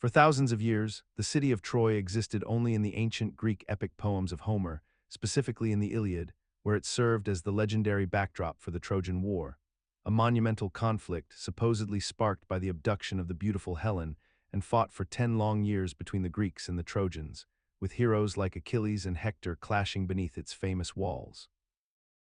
For thousands of years, the city of Troy existed only in the ancient Greek epic poems of Homer, specifically in the Iliad, where it served as the legendary backdrop for the Trojan War, a monumental conflict supposedly sparked by the abduction of the beautiful Helen and fought for 10 long years between the Greeks and the Trojans, with heroes like Achilles and Hector clashing beneath its famous walls.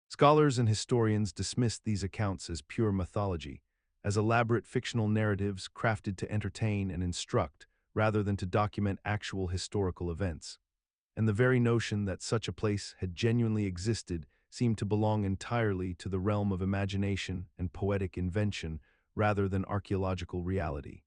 Scholars and historians dismissed these accounts as pure mythology, as elaborate fictional narratives crafted to entertain and instruct rather than to document actual historical events. And the very notion that such a place had genuinely existed seemed to belong entirely to the realm of imagination and poetic invention rather than archaeological reality.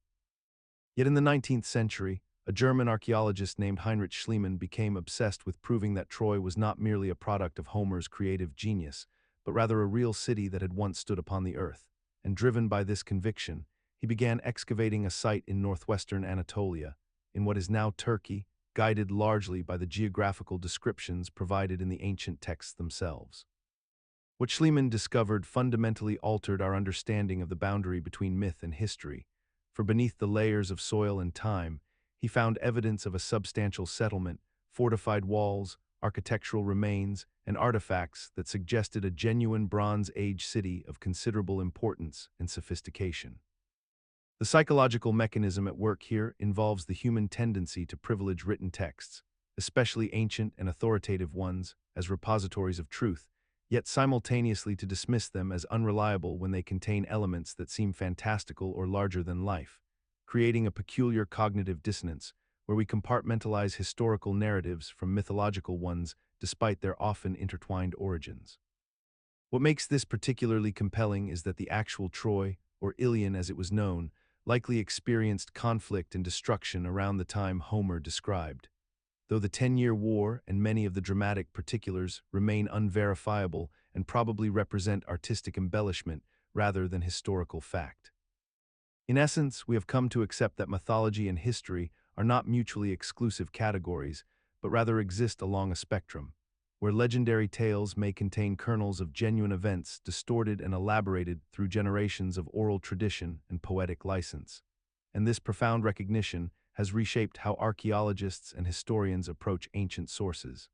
Yet in the 19th century, a German archaeologist named Heinrich Schliemann became obsessed with proving that Troy was not merely a product of Homer's creative genius, but rather a real city that had once stood upon the earth. And driven by this conviction, he began excavating a site in northwestern Anatolia, in what is now Turkey, guided largely by the geographical descriptions provided in the ancient texts themselves. What Schliemann discovered fundamentally altered our understanding of the boundary between myth and history, for beneath the layers of soil and time, he found evidence of a substantial settlement, fortified walls, architectural remains, and artifacts that suggested a genuine Bronze Age city of considerable importance and sophistication. The psychological mechanism at work here involves the human tendency to privilege written texts, especially ancient and authoritative ones, as repositories of truth, yet simultaneously to dismiss them as unreliable when they contain elements that seem fantastical or larger than life, creating a peculiar cognitive dissonance where we compartmentalize historical narratives from mythological ones despite their often intertwined origins. What makes this particularly compelling is that the actual Troy, or Ilion as it was known, likely experienced conflict and destruction around the time Homer described. Though the 10-year war and many of the dramatic particulars remain unverifiable and probably represent artistic embellishment rather than historical fact. In essence, we have come to accept that mythology and history are not mutually exclusive categories, but rather exist along a spectrum, where legendary tales may contain kernels of genuine events distorted and elaborated through generations of oral tradition and poetic license. And this profound recognition has reshaped how archaeologists and historians approach ancient sources.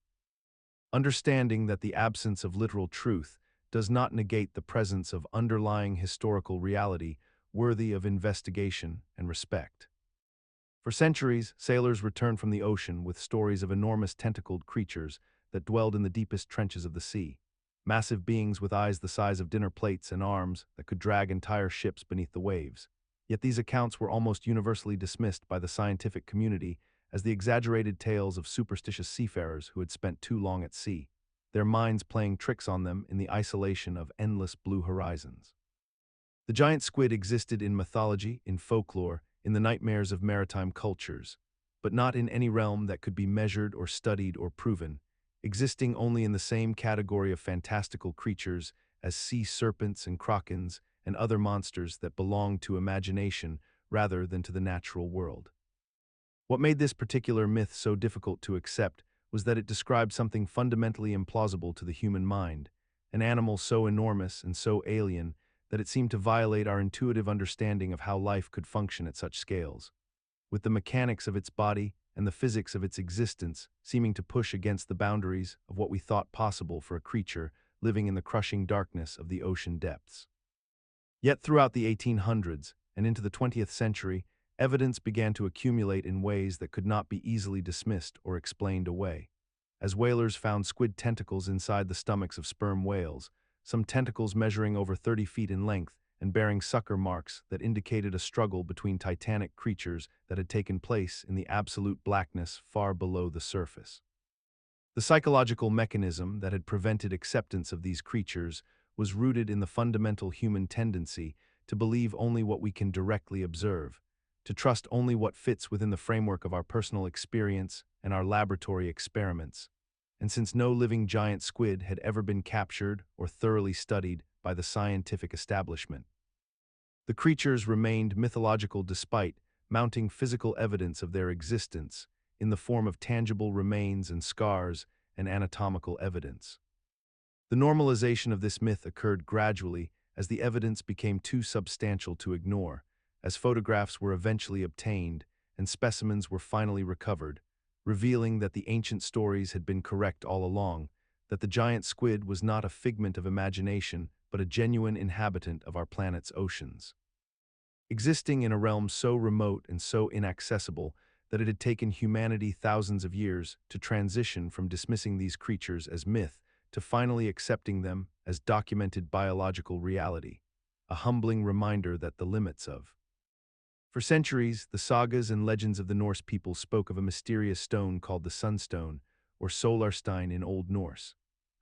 Understanding that the absence of literal truth does not negate the presence of underlying historical reality worthy of investigation and respect. For centuries, sailors returned from the ocean with stories of enormous tentacled creatures that dwelled in the deepest trenches of the sea, massive beings with eyes the size of dinner plates and arms that could drag entire ships beneath the waves. Yet these accounts were almost universally dismissed by the scientific community as the exaggerated tales of superstitious seafarers who had spent too long at sea, their minds playing tricks on them in the isolation of endless blue horizons. The giant squid existed in mythology, in folklore, in the nightmares of maritime cultures, but not in any realm that could be measured or studied or proven, existing only in the same category of fantastical creatures as sea serpents and krakens and other monsters that belonged to imagination rather than to the natural world. What made this particular myth so difficult to accept was that it described something fundamentally implausible to the human mind, an animal so enormous and so alien that it seemed to violate our intuitive understanding of how life could function at such scales, with the mechanics of its body and the physics of its existence seeming to push against the boundaries of what we thought possible for a creature living in the crushing darkness of the ocean depths. Yet throughout the 1800s and into the 20th century, evidence began to accumulate in ways that could not be easily dismissed or explained away. As whalers found squid tentacles inside the stomachs of sperm whales, some tentacles measuring over 30 feet in length and bearing sucker marks that indicated a struggle between titanic creatures that had taken place in the absolute blackness far below the surface. The psychological mechanism that had prevented acceptance of these creatures was rooted in the fundamental human tendency to believe only what we can directly observe, to trust only what fits within the framework of our personal experience and our laboratory experiments. And since no living giant squid had ever been captured or thoroughly studied by the scientific establishment, the creatures remained mythological despite mounting physical evidence of their existence in the form of tangible remains and scars and anatomical evidence. The normalization of this myth occurred gradually as the evidence became too substantial to ignore, as photographs were eventually obtained and specimens were finally recovered, revealing that the ancient stories had been correct all along, that the giant squid was not a figment of imagination, but a genuine inhabitant of our planet's oceans. Existing in a realm so remote and so inaccessible that it had taken humanity thousands of years to transition from dismissing these creatures as myth to finally accepting them as documented biological reality, a humbling reminder that the limits of. For centuries, the sagas and legends of the Norse people spoke of a mysterious stone called the Sunstone, or Solarstein in Old Norse,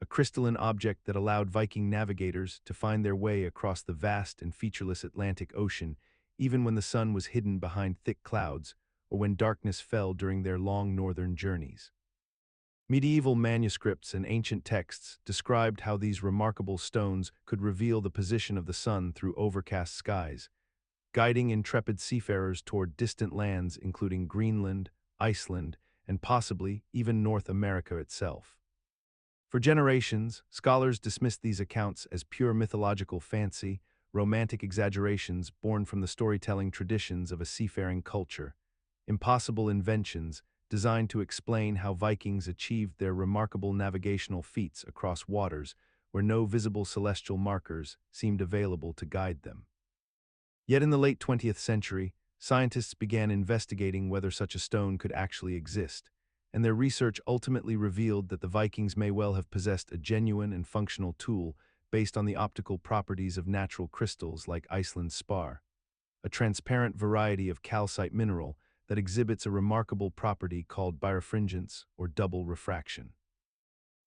a crystalline object that allowed Viking navigators to find their way across the vast and featureless Atlantic Ocean even when the sun was hidden behind thick clouds or when darkness fell during their long northern journeys. Medieval manuscripts and ancient texts described how these remarkable stones could reveal the position of the sun through overcast skies, guiding intrepid seafarers toward distant lands including Greenland, Iceland, and possibly even North America itself. For generations, scholars dismissed these accounts as pure mythological fancy, romantic exaggerations born from the storytelling traditions of a seafaring culture, impossible inventions designed to explain how Vikings achieved their remarkable navigational feats across waters where no visible celestial markers seemed available to guide them. Yet in the late 20th century, scientists began investigating whether such a stone could actually exist, and their research ultimately revealed that the Vikings may well have possessed a genuine and functional tool based on the optical properties of natural crystals like Iceland spar, a transparent variety of calcite mineral that exhibits a remarkable property called birefringence or double refraction.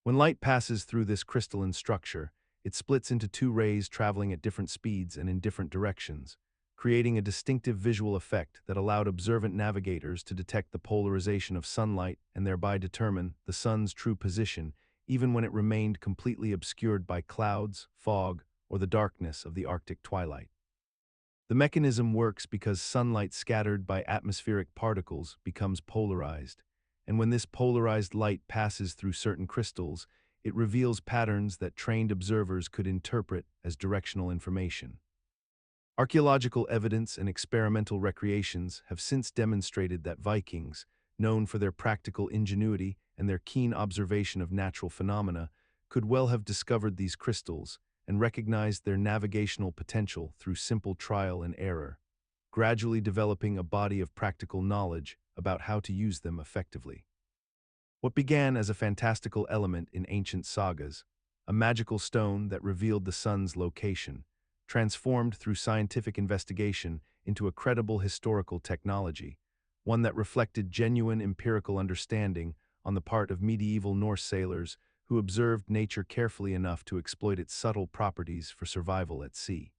When light passes through this crystalline structure, it splits into two rays traveling at different speeds and in different directions, creating a distinctive visual effect that allowed observant navigators to detect the polarization of sunlight and thereby determine the sun's true position even when it remained completely obscured by clouds, fog, or the darkness of the Arctic twilight. The mechanism works because sunlight scattered by atmospheric particles becomes polarized, and when this polarized light passes through certain crystals, it reveals patterns that trained observers could interpret as directional information. Archaeological evidence and experimental recreations have since demonstrated that Vikings, known for their practical ingenuity and their keen observation of natural phenomena, could well have discovered these crystals and recognized their navigational potential through simple trial and error, gradually developing a body of practical knowledge about how to use them effectively. What began as a fantastical element in ancient sagas, a magical stone that revealed the sun's location, transformed through scientific investigation into a credible historical technology, one that reflected genuine empirical understanding on the part of medieval Norse sailors who observed nature carefully enough to exploit its subtle properties for survival at sea.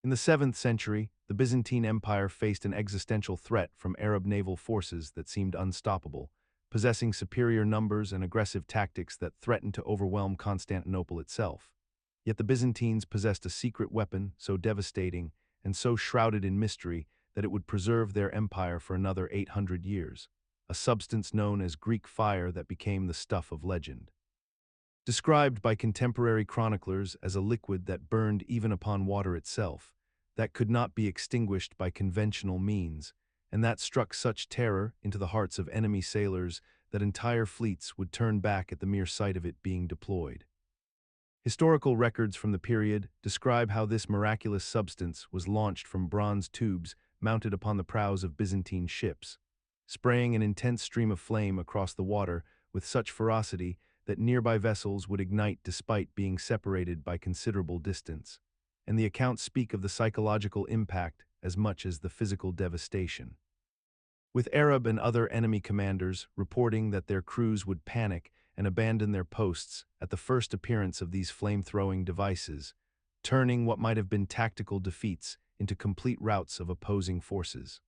In the 7th century, the Byzantine Empire faced an existential threat from Arab naval forces that seemed unstoppable, possessing superior numbers and aggressive tactics that threatened to overwhelm Constantinople itself. Yet the Byzantines possessed a secret weapon so devastating and so shrouded in mystery that it would preserve their empire for another 800 years, a substance known as Greek fire that became the stuff of legend. Described by contemporary chroniclers as a liquid that burned even upon water itself, that could not be extinguished by conventional means, and that struck such terror into the hearts of enemy sailors that entire fleets would turn back at the mere sight of it being deployed. Historical records from the period describe how this miraculous substance was launched from bronze tubes mounted upon the prows of Byzantine ships, spraying an intense stream of flame across the water with such ferocity that nearby vessels would ignite despite being separated by considerable distance, and the accounts speak of the psychological impact as much as the physical devastation. With Arab and other enemy commanders reporting that their crews would panic and abandon their posts at the first appearance of these flame-throwing devices, turning what might have been tactical defeats into complete routs of opposing forces.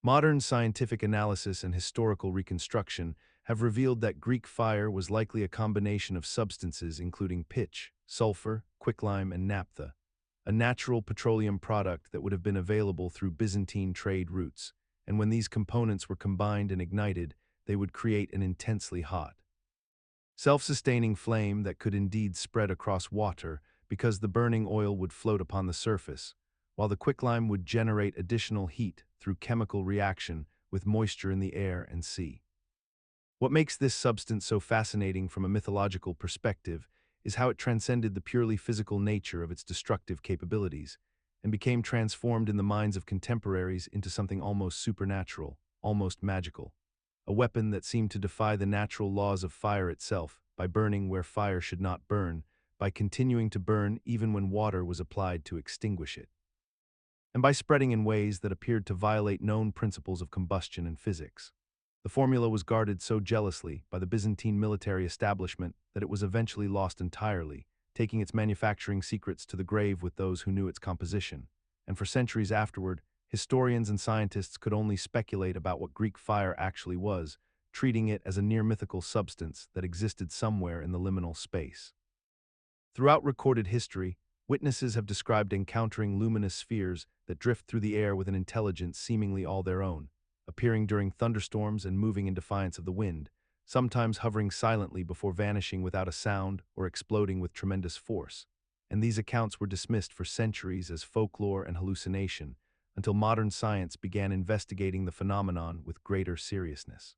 Modern scientific analysis and historical reconstruction have revealed that Greek fire was likely a combination of substances including pitch, sulfur, quicklime, and naphtha, a natural petroleum product that would have been available through Byzantine trade routes, and when these components were combined and ignited, they would create an intensely hot, self-sustaining flame that could indeed spread across water because the burning oil would float upon the surface, while the quicklime would generate additional heat through chemical reaction with moisture in the air and sea. What makes this substance so fascinating from a mythological perspective is how it transcended the purely physical nature of its destructive capabilities and became transformed in the minds of contemporaries into something almost supernatural, almost magical. A weapon that seemed to defy the natural laws of fire itself by burning where fire should not burn, by continuing to burn even when water was applied to extinguish it, and by spreading in ways that appeared to violate known principles of combustion and physics. The formula was guarded so jealously by the Byzantine military establishment that it was eventually lost entirely, taking its manufacturing secrets to the grave with those who knew its composition. And for centuries afterward, historians and scientists could only speculate about what Greek fire actually was, treating it as a near-mythical substance that existed somewhere in the liminal space. Throughout recorded history, witnesses have described encountering luminous spheres that drift through the air with an intelligence seemingly all their own, appearing during thunderstorms and moving in defiance of the wind, sometimes hovering silently before vanishing without a sound or exploding with tremendous force. And these accounts were dismissed for centuries as folklore and hallucination, until modern science began investigating the phenomenon with greater seriousness.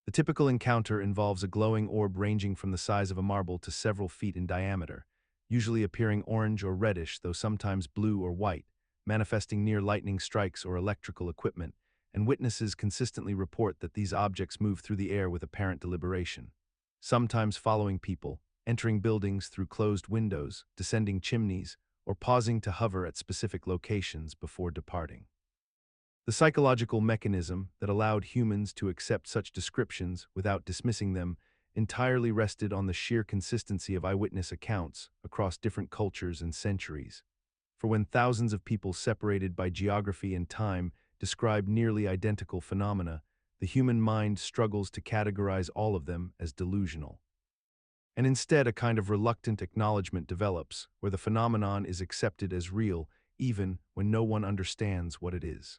The typical encounter involves a glowing orb ranging from the size of a marble to several feet in diameter, usually appearing orange or reddish, though sometimes blue or white, manifesting near lightning strikes or electrical equipment, and witnesses consistently report that these objects move through the air with apparent deliberation, sometimes following people, entering buildings through closed windows, descending chimneys, or pausing to hover at specific locations before departing. The psychological mechanism that allowed humans to accept such descriptions without dismissing them entirely rested on the sheer consistency of eyewitness accounts across different cultures and centuries. For when thousands of people separated by geography and time describe nearly identical phenomena, the human mind struggles to categorize all of them as delusional. And instead, a kind of reluctant acknowledgement develops, where the phenomenon is accepted as real, even when no one understands what it is.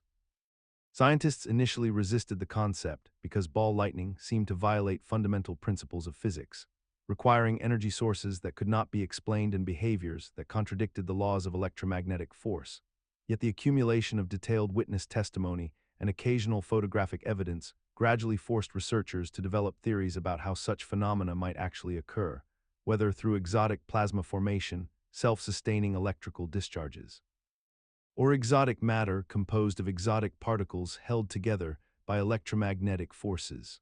Scientists initially resisted the concept because ball lightning seemed to violate fundamental principles of physics, requiring energy sources that could not be explained and behaviors that contradicted the laws of electromagnetic force. Yet the accumulation of detailed witness testimony and occasional photographic evidence gradually forced researchers to develop theories about how such phenomena might actually occur, whether through exotic plasma formation, self-sustaining electrical discharges, or exotic matter composed of exotic particles held together by electromagnetic forces.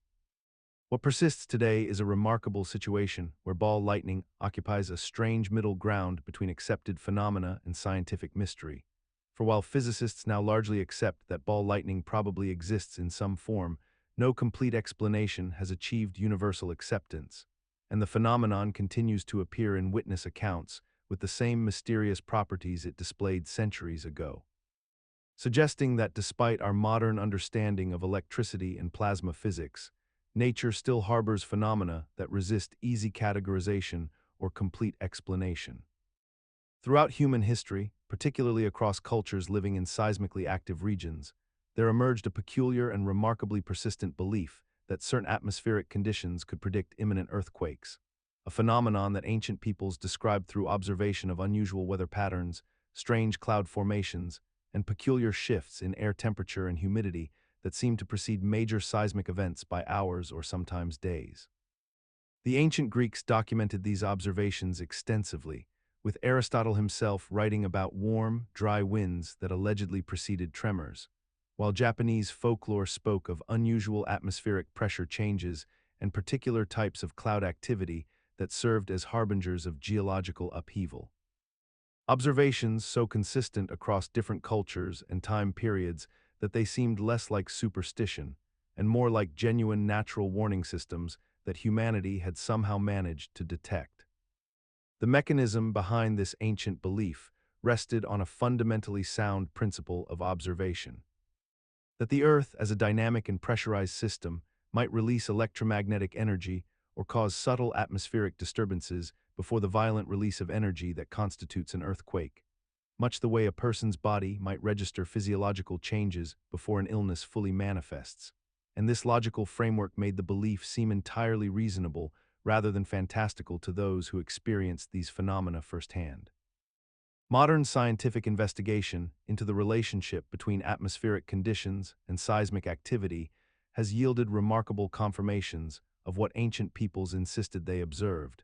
What persists today is a remarkable situation where ball lightning occupies a strange middle ground between accepted phenomena and scientific mystery. For while physicists now largely accept that ball lightning probably exists in some form, no complete explanation has achieved universal acceptance, and the phenomenon continues to appear in witness accounts with the same mysterious properties it displayed centuries ago, suggesting that despite our modern understanding of electricity and plasma physics, nature still harbors phenomena that resist easy categorization or complete explanation. Throughout human history, particularly across cultures living in seismically active regions, there emerged a peculiar and remarkably persistent belief that certain atmospheric conditions could predict imminent earthquakes, a phenomenon that ancient peoples described through observation of unusual weather patterns, strange cloud formations, and peculiar shifts in air temperature and humidity that seemed to precede major seismic events by hours or sometimes days. The ancient Greeks documented these observations extensively, with Aristotle himself writing about warm, dry winds that allegedly preceded tremors, while Japanese folklore spoke of unusual atmospheric pressure changes and particular types of cloud activity that served as harbingers of geological upheaval. Observations so consistent across different cultures and time periods that they seemed less like superstition and more like genuine natural warning systems that humanity had somehow managed to detect. The mechanism behind this ancient belief rested on a fundamentally sound principle of observation: that the Earth, as a dynamic and pressurized system, might release electromagnetic energy or cause subtle atmospheric disturbances before the violent release of energy that constitutes an earthquake, much the way a person's body might register physiological changes before an illness fully manifests. And this logical framework made the belief seem entirely reasonable rather than fantastical to those who experienced these phenomena firsthand. Modern scientific investigation into the relationship between atmospheric conditions and seismic activity has yielded remarkable confirmations of what ancient peoples insisted they observed,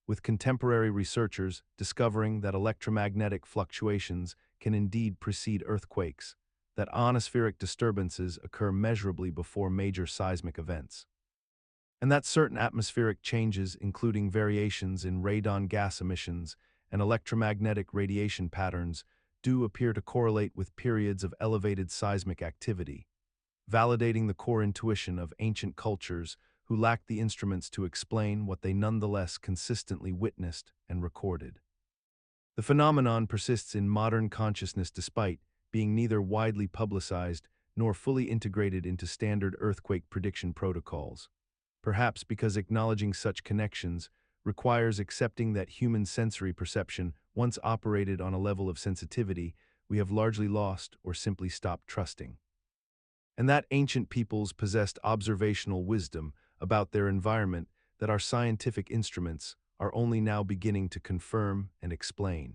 with contemporary researchers discovering that electromagnetic fluctuations can indeed precede earthquakes, that ionospheric disturbances occur measurably before major seismic events, and that certain atmospheric changes, including variations in radon gas emissions and electromagnetic radiation patterns, do appear to correlate with periods of elevated seismic activity, validating the core intuition of ancient cultures who lacked the instruments to explain what they nonetheless consistently witnessed and recorded. The phenomenon persists in modern consciousness despite being neither widely publicized nor fully integrated into standard earthquake prediction protocols, perhaps because acknowledging such connections requires accepting that human sensory perception once operated on a level of sensitivity we have largely lost or simply stopped trusting, and that ancient peoples possessed observational wisdom about their environment that our scientific instruments are only now beginning to confirm and explain.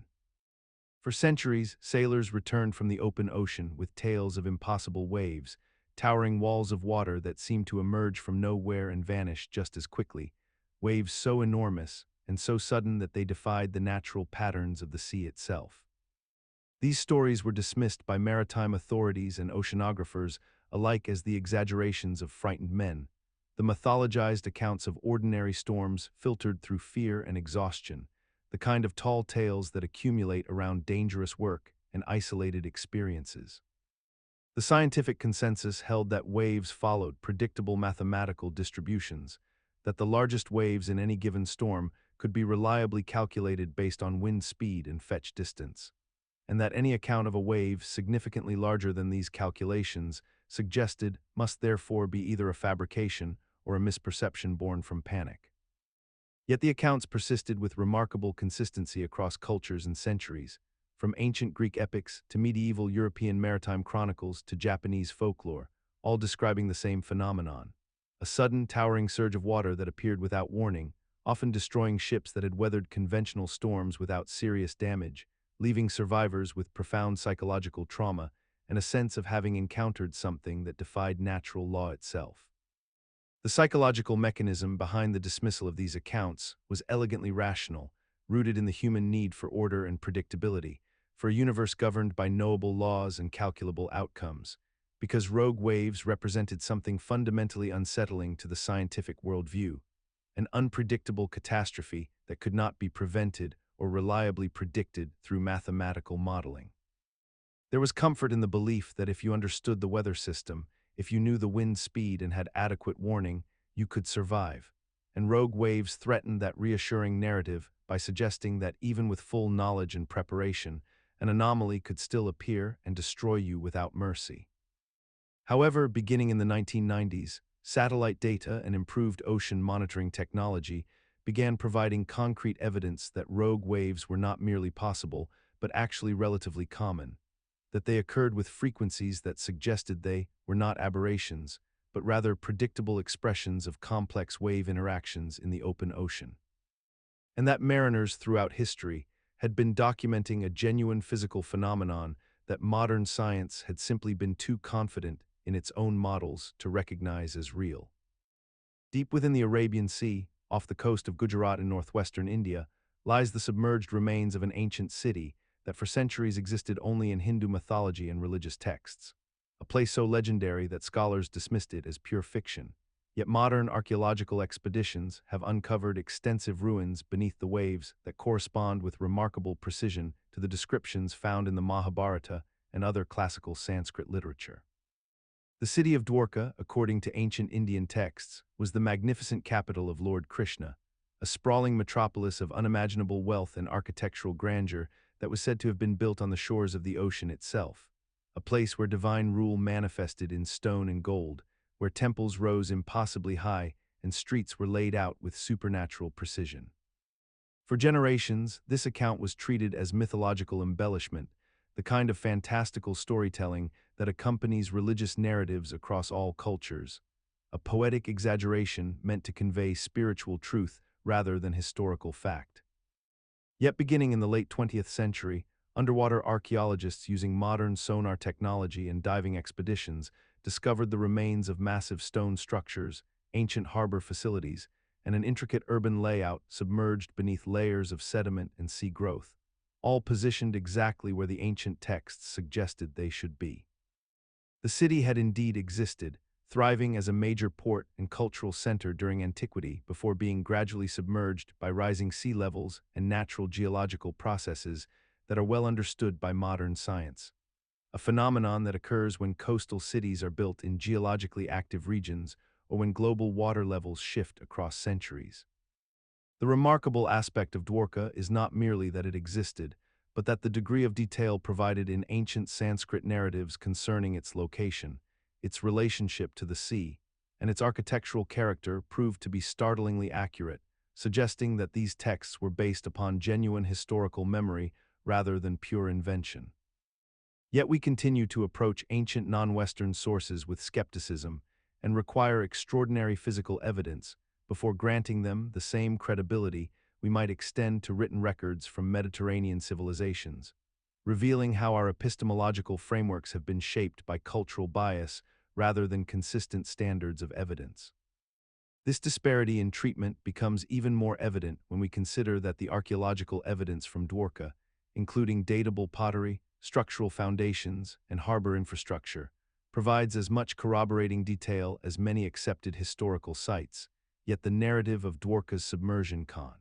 For centuries, sailors returned from the open ocean with tales of impossible waves, towering walls of water that seemed to emerge from nowhere and vanish just as quickly, waves so enormous and so sudden that they defied the natural patterns of the sea itself. These stories were dismissed by maritime authorities and oceanographers alike as the exaggerations of frightened men, the mythologized accounts of ordinary storms filtered through fear and exhaustion, the kind of tall tales that accumulate around dangerous work and isolated experiences. The scientific consensus held that waves followed predictable mathematical distributions, that the largest waves in any given storm could be reliably calculated based on wind speed and fetch distance, and that any account of a wave significantly larger than these calculations suggested must therefore be either a fabrication or a misperception born from panic. Yet the accounts persisted with remarkable consistency across cultures and centuries, from ancient Greek epics to medieval European maritime chronicles to Japanese folklore, all describing the same phenomenon: a sudden, towering surge of water that appeared without warning, often destroying ships that had weathered conventional storms without serious damage, leaving survivors with profound psychological trauma and a sense of having encountered something that defied natural law itself. The psychological mechanism behind the dismissal of these accounts was elegantly rational, rooted in the human need for order and predictability, for a universe governed by knowable laws and calculable outcomes, because rogue waves represented something fundamentally unsettling to the scientific worldview, an unpredictable catastrophe that could not be prevented or reliably predicted through mathematical modeling. There was comfort in the belief that if you understood the weather system, if you knew the wind speed and had adequate warning, you could survive, and rogue waves threatened that reassuring narrative by suggesting that even with full knowledge and preparation, an anomaly could still appear and destroy you without mercy. However, beginning in the 1990s, satellite data and improved ocean monitoring technology began providing concrete evidence that rogue waves were not merely possible, but actually relatively common, that they occurred with frequencies that suggested they were not aberrations, but rather predictable expressions of complex wave interactions in the open ocean, and that mariners throughout history had been documenting a genuine physical phenomenon that modern science had simply been too confident in its own models to recognize as real. Deep within the Arabian Sea, off the coast of Gujarat in northwestern India, lies the submerged remains of an ancient city that for centuries existed only in Hindu mythology and religious texts, a place so legendary that scholars dismissed it as pure fiction. Yet modern archaeological expeditions have uncovered extensive ruins beneath the waves that correspond with remarkable precision to the descriptions found in the Mahabharata and other classical Sanskrit literature. The city of Dwarka, according to ancient Indian texts, was the magnificent capital of Lord Krishna, a sprawling metropolis of unimaginable wealth and architectural grandeur that was said to have been built on the shores of the ocean itself, a place where divine rule manifested in stone and gold, where temples rose impossibly high and streets were laid out with supernatural precision. For generations, this account was treated as mythological embellishment, the kind of fantastical storytelling that accompanies religious narratives across all cultures, a poetic exaggeration meant to convey spiritual truth rather than historical fact. Yet beginning in the late 20th century, Underwater archaeologists using modern sonar technology and diving expeditions discovered the remains of massive stone structures, ancient harbor facilities, and an intricate urban layout submerged beneath layers of sediment and sea growth, all positioned exactly where the ancient texts suggested they should be. The city had indeed existed, thriving as a major port and cultural center during antiquity before being gradually submerged by rising sea levels and natural geological processes that are well understood by modern science. A phenomenon that occurs when coastal cities are built in geologically active regions or when global water levels shift across centuries. The remarkable aspect of Dwarka is not merely that it existed, but that the degree of detail provided in ancient Sanskrit narratives concerning its location, its relationship to the sea, and its architectural character proved to be startlingly accurate, suggesting that these texts were based upon genuine historical memory rather than pure invention. Yet we continue to approach ancient non-Western sources with skepticism and require extraordinary physical evidence before granting them the same credibility we might extend to written records from Mediterranean civilizations, revealing how our epistemological frameworks have been shaped by cultural bias rather than consistent standards of evidence. This disparity in treatment becomes even more evident when we consider that the archaeological evidence from Dwarka, including datable pottery, structural foundations, and harbor infrastructure, provides as much corroborating detail as many accepted historical sites, yet the narrative of Dwarka's submersion con.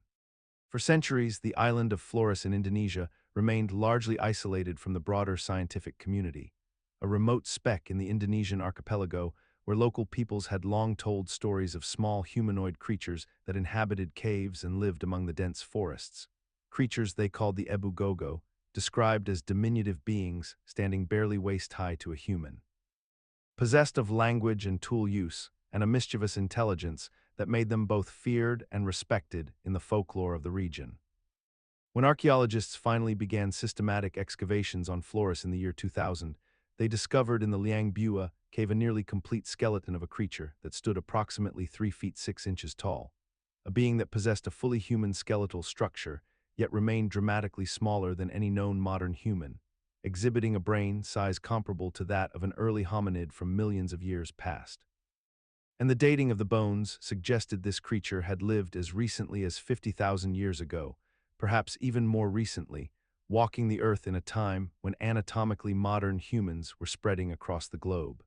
For centuries, the island of Flores in Indonesia remained largely isolated from the broader scientific community, a remote speck in the Indonesian archipelago where local peoples had long told stories of small humanoid creatures that inhabited caves and lived among the dense forests. Creatures they called the Ebu Gogo, described as diminutive beings standing barely waist-high to a human. Possessed of language and tool use, and a mischievous intelligence that made them both feared and respected in the folklore of the region. When archaeologists finally began systematic excavations on Flores in the year 2000, they discovered in the Liang Bua cave a nearly complete skeleton of a creature that stood approximately 3 feet 6 inches tall, a being that possessed a fully human skeletal structure, yet remained dramatically smaller than any known modern human, exhibiting a brain size comparable to that of an early hominid from millions of years past. And the dating of the bones suggested this creature had lived as recently as 50,000 years ago, perhaps even more recently, walking the earth in a time when anatomically modern humans were spreading across the globe.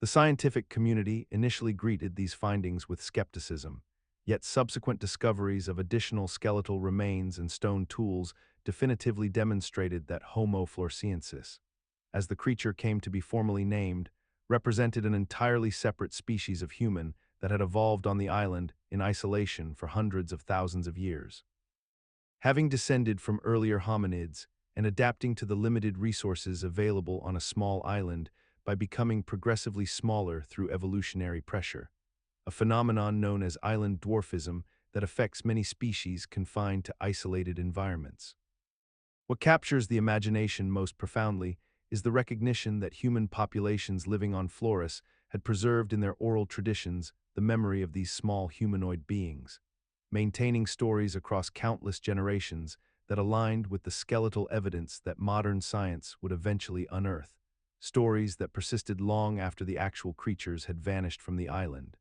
The scientific community initially greeted these findings with skepticism, yet subsequent discoveries of additional skeletal remains and stone tools definitively demonstrated that Homo floresiensis, as the creature came to be formally named, represented an entirely separate species of human that had evolved on the island in isolation for hundreds of thousands of years. Having descended from earlier hominids and adapting to the limited resources available on a small island by becoming progressively smaller through evolutionary pressure, a phenomenon known as island dwarfism that affects many species confined to isolated environments. What captures the imagination most profoundly is the recognition that human populations living on Flores had preserved in their oral traditions the memory of these small humanoid beings, maintaining stories across countless generations that aligned with the skeletal evidence that modern science would eventually unearth, stories that persisted long after the actual creatures had vanished from the island,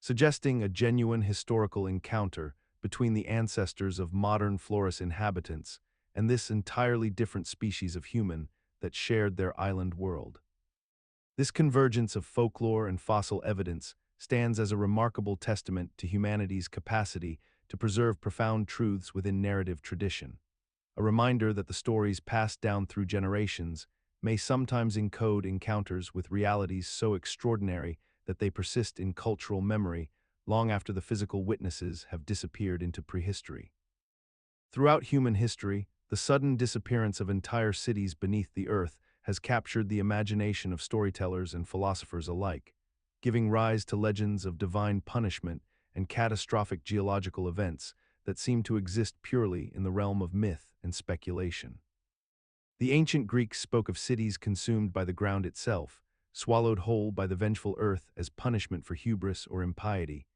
suggesting a genuine historical encounter between the ancestors of modern Flores inhabitants and this entirely different species of human that shared their island world. This convergence of folklore and fossil evidence stands as a remarkable testament to humanity's capacity to preserve profound truths within narrative tradition, a reminder that the stories passed down through generations may sometimes encode encounters with realities so extraordinary that they persist in cultural memory long after the physical witnesses have disappeared into prehistory. Throughout human history, the sudden disappearance of entire cities beneath the earth has captured the imagination of storytellers and philosophers alike, giving rise to legends of divine punishment and catastrophic geological events that seem to exist purely in the realm of myth and speculation. The ancient Greeks spoke of cities consumed by the ground itself, swallowed whole by the vengeful earth as punishment for hubris or impiety,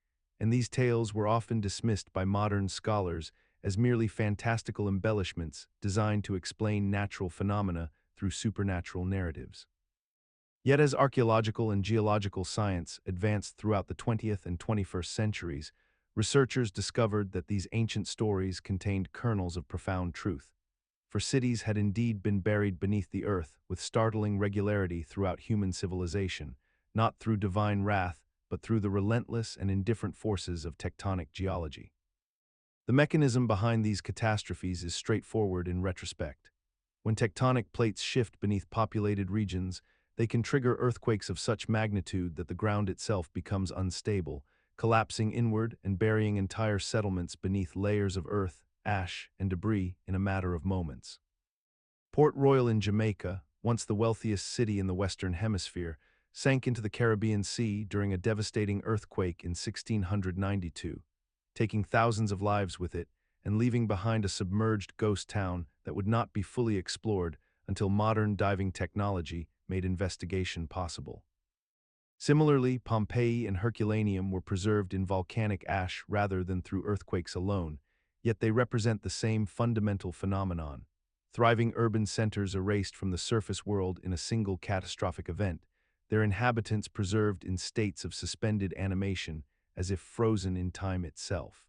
and these tales were often dismissed by modern scholars as merely fantastical embellishments designed to explain natural phenomena through supernatural narratives. Yet as archaeological and geological science advanced throughout the 20th and 21st centuries, researchers discovered that these ancient stories contained kernels of profound truth. For cities had indeed been buried beneath the earth with startling regularity throughout human civilization, not through divine wrath, but through the relentless and indifferent forces of tectonic geology. The mechanism behind these catastrophes is straightforward in retrospect. When tectonic plates shift beneath populated regions, they can trigger earthquakes of such magnitude that the ground itself becomes unstable, collapsing inward and burying entire settlements beneath layers of earth, ash, and debris in a matter of moments. Port Royal in Jamaica, once the wealthiest city in the Western Hemisphere, sank into the Caribbean Sea during a devastating earthquake in 1692, taking thousands of lives with it and leaving behind a submerged ghost town that would not be fully explored until modern diving technology made investigation possible. Similarly, Pompeii and Herculaneum were preserved in volcanic ash rather than through earthquakes alone, yet they represent the same fundamental phenomenon. Thriving urban centers erased from the surface world in a single catastrophic event, their inhabitants preserved in states of suspended animation, as if frozen in time itself.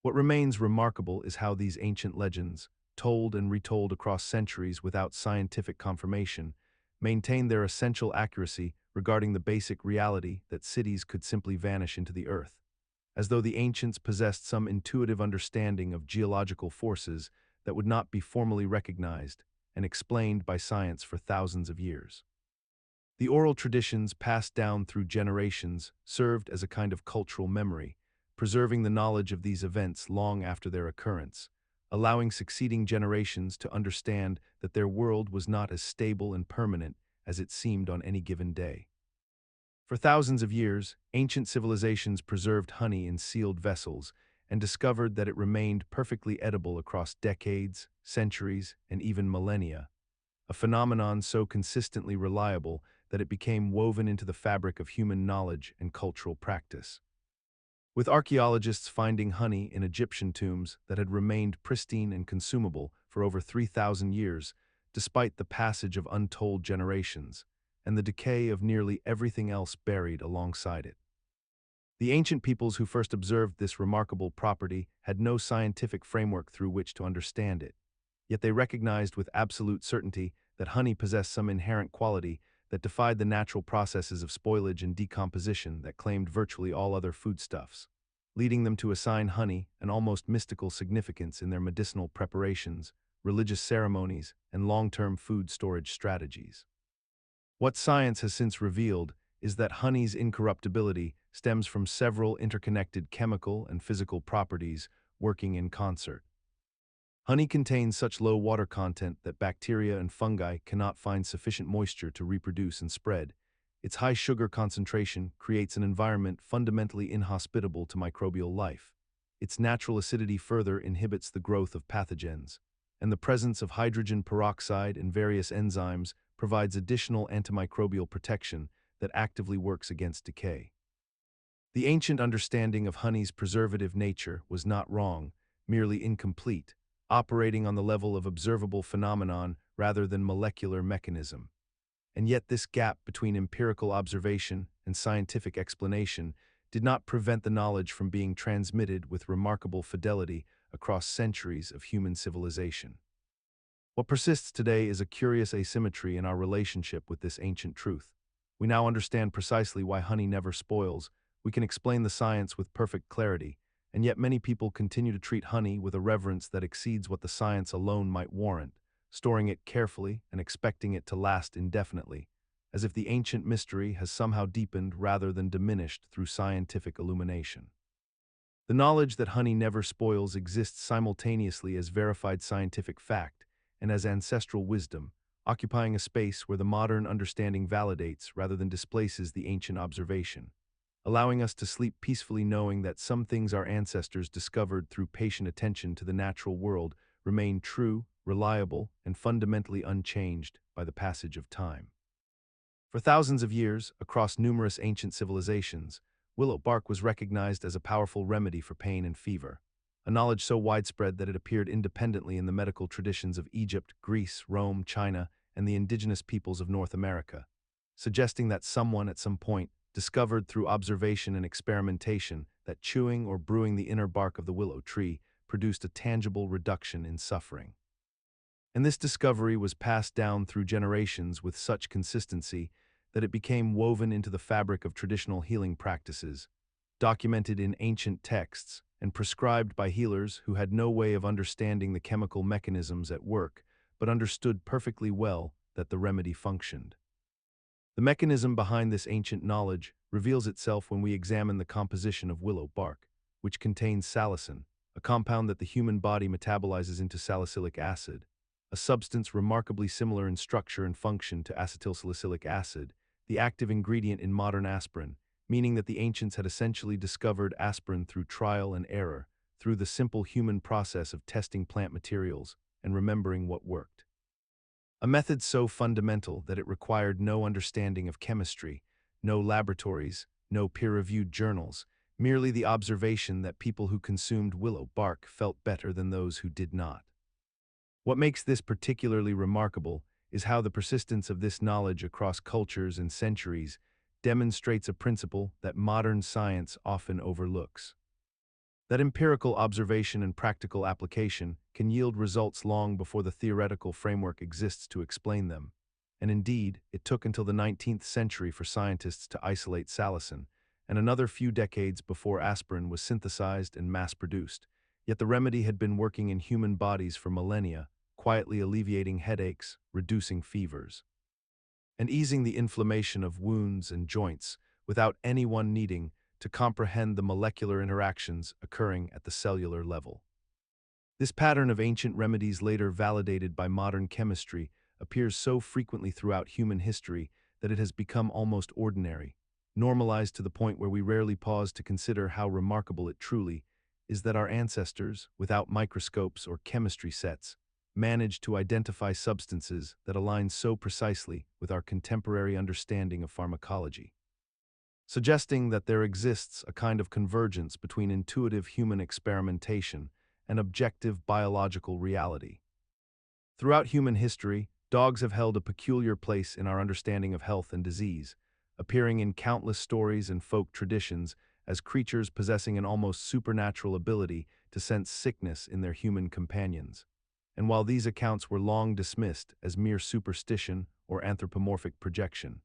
What remains remarkable is how these ancient legends, told and retold across centuries without scientific confirmation, maintain their essential accuracy regarding the basic reality that cities could simply vanish into the earth, as though the ancients possessed some intuitive understanding of geological forces that would not be formally recognized and explained by science for thousands of years. The oral traditions passed down through generations served as a kind of cultural memory, preserving the knowledge of these events long after their occurrence, allowing succeeding generations to understand that their world was not as stable and permanent as it seemed on any given day. For thousands of years, ancient civilizations preserved honey in sealed vessels and discovered that it remained perfectly edible across decades, centuries, and even millennia, a phenomenon so consistently reliable that it became woven into the fabric of human knowledge and cultural practice. With archaeologists finding honey in Egyptian tombs that had remained pristine and consumable for over 3,000 years, despite the passage of untold generations, and the decay of nearly everything else buried alongside it. The ancient peoples who first observed this remarkable property had no scientific framework through which to understand it, yet they recognized with absolute certainty that honey possessed some inherent quality that defied the natural processes of spoilage and decomposition that claimed virtually all other foodstuffs, leading them to assign honey an almost mystical significance in their medicinal preparations, religious ceremonies, and long-term food storage strategies. What science has since revealed is that honey's incorruptibility stems from several interconnected chemical and physical properties working in concert. Honey contains such low water content that bacteria and fungi cannot find sufficient moisture to reproduce and spread. Its high sugar concentration creates an environment fundamentally inhospitable to microbial life. Its natural acidity further inhibits the growth of pathogens, and the presence of hydrogen peroxide and various enzymes provides additional antimicrobial protection that actively works against decay. The ancient understanding of honey's preservative nature was not wrong, merely incomplete, operating on the level of observable phenomenon rather than molecular mechanism. And yet this gap between empirical observation and scientific explanation did not prevent the knowledge from being transmitted with remarkable fidelity across centuries of human civilization. What persists today is a curious asymmetry in our relationship with this ancient truth. We now understand precisely why honey never spoils. We can explain the science with perfect clarity, and yet many people continue to treat honey with a reverence that exceeds what the science alone might warrant, storing it carefully and expecting it to last indefinitely, as if the ancient mystery has somehow deepened rather than diminished through scientific illumination. The knowledge that honey never spoils exists simultaneously as verified scientific fact and as ancestral wisdom, occupying a space where the modern understanding validates rather than displaces the ancient observation, allowing us to sleep peacefully knowing that some things our ancestors discovered through patient attention to the natural world remain true, reliable, and fundamentally unchanged by the passage of time. For thousands of years, across numerous ancient civilizations, willow bark was recognized as a powerful remedy for pain and fever, a knowledge so widespread that it appeared independently in the medical traditions of Egypt, Greece, Rome, China, and the indigenous peoples of North America, suggesting that someone at some point discovered through observation and experimentation that chewing or brewing the inner bark of the willow tree produced a tangible reduction in suffering. And this discovery was passed down through generations with such consistency that it became woven into the fabric of traditional healing practices, documented in ancient texts and prescribed by healers who had no way of understanding the chemical mechanisms at work, but understood perfectly well that the remedy functioned. The mechanism behind this ancient knowledge reveals itself when we examine the composition of willow bark, which contains salicin, a compound that the human body metabolizes into salicylic acid, a substance remarkably similar in structure and function to acetylsalicylic acid, the active ingredient in modern aspirin, meaning that the ancients had essentially discovered aspirin through trial and error, through the simple human process of testing plant materials and remembering what worked. A method so fundamental that it required no understanding of chemistry, no laboratories, no peer-reviewed journals, merely the observation that people who consumed willow bark felt better than those who did not. What makes this particularly remarkable is how the persistence of this knowledge across cultures and centuries demonstrates a principle that modern science often overlooks. That empirical observation and practical application can yield results long before the theoretical framework exists to explain them. And indeed, it took until the 19th century for scientists to isolate salicin, and another few decades before aspirin was synthesized and mass-produced. Yet the remedy had been working in human bodies for millennia, quietly alleviating headaches, reducing fevers, and easing the inflammation of wounds and joints without anyone needing to comprehend the molecular interactions occurring at the cellular level. This pattern of ancient remedies later validated by modern chemistry appears so frequently throughout human history that it has become almost ordinary, normalized to the point where we rarely pause to consider how remarkable it truly is that our ancestors, without microscopes or chemistry sets, managed to identify substances that align so precisely with our contemporary understanding of pharmacology, suggesting that there exists a kind of convergence between intuitive human experimentation and objective biological reality. Throughout human history, dogs have held a peculiar place in our understanding of health and disease, appearing in countless stories and folk traditions as creatures possessing an almost supernatural ability to sense sickness in their human companions. And while these accounts were long dismissed as mere superstition or anthropomorphic projection,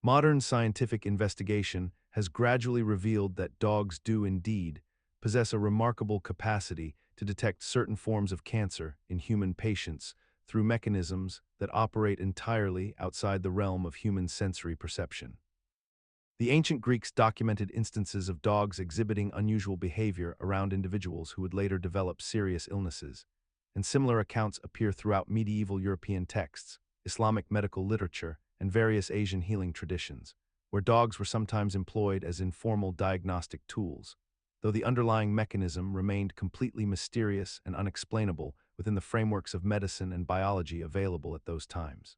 modern scientific investigation has gradually revealed that dogs do indeed possess a remarkable capacity to detect certain forms of cancer in human patients through mechanisms that operate entirely outside the realm of human sensory perception. The ancient Greeks documented instances of dogs exhibiting unusual behavior around individuals who would later develop serious illnesses, and similar accounts appear throughout medieval European texts, Islamic medical literature, and various Asian healing traditions, where dogs were sometimes employed as informal diagnostic tools, though the underlying mechanism remained completely mysterious and unexplainable within the frameworks of medicine and biology available at those times.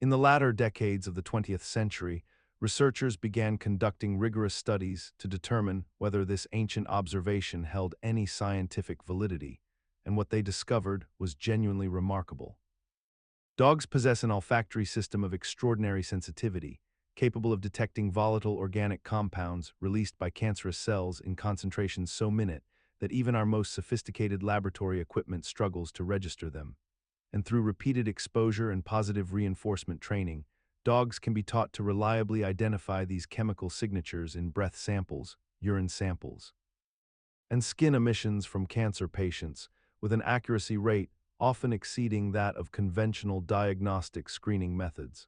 In the latter decades of the 20th century, researchers began conducting rigorous studies to determine whether this ancient observation held any scientific validity, and what they discovered was genuinely remarkable. Dogs possess an olfactory system of extraordinary sensitivity, capable of detecting volatile organic compounds released by cancerous cells in concentrations so minute that even our most sophisticated laboratory equipment struggles to register them. And through repeated exposure and positive reinforcement training, dogs can be taught to reliably identify these chemical signatures in breath samples, urine samples, and skin emissions from cancer patients, with an accuracy rate often exceeding that of conventional diagnostic screening methods.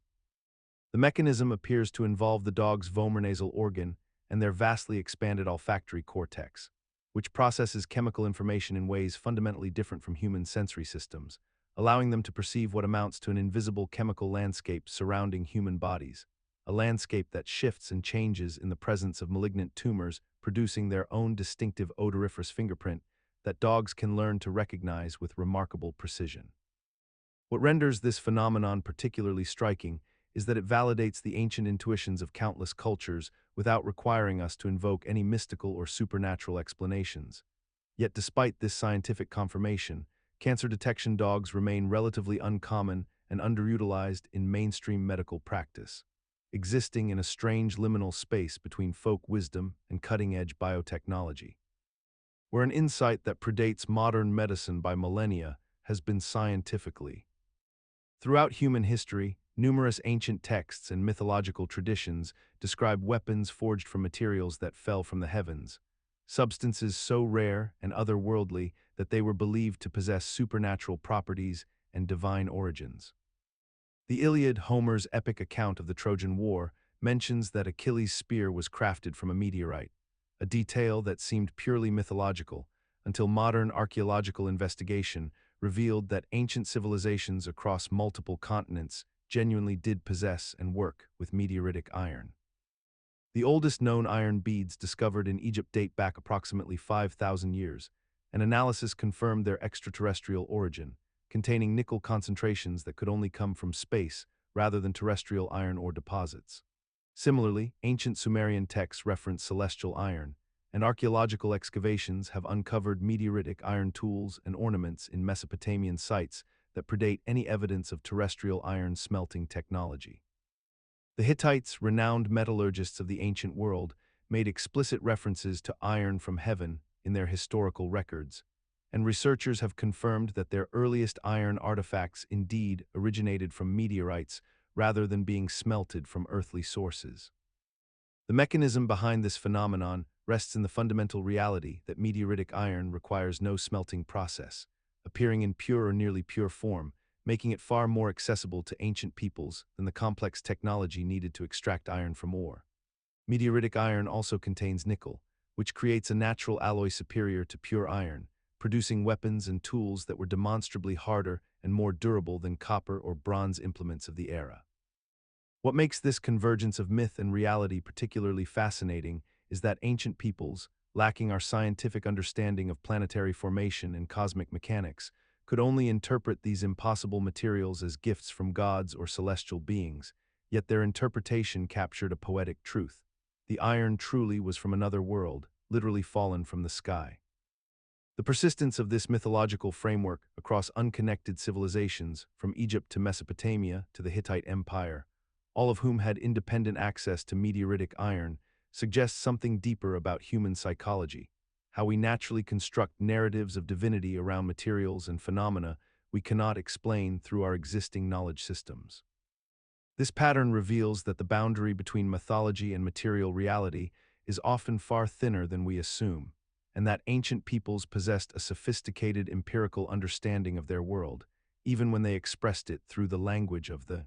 The mechanism appears to involve the dog's vomeronasal organ and their vastly expanded olfactory cortex, which processes chemical information in ways fundamentally different from human sensory systems, allowing them to perceive what amounts to an invisible chemical landscape surrounding human bodies, a landscape that shifts and changes in the presence of malignant tumors, producing their own distinctive odoriferous fingerprint that dogs can learn to recognize with remarkable precision. What renders this phenomenon particularly striking is that it validates the ancient intuitions of countless cultures without requiring us to invoke any mystical or supernatural explanations. Yet despite this scientific confirmation, cancer detection dogs remain relatively uncommon and underutilized in mainstream medical practice, existing in a strange liminal space between folk wisdom and cutting-edge biotechnology, where an insight that predates modern medicine by millennia has been scientifically. Throughout human history, numerous ancient texts and mythological traditions describe weapons forged from materials that fell from the heavens, substances so rare and otherworldly that they were believed to possess supernatural properties and divine origins. The Iliad, Homer's epic account of the Trojan War, mentions that Achilles' spear was crafted from a meteorite, a detail that seemed purely mythological, until modern archaeological investigation revealed that ancient civilizations across multiple continents genuinely did possess and work with meteoritic iron. The oldest known iron beads discovered in Egypt date back approximately 5,000 years, and analysis confirmed their extraterrestrial origin, containing nickel concentrations that could only come from space rather than terrestrial iron ore deposits. Similarly, ancient Sumerian texts reference celestial iron, and archaeological excavations have uncovered meteoritic iron tools and ornaments in Mesopotamian sites that predate any evidence of terrestrial iron smelting technology. The Hittites, renowned metallurgists of the ancient world, made explicit references to iron from heaven in their historical records, and researchers have confirmed that their earliest iron artifacts indeed originated from meteorites rather than being smelted from earthly sources. The mechanism behind this phenomenon rests in the fundamental reality that meteoritic iron requires no smelting process, appearing in pure or nearly pure form, making it far more accessible to ancient peoples than the complex technology needed to extract iron from ore. Meteoritic iron also contains nickel, which creates a natural alloy superior to pure iron, producing weapons and tools that were demonstrably harder and more durable than copper or bronze implements of the era. What makes this convergence of myth and reality particularly fascinating is that ancient peoples, lacking our scientific understanding of planetary formation and cosmic mechanics, could only interpret these impossible materials as gifts from gods or celestial beings, yet their interpretation captured a poetic truth. The iron truly was from another world, literally fallen from the sky. The persistence of this mythological framework across unconnected civilizations, from Egypt to Mesopotamia to the Hittite Empire, all of whom had independent access to meteoritic iron, suggests something deeper about human psychology, how we naturally construct narratives of divinity around materials and phenomena we cannot explain through our existing knowledge systems. This pattern reveals that the boundary between mythology and material reality is often far thinner than we assume, and that ancient peoples possessed a sophisticated empirical understanding of their world, even when they expressed it through the language of the.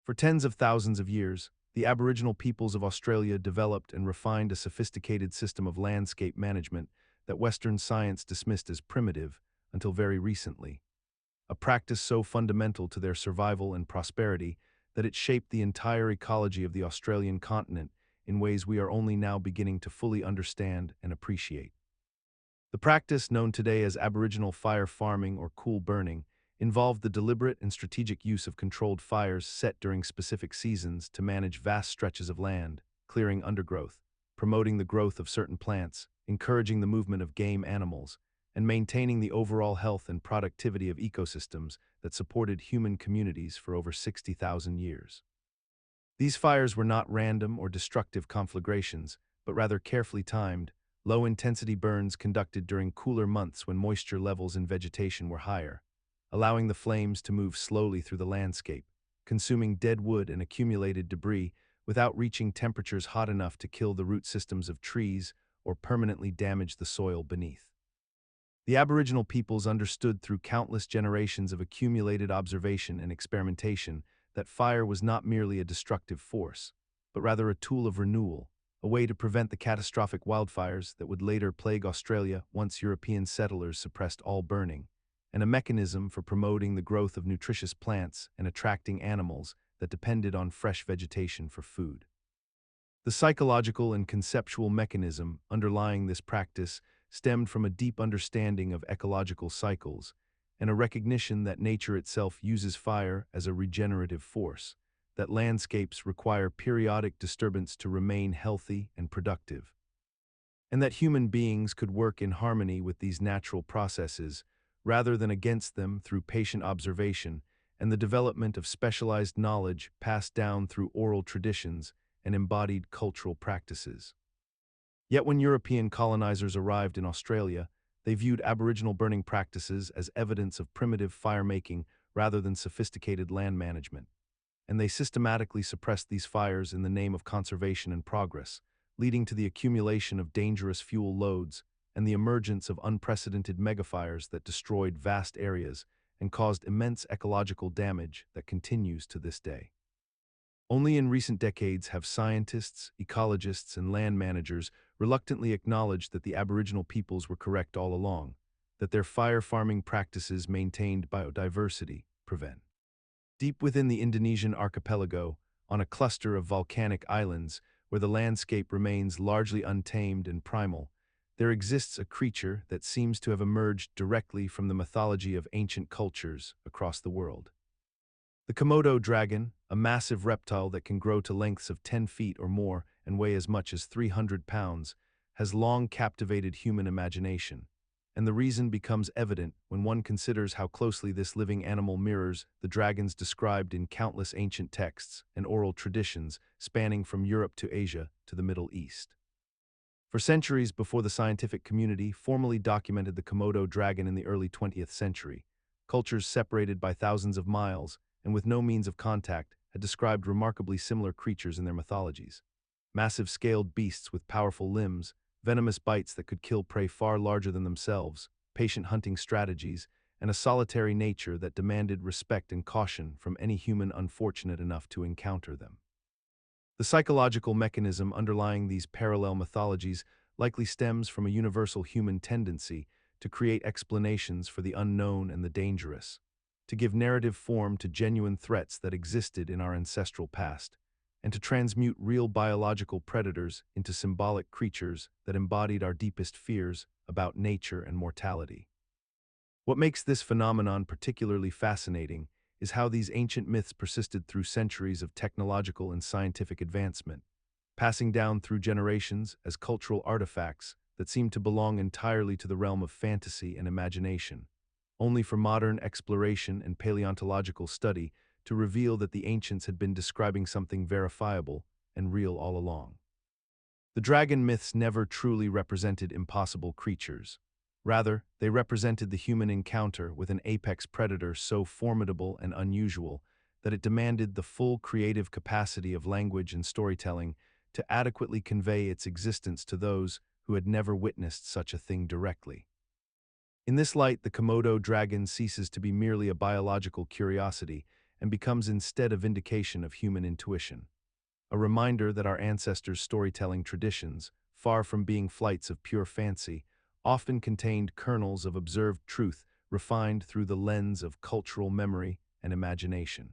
For tens of thousands of years, the Aboriginal peoples of Australia developed and refined a sophisticated system of landscape management that Western science dismissed as primitive until very recently, a practice so fundamental to their survival and prosperity that it shaped the entire ecology of the Australian continent in ways we are only now beginning to fully understand and appreciate. The practice, known today as Aboriginal fire farming or cool burning, involved the deliberate and strategic use of controlled fires set during specific seasons to manage vast stretches of land, clearing undergrowth, promoting the growth of certain plants, encouraging the movement of game animals, and maintaining the overall health and productivity of ecosystems that supported human communities for over 60,000 years. These fires were not random or destructive conflagrations, but rather carefully timed, low-intensity burns conducted during cooler months when moisture levels in vegetation were higher, allowing the flames to move slowly through the landscape, consuming dead wood and accumulated debris without reaching temperatures hot enough to kill the root systems of trees or permanently damage the soil beneath. The Aboriginal peoples understood through countless generations of accumulated observation and experimentation that fire was not merely a destructive force, but rather a tool of renewal, a way to prevent the catastrophic wildfires that would later plague Australia once European settlers suppressed all burning, and a mechanism for promoting the growth of nutritious plants and attracting animals that depended on fresh vegetation for food. The psychological and conceptual mechanism underlying this practice stemmed from a deep understanding of ecological cycles and a recognition that nature itself uses fire as a regenerative force, that landscapes require periodic disturbance to remain healthy and productive. and that human beings could work in harmony with these natural processes rather than against them through patient observation and the development of specialized knowledge passed down through oral traditions and embodied cultural practices. Yet when European colonizers arrived in Australia, they viewed Aboriginal burning practices as evidence of primitive fire-making rather than sophisticated land management, and they systematically suppressed these fires in the name of conservation and progress, leading to the accumulation of dangerous fuel loads and the emergence of unprecedented megafires that destroyed vast areas and caused immense ecological damage that continues to this day. Only in recent decades have scientists, ecologists, and land managers reluctantly acknowledged that the Aboriginal peoples were correct all along, that their fire farming practices maintained biodiversity. Deep within the Indonesian archipelago, on a cluster of volcanic islands where the landscape remains largely untamed and primal, there exists a creature that seems to have emerged directly from the mythology of ancient cultures across the world. The Komodo dragon, a massive reptile that can grow to lengths of 10 feet or more and weigh as much as 300 pounds, has long captivated human imagination, and the reason becomes evident when one considers how closely this living animal mirrors the dragons described in countless ancient texts and oral traditions spanning from Europe to Asia to the Middle East. For centuries before the scientific community formally documented the Komodo dragon in the early 20th century, cultures separated by thousands of miles and with no means of contact had described remarkably similar creatures in their mythologies. Massive scaled beasts with powerful limbs, venomous bites that could kill prey far larger than themselves, patient hunting strategies, and a solitary nature that demanded respect and caution from any human unfortunate enough to encounter them. The psychological mechanism underlying these parallel mythologies likely stems from a universal human tendency to create explanations for the unknown and the dangerous, to give narrative form to genuine threats that existed in our ancestral past, and to transmute real biological predators into symbolic creatures that embodied our deepest fears about nature and mortality. What makes this phenomenon particularly fascinating is how these ancient myths persisted through centuries of technological and scientific advancement, passing down through generations as cultural artifacts that seem to belong entirely to the realm of fantasy and imagination, only for modern exploration and paleontological study to reveal that the ancients had been describing something verifiable and real all along. The dragon myths never truly represented impossible creatures. Rather, they represented the human encounter with an apex predator so formidable and unusual that it demanded the full creative capacity of language and storytelling to adequately convey its existence to those who had never witnessed such a thing directly. In this light, the Komodo dragon ceases to be merely a biological curiosity and becomes instead a vindication of human intuition, a reminder that our ancestors' storytelling traditions, far from being flights of pure fancy, often contained kernels of observed truth refined through the lens of cultural memory and imagination.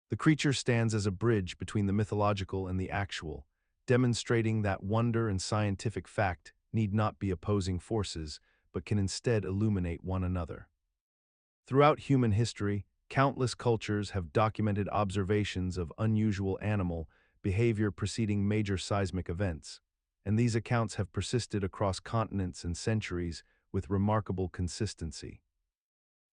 The creature stands as a bridge between the mythological and the actual, demonstrating that wonder and scientific fact need not be opposing forces, but can instead illuminate one another. Throughout human history, countless cultures have documented observations of unusual animal behavior preceding major seismic events, and these accounts have persisted across continents and centuries with remarkable consistency.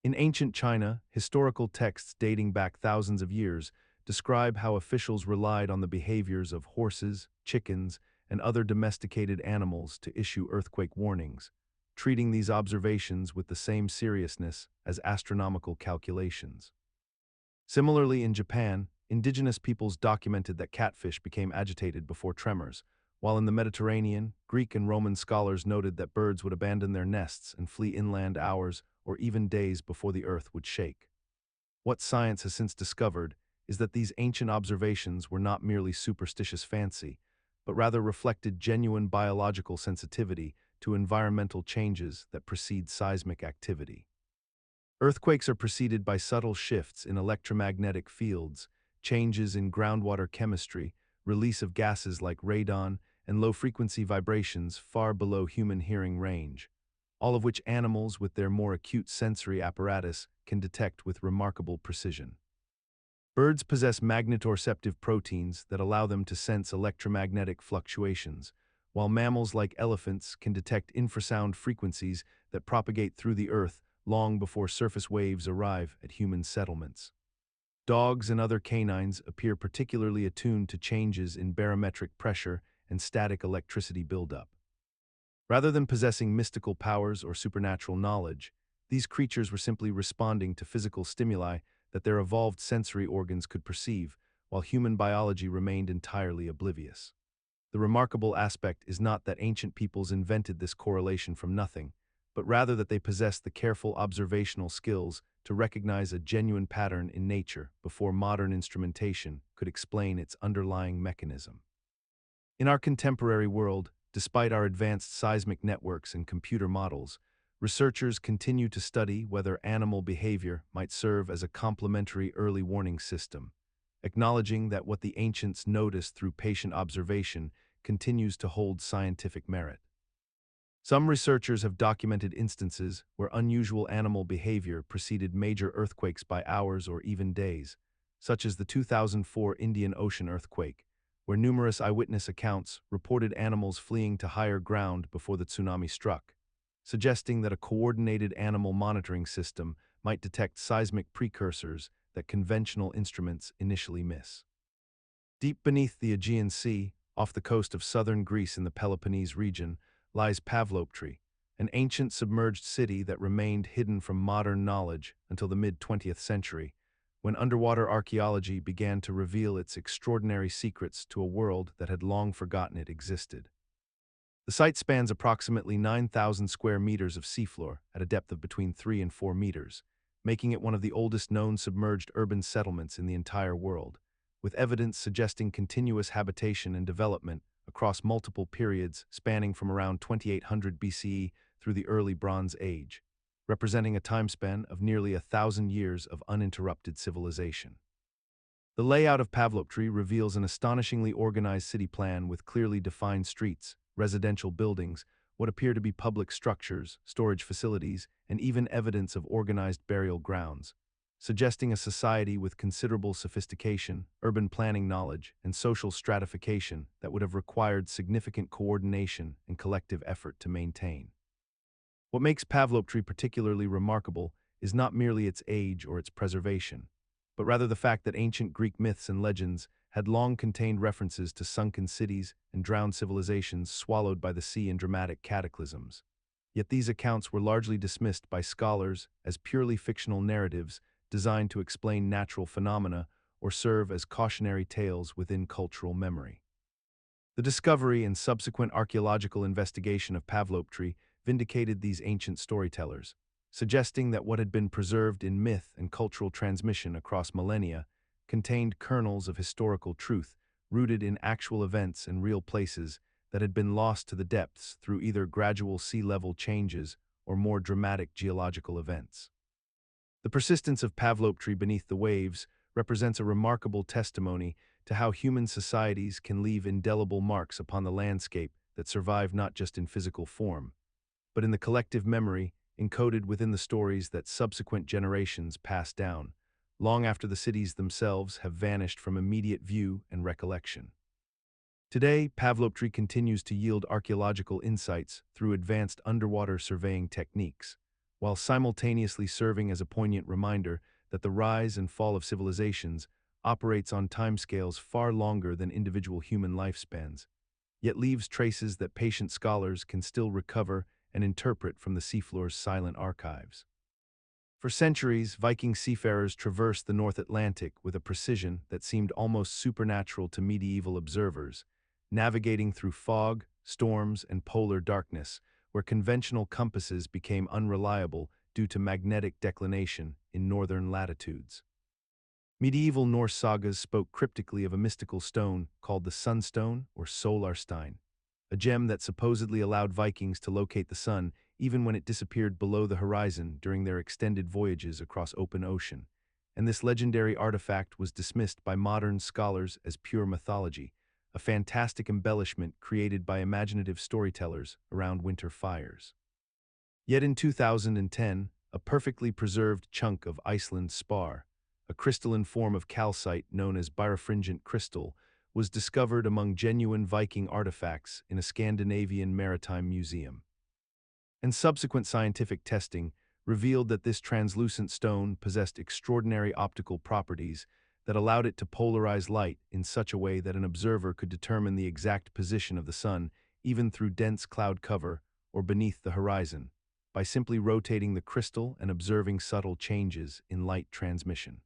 In ancient China, historical texts dating back thousands of years describe how officials relied on the behaviors of horses, chickens, and other domesticated animals to issue earthquake warnings, treating these observations with the same seriousness as astronomical calculations. Similarly, in Japan, indigenous peoples documented that catfish became agitated before tremors, while in the Mediterranean, Greek and Roman scholars noted that birds would abandon their nests and flee inland hours or even days before the earth would shake. What science has since discovered is that these ancient observations were not merely superstitious fancy, but rather reflected genuine biological sensitivity to environmental changes that precede seismic activity. Earthquakes are preceded by subtle shifts in electromagnetic fields, changes in groundwater chemistry, release of gases like radon, and low-frequency vibrations far below human hearing range, all of which animals with their more acute sensory apparatus can detect with remarkable precision. Birds possess magnetoreceptive proteins that allow them to sense electromagnetic fluctuations, while mammals like elephants can detect infrasound frequencies that propagate through the earth long before surface waves arrive at human settlements. Dogs and other canines appear particularly attuned to changes in barometric pressure and static electricity buildup. Rather than possessing mystical powers or supernatural knowledge, these creatures were simply responding to physical stimuli that their evolved sensory organs could perceive, while human biology remained entirely oblivious. The remarkable aspect is not that ancient peoples invented this correlation from nothing, but rather that they possessed the careful observational skills to recognize a genuine pattern in nature before modern instrumentation could explain its underlying mechanism. In our contemporary world, despite our advanced seismic networks and computer models, researchers continue to study whether animal behavior might serve as a complementary early warning system, acknowledging that what the ancients noticed through patient observation continues to hold scientific merit. Some researchers have documented instances where unusual animal behavior preceded major earthquakes by hours or even days, such as the 2004 Indian Ocean earthquake, where numerous eyewitness accounts reported animals fleeing to higher ground before the tsunami struck, suggesting that a coordinated animal monitoring system might detect seismic precursors that conventional instruments initially miss. Deep beneath the Aegean Sea, off the coast of southern Greece in the Peloponnese region, lies Pavlopetri, an ancient submerged city that remained hidden from modern knowledge until the mid-20th century, when underwater archaeology began to reveal its extraordinary secrets to a world that had long forgotten it existed. The site spans approximately 9,000 square meters of seafloor at a depth of between 3 and 4 meters, making it one of the oldest known submerged urban settlements in the entire world, with evidence suggesting continuous habitation and development across multiple periods spanning from around 2800 BCE through the early Bronze Age, representing a timespan of nearly 1,000 years of uninterrupted civilization. The layout of Pavlopetri reveals an astonishingly organized city plan with clearly defined streets, residential buildings, what appear to be public structures, storage facilities, and even evidence of organized burial grounds, suggesting a society with considerable sophistication, urban planning knowledge, and social stratification that would have required significant coordination and collective effort to maintain. What makes Pavlopetri particularly remarkable is not merely its age or its preservation, but rather the fact that ancient Greek myths and legends had long contained references to sunken cities and drowned civilizations swallowed by the sea in dramatic cataclysms. Yet these accounts were largely dismissed by scholars as purely fictional narratives designed to explain natural phenomena or serve as cautionary tales within cultural memory. The discovery and subsequent archaeological investigation of Pavlopetri vindicated these ancient storytellers, suggesting that what had been preserved in myth and cultural transmission across millennia contained kernels of historical truth rooted in actual events and real places that had been lost to the depths through either gradual sea level changes or more dramatic geological events. The persistence of Pavlopetri beneath the waves represents a remarkable testimony to how human societies can leave indelible marks upon the landscape that survive not just in physical form, but in the collective memory encoded within the stories that subsequent generations pass down, long after the cities themselves have vanished from immediate view and recollection. Today, Pavlopetri continues to yield archaeological insights through advanced underwater surveying techniques, while simultaneously serving as a poignant reminder that the rise and fall of civilizations operates on timescales far longer than individual human lifespans, yet leaves traces that patient scholars can still recover and interpret from the seafloor's silent archives. For centuries, Viking seafarers traversed the North Atlantic with a precision that seemed almost supernatural to medieval observers, navigating through fog, storms, and polar darkness, where conventional compasses became unreliable due to magnetic declination in northern latitudes. Medieval Norse sagas spoke cryptically of a mystical stone called the Sunstone or Solarstein, a gem that supposedly allowed Vikings to locate the sun even when it disappeared below the horizon during their extended voyages across open ocean, and this legendary artifact was dismissed by modern scholars as pure mythology, a fantastic embellishment created by imaginative storytellers around winter fires. Yet in 2010, a perfectly preserved chunk of Iceland spar, a crystalline form of calcite known as birefringent crystal, was discovered among genuine Viking artifacts in a Scandinavian maritime museum. And subsequent scientific testing revealed that this translucent stone possessed extraordinary optical properties that allowed it to polarize light in such a way that an observer could determine the exact position of the sun even through dense cloud cover or beneath the horizon, by simply rotating the crystal and observing subtle changes in light transmission.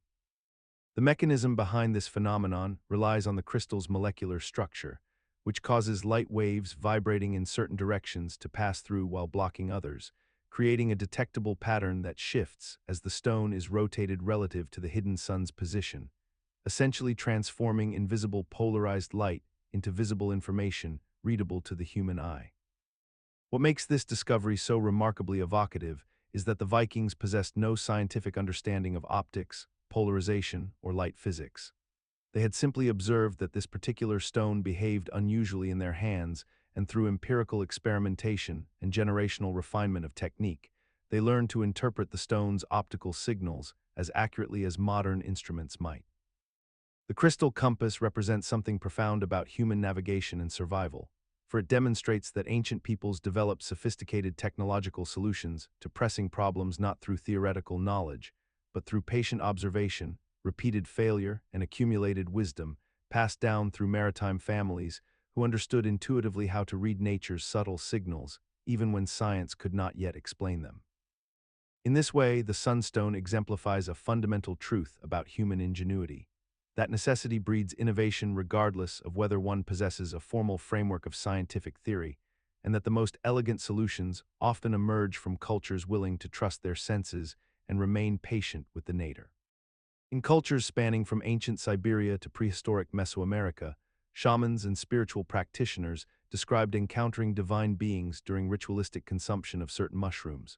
The mechanism behind this phenomenon relies on the crystal's molecular structure, which causes light waves vibrating in certain directions to pass through while blocking others, creating a detectable pattern that shifts as the stone is rotated relative to the hidden sun's position, essentially transforming invisible polarized light into visible information readable to the human eye. What makes this discovery so remarkably evocative is that the Vikings possessed no scientific understanding of optics, polarization, or light physics. They had simply observed that this particular stone behaved unusually in their hands, and through empirical experimentation and generational refinement of technique, they learned to interpret the stone's optical signals as accurately as modern instruments might. The crystal compass represents something profound about human navigation and survival, for it demonstrates that ancient peoples developed sophisticated technological solutions to pressing problems not through theoretical knowledge, but through patient observation, repeated failure, and accumulated wisdom passed down through maritime families who understood intuitively how to read nature's subtle signals, even when science could not yet explain them. In this way, the Sunstone exemplifies a fundamental truth about human ingenuity: that necessity breeds innovation regardless of whether one possesses a formal framework of scientific theory, and that the most elegant solutions often emerge from cultures willing to trust their senses and remain patient with the nature. In cultures spanning from ancient Siberia to prehistoric Mesoamerica, shamans and spiritual practitioners described encountering divine beings during ritualistic consumption of certain mushrooms,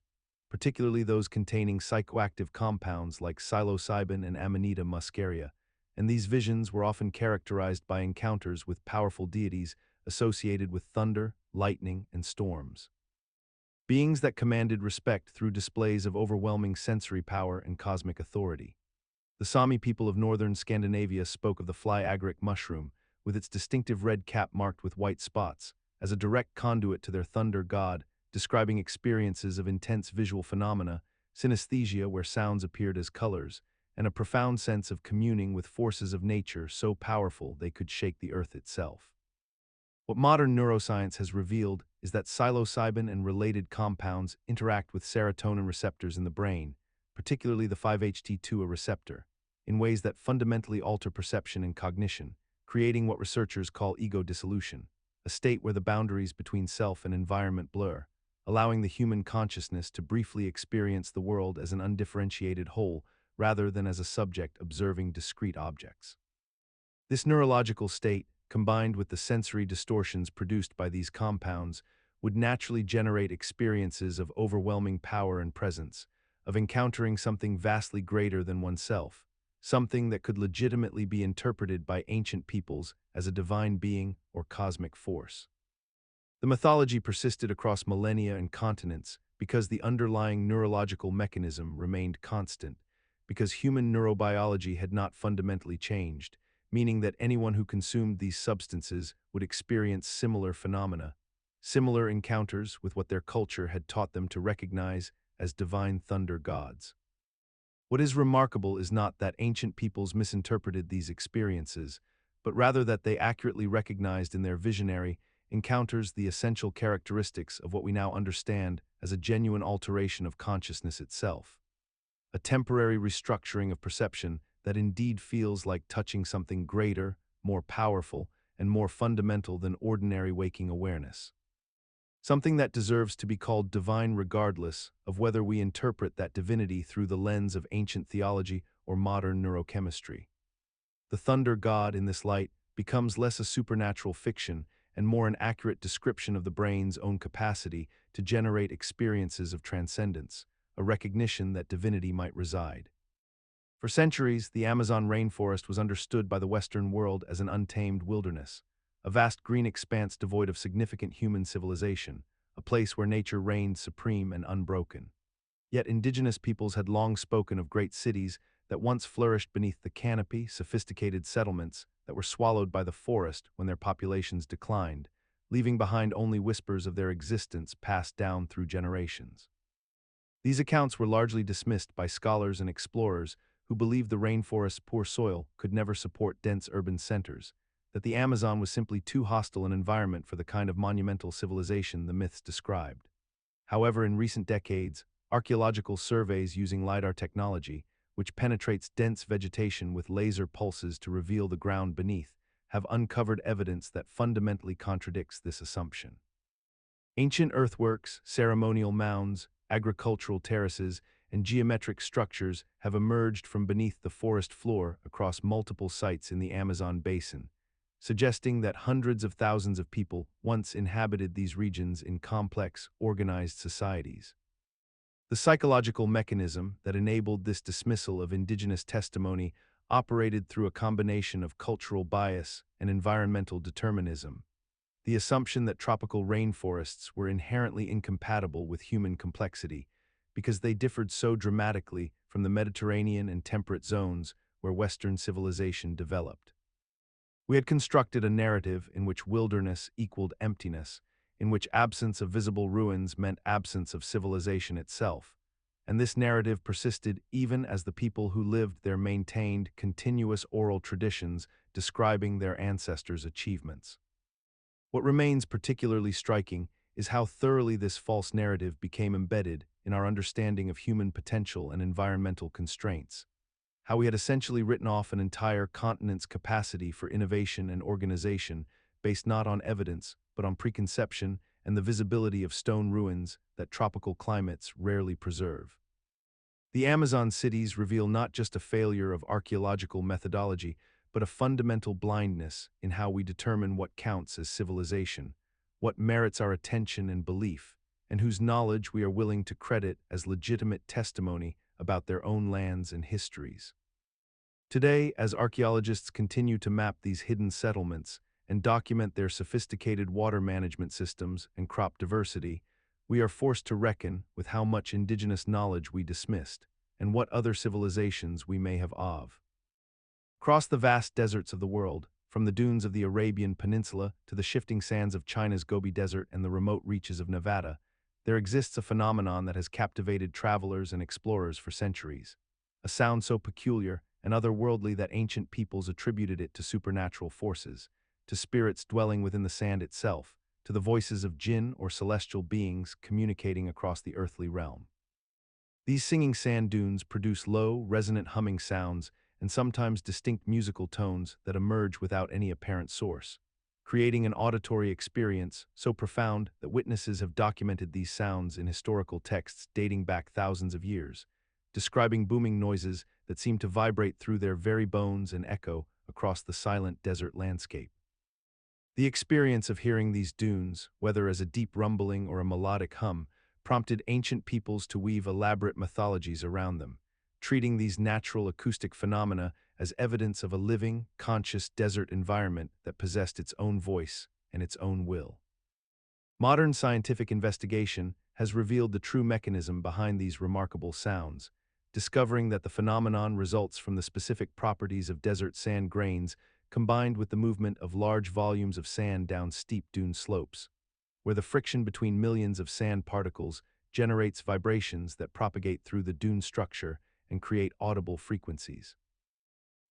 particularly those containing psychoactive compounds like psilocybin and Amanita muscaria, and these visions were often characterized by encounters with powerful deities associated with thunder, lightning, and storms. Beings that commanded respect through displays of overwhelming sensory power and cosmic authority. The Sami people of northern Scandinavia spoke of the fly agaric mushroom, with its distinctive red cap marked with white spots, as a direct conduit to their thunder god, describing experiences of intense visual phenomena, synesthesia where sounds appeared as colors, and a profound sense of communing with forces of nature so powerful they could shake the earth itself. What modern neuroscience has revealed is that psilocybin and related compounds interact with serotonin receptors in the brain, particularly the 5-HT2A receptor, in ways that fundamentally alter perception and cognition, creating what researchers call ego dissolution, a state where the boundaries between self and environment blur, allowing the human consciousness to briefly experience the world as an undifferentiated whole rather than as a subject observing discrete objects. This neurological state, combined with the sensory distortions produced by these compounds, would naturally generate experiences of overwhelming power and presence, of encountering something vastly greater than oneself, something that could legitimately be interpreted by ancient peoples as a divine being or cosmic force. The mythology persisted across millennia and continents because the underlying neurological mechanism remained constant, because human neurobiology had not fundamentally changed, meaning that anyone who consumed these substances would experience similar phenomena, similar encounters with what their culture had taught them to recognize as divine thunder gods. What is remarkable is not that ancient peoples misinterpreted these experiences, but rather that they accurately recognized in their visionary encounters the essential characteristics of what we now understand as a genuine alteration of consciousness itself, a temporary restructuring of perception that indeed feels like touching something greater, more powerful, and more fundamental than ordinary waking awareness. Something that deserves to be called divine regardless of whether we interpret that divinity through the lens of ancient theology or modern neurochemistry. The thunder god in this light becomes less a supernatural fiction and more an accurate description of the brain's own capacity to generate experiences of transcendence, a recognition that divinity might reside. For centuries, the Amazon rainforest was understood by the Western world as an untamed wilderness, a vast green expanse devoid of significant human civilization, a place where nature reigned supreme and unbroken. Yet indigenous peoples had long spoken of great cities that once flourished beneath the canopy, sophisticated settlements that were swallowed by the forest when their populations declined, leaving behind only whispers of their existence passed down through generations. These accounts were largely dismissed by scholars and explorers who believed the rainforest's poor soil could never support dense urban centers, that the Amazon was simply too hostile an environment for the kind of monumental civilization the myths described. However, in recent decades, archaeological surveys using LiDAR technology, which penetrates dense vegetation with laser pulses to reveal the ground beneath, have uncovered evidence that fundamentally contradicts this assumption. Ancient earthworks, ceremonial mounds, agricultural terraces, and geometric structures have emerged from beneath the forest floor across multiple sites in the Amazon basin, suggesting that hundreds of thousands of people once inhabited these regions in complex, organized societies. The psychological mechanism that enabled this dismissal of indigenous testimony operated through a combination of cultural bias and environmental determinism. The assumption that tropical rainforests were inherently incompatible with human complexity because they differed so dramatically from the Mediterranean and temperate zones where Western civilization developed. We had constructed a narrative in which wilderness equaled emptiness, in which absence of visible ruins meant absence of civilization itself, and this narrative persisted even as the people who lived there maintained continuous oral traditions describing their ancestors' achievements. What remains particularly striking is how thoroughly this false narrative became embedded in our understanding of human potential and environmental constraints, how we had essentially written off an entire continent's capacity for innovation and organization based not on evidence but on preconception and the visibility of stone ruins that tropical climates rarely preserve. The Amazon cities reveal not just a failure of archaeological methodology, but a fundamental blindness in how we determine what counts as civilization, what merits our attention and belief, and whose knowledge we are willing to credit as legitimate testimony about their own lands and histories. Today, as archaeologists continue to map these hidden settlements and document their sophisticated water management systems and crop diversity, we are forced to reckon with how much indigenous knowledge we dismissed and what other civilizations we may have of. Across the vast deserts of the world, from the dunes of the Arabian Peninsula to the shifting sands of China's Gobi Desert and the remote reaches of Nevada, there exists a phenomenon that has captivated travelers and explorers for centuries. A sound so peculiar and otherworldly that ancient peoples attributed it to supernatural forces, to spirits dwelling within the sand itself, to the voices of jinn or celestial beings communicating across the earthly realm. These singing sand dunes produce low, resonant humming sounds and sometimes distinct musical tones that emerge without any apparent source, creating an auditory experience so profound that witnesses have documented these sounds in historical texts dating back thousands of years, describing booming noises that seem to vibrate through their very bones and echo across the silent desert landscape. The experience of hearing these dunes, whether as a deep rumbling or a melodic hum, prompted ancient peoples to weave elaborate mythologies around them, treating these natural acoustic phenomena as evidence of a living, conscious desert environment that possessed its own voice and its own will. Modern scientific investigation has revealed the true mechanism behind these remarkable sounds, discovering that the phenomenon results from the specific properties of desert sand grains combined with the movement of large volumes of sand down steep dune slopes, where the friction between millions of sand particles generates vibrations that propagate through the dune structure and create audible frequencies.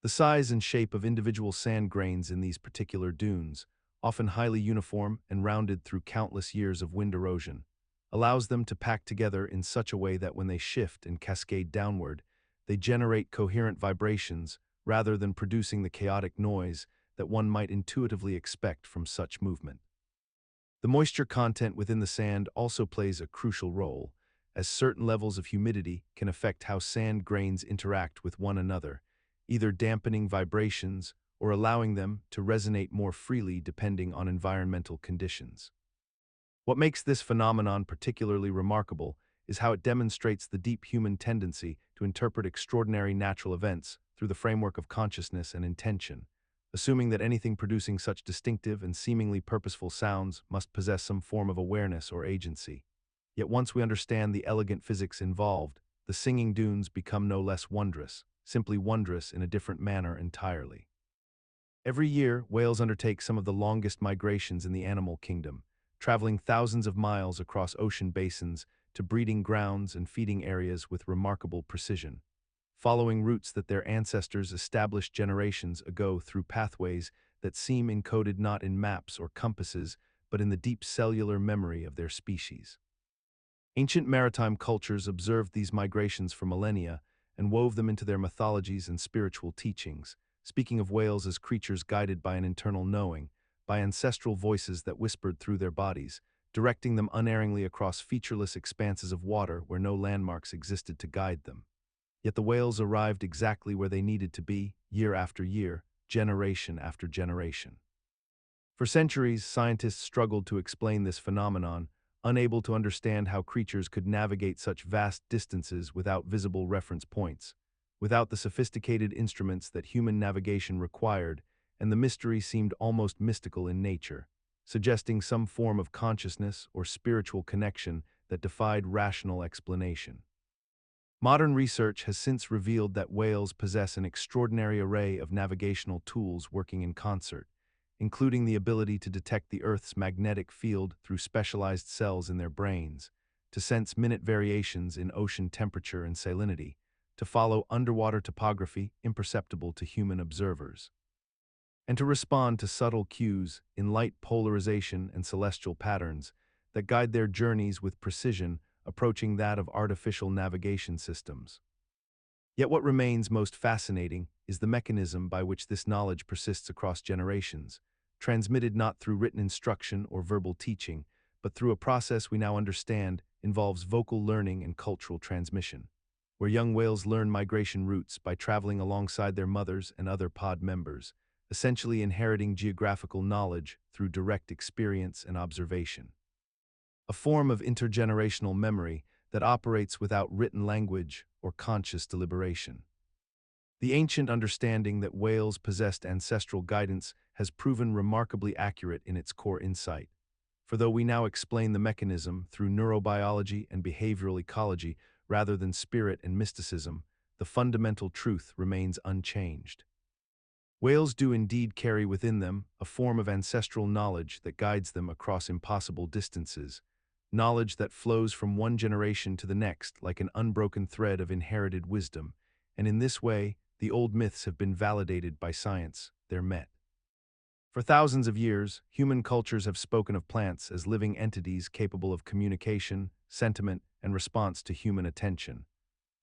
The size and shape of individual sand grains in these particular dunes, often highly uniform and rounded through countless years of wind erosion, allows them to pack together in such a way that when they shift and cascade downward, they generate coherent vibrations rather than producing the chaotic noise that one might intuitively expect from such movement. The moisture content within the sand also plays a crucial role, as certain levels of humidity can affect how sand grains interact with one another, either dampening vibrations or allowing them to resonate more freely depending on environmental conditions. What makes this phenomenon particularly remarkable is how it demonstrates the deep human tendency to interpret extraordinary natural events through the framework of consciousness and intention, assuming that anything producing such distinctive and seemingly purposeful sounds must possess some form of awareness or agency. Yet once we understand the elegant physics involved, the singing dunes become no less wondrous, simply wondrous in a different manner entirely. Every year, whales undertake some of the longest migrations in the animal kingdom, traveling thousands of miles across ocean basins to breeding grounds and feeding areas with remarkable precision, following routes that their ancestors established generations ago through pathways that seem encoded not in maps or compasses, but in the deep cellular memory of their species. Ancient maritime cultures observed these migrations for millennia and wove them into their mythologies and spiritual teachings, speaking of whales as creatures guided by an internal knowing, by ancestral voices that whispered through their bodies, directing them unerringly across featureless expanses of water where no landmarks existed to guide them. Yet the whales arrived exactly where they needed to be, year after year, generation after generation. For centuries, scientists struggled to explain this phenomenon, unable to understand how creatures could navigate such vast distances without visible reference points, without the sophisticated instruments that human navigation required, and the mystery seemed almost mystical in nature, suggesting some form of consciousness or spiritual connection that defied rational explanation. Modern research has since revealed that whales possess an extraordinary array of navigational tools working in concert, including the ability to detect the Earth's magnetic field through specialized cells in their brains, to sense minute variations in ocean temperature and salinity, to follow underwater topography imperceptible to human observers, and to respond to subtle cues in light polarization and celestial patterns that guide their journeys with precision approaching that of artificial navigation systems. Yet what remains most fascinating is the mechanism by which this knowledge persists across generations, transmitted not through written instruction or verbal teaching, but through a process we now understand involves vocal learning and cultural transmission, where young whales learn migration routes by traveling alongside their mothers and other pod members, essentially inheriting geographical knowledge through direct experience and observation. A form of intergenerational memory that operates without written language or conscious deliberation. The ancient understanding that whales possessed ancestral guidance has proven remarkably accurate in its core insight. For though we now explain the mechanism through neurobiology and behavioral ecology rather than spirit and mysticism, the fundamental truth remains unchanged. Whales do indeed carry within them a form of ancestral knowledge that guides them across impossible distances, knowledge that flows from one generation to the next like an unbroken thread of inherited wisdom, and in this way, the old myths have been validated by science, they're met. For thousands of years, human cultures have spoken of plants as living entities capable of communication, sentiment, and response to human attention,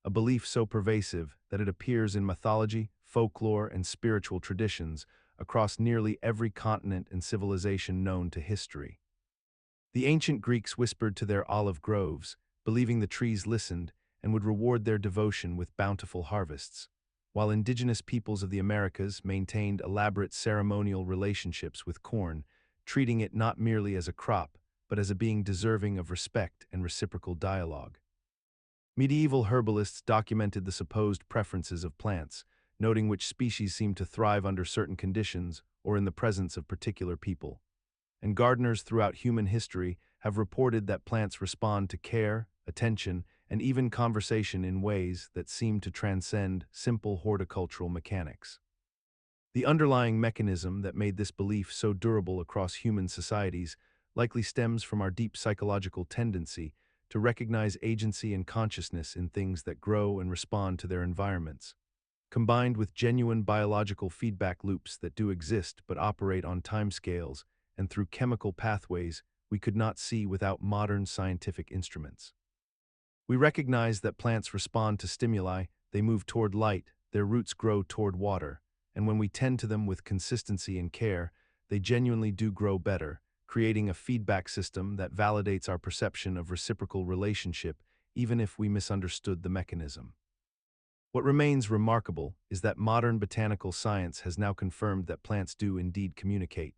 a belief so pervasive that it appears in mythology, folklore, and spiritual traditions across nearly every continent and civilization known to history. The ancient Greeks whispered to their olive groves, believing the trees listened and would reward their devotion with bountiful harvests, while indigenous peoples of the Americas maintained elaborate ceremonial relationships with corn, treating it not merely as a crop, but as a being deserving of respect and reciprocal dialogue. Medieval herbalists documented the supposed preferences of plants, noting which species seemed to thrive under certain conditions or in the presence of particular people. And gardeners throughout human history have reported that plants respond to care, attention, and even conversation in ways that seem to transcend simple horticultural mechanics. The underlying mechanism that made this belief so durable across human societies likely stems from our deep psychological tendency to recognize agency and consciousness in things that grow and respond to their environments, combined with genuine biological feedback loops that do exist but operate on timescales and through chemical pathways we could not see without modern scientific instruments. We recognize that plants respond to stimuli, they move toward light, their roots grow toward water, and when we tend to them with consistency and care, they genuinely do grow better, creating a feedback system that validates our perception of reciprocal relationship even if we misunderstood the mechanism. What remains remarkable is that modern botanical science has now confirmed that plants do indeed communicate,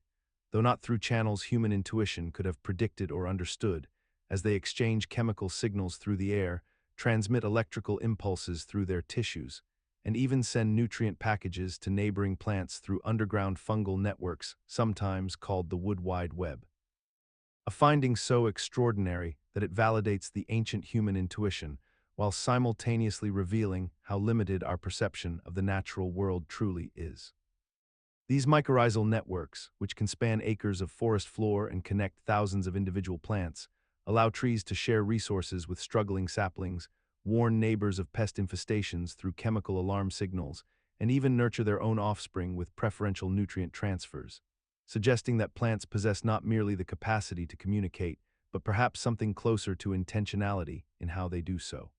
though not through channels human intuition could have predicted or understood, as they exchange chemical signals through the air, transmit electrical impulses through their tissues, and even send nutrient packages to neighboring plants through underground fungal networks, sometimes called the Wood Wide Web. A finding so extraordinary that it validates the ancient human intuition, while simultaneously revealing how limited our perception of the natural world truly is. These mycorrhizal networks, which can span acres of forest floor and connect thousands of individual plants, allow trees to share resources with struggling saplings, warn neighbors of pest infestations through chemical alarm signals, and even nurture their own offspring with preferential nutrient transfers, suggesting that plants possess not merely the capacity to communicate, but perhaps something closer to intentionality in how they do so.